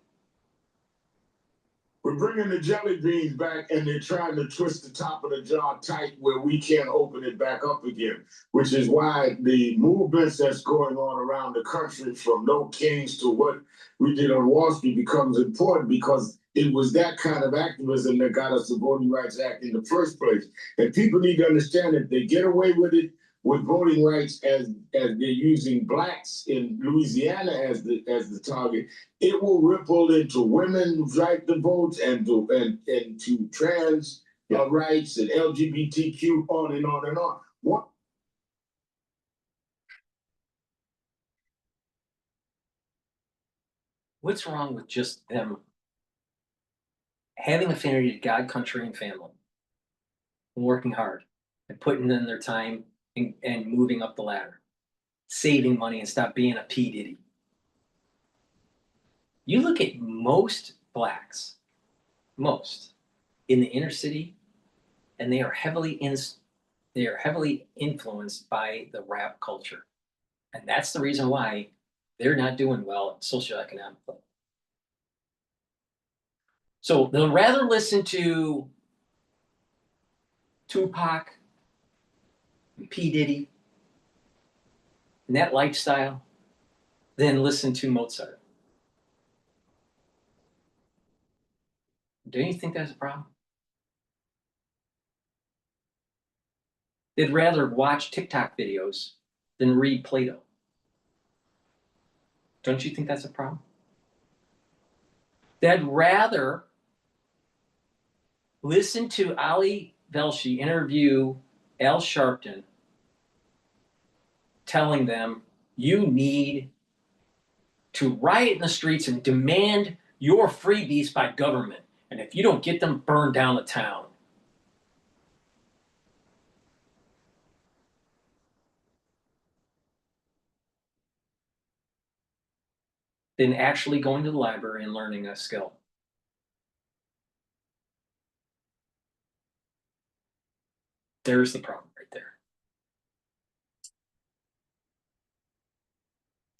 We're bringing the jelly beans back, and they're trying to twist the top of the jar tight where we can't open it back up again, which is why the movements that's going on around the country, from No Kings to what we did on Wall Street, becomes important, because it was that kind of activism that got us the Voting Rights Act in the first place. And people need to understand that they get away with it with voting rights as they're using blacks in Louisiana as the target. It will ripple into women's right to vote and to trans rights and LGBTQ, on and on and on. What? What's wrong with just them having affinity to God, country, and family, and working hard and putting in their time and moving up the ladder, saving money, and stop being a P. Diddy? You look at most blacks, in the inner city, and they are heavily influenced by the rap culture, and that's the reason why they're not doing well socioeconomically. So they'll rather listen to Tupac, and P. Diddy, and that lifestyle than listen to Mozart. Don't you think that's a problem? They'd rather watch TikTok videos than read Plato. Don't you think that's a problem? They'd rather listen to Ali Velshi interview Al Sharpton, telling them you need to riot in the streets and demand your freebies by government. And if you don't get them, burn down the town. Than actually going to the library and learning a skill. There's the problem right there.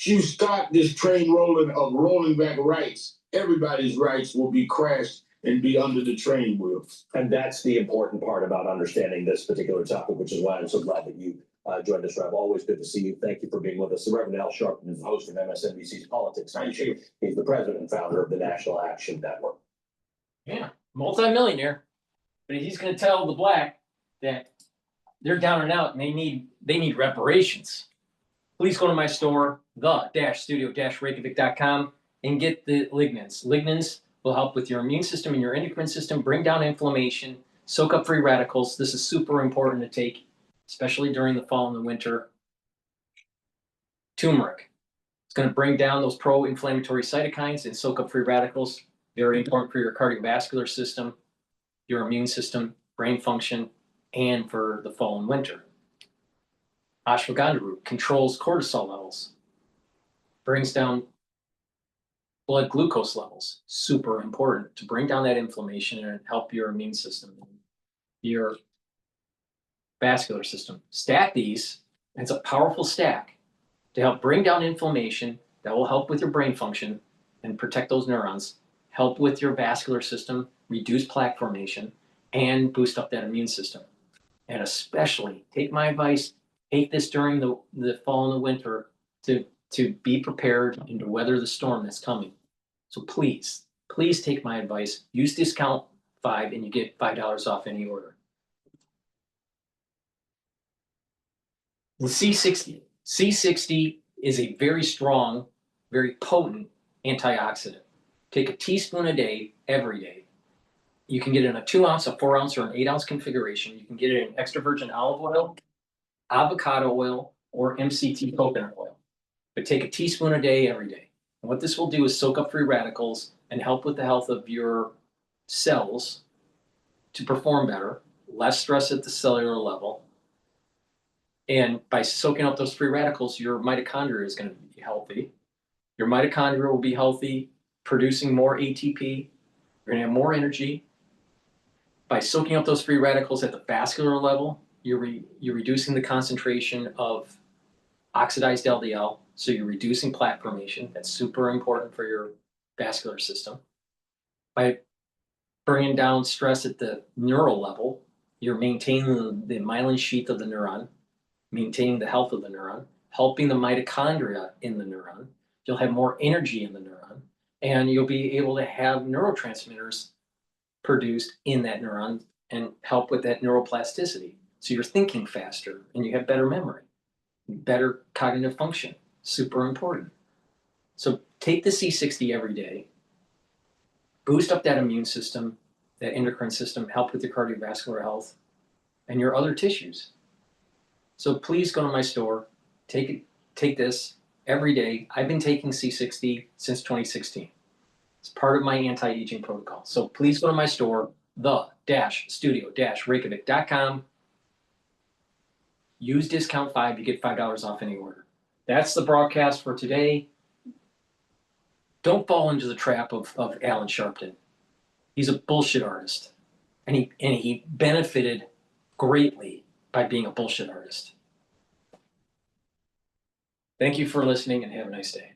You start this train rolling of rolling back rights, everybody's rights will be crashed and be under the train wheels. And that's the important part about understanding this particular topic, which is why I'm so glad that you joined us, Rev. Always good to see you. Thank you for being with us. The Reverend Al Sharpton is the host of MSNBC's Politics. Thank you. He's the president and founder of the National Action Network. Yeah, multi-millionaire, but he's going to tell the black that they're down and out and they need reparations. Please go to my store, the-studio-reykjavik.com, and get the lignans. Lignans will help with your immune system and your endocrine system, bring down inflammation, soak up free radicals. This is super important to take, especially during the fall and the winter. Turmeric. It's going to bring down those pro-inflammatory cytokines and soak up free radicals. Very important for your cardiovascular system, your immune system, brain function, and for the fall and winter. Ashwagandha root controls cortisol levels, brings down blood glucose levels. Super important to bring down that inflammation and help your immune system, your vascular system. Stack these. It's a powerful stack to help bring down inflammation that will help with your brain function and protect those neurons, help with your vascular system, reduce plaque formation, and boost up that immune system. And especially, take my advice, take this during the fall and the winter to be prepared and to weather the storm that's coming. So please take my advice. Use discount 5 and you get $5 off any order. The C60. C60 is a very strong, very potent antioxidant. Take a teaspoon a day, every day. You can get it in a 2 ounce, a 4 ounce, or an 8 ounce configuration. You can get it in extra virgin olive oil, avocado oil, or MCT coconut oil. But take a teaspoon a day, every day. And what this will do is soak up free radicals and help with the health of your cells to perform better, less stress at the cellular level. And by soaking up those free radicals, your mitochondria is going to be healthy. Your mitochondria will be healthy, producing more ATP. You're going to have more energy. By soaking up those free radicals at the vascular level, you're reducing the concentration of oxidized LDL, so you're reducing plaque formation. That's super important for your vascular system. By bringing down stress at the neural level, you're maintaining the myelin sheath of the neuron, maintaining the health of the neuron, helping the mitochondria in the neuron. You'll have more energy in the neuron, and you'll be able to have neurotransmitters produced in that neuron and help with that neuroplasticity. So you're thinking faster and you have better memory, better cognitive function. Super important. So take the C60 every day, boost up that immune system, that endocrine system, help with your cardiovascular health and your other tissues. So please go to my store, take this every day. I've been taking C60 since 2016. It's part of my anti-aging protocol. So please go to my store, the-studio-reykjavik.com. Use discount 5, you get $5 off any order. That's the broadcast for today. Don't fall into the trap of Alan Sharpton. He's a bullshit artist. And he benefited greatly by being a bullshit artist. Thank you for listening and have a nice day.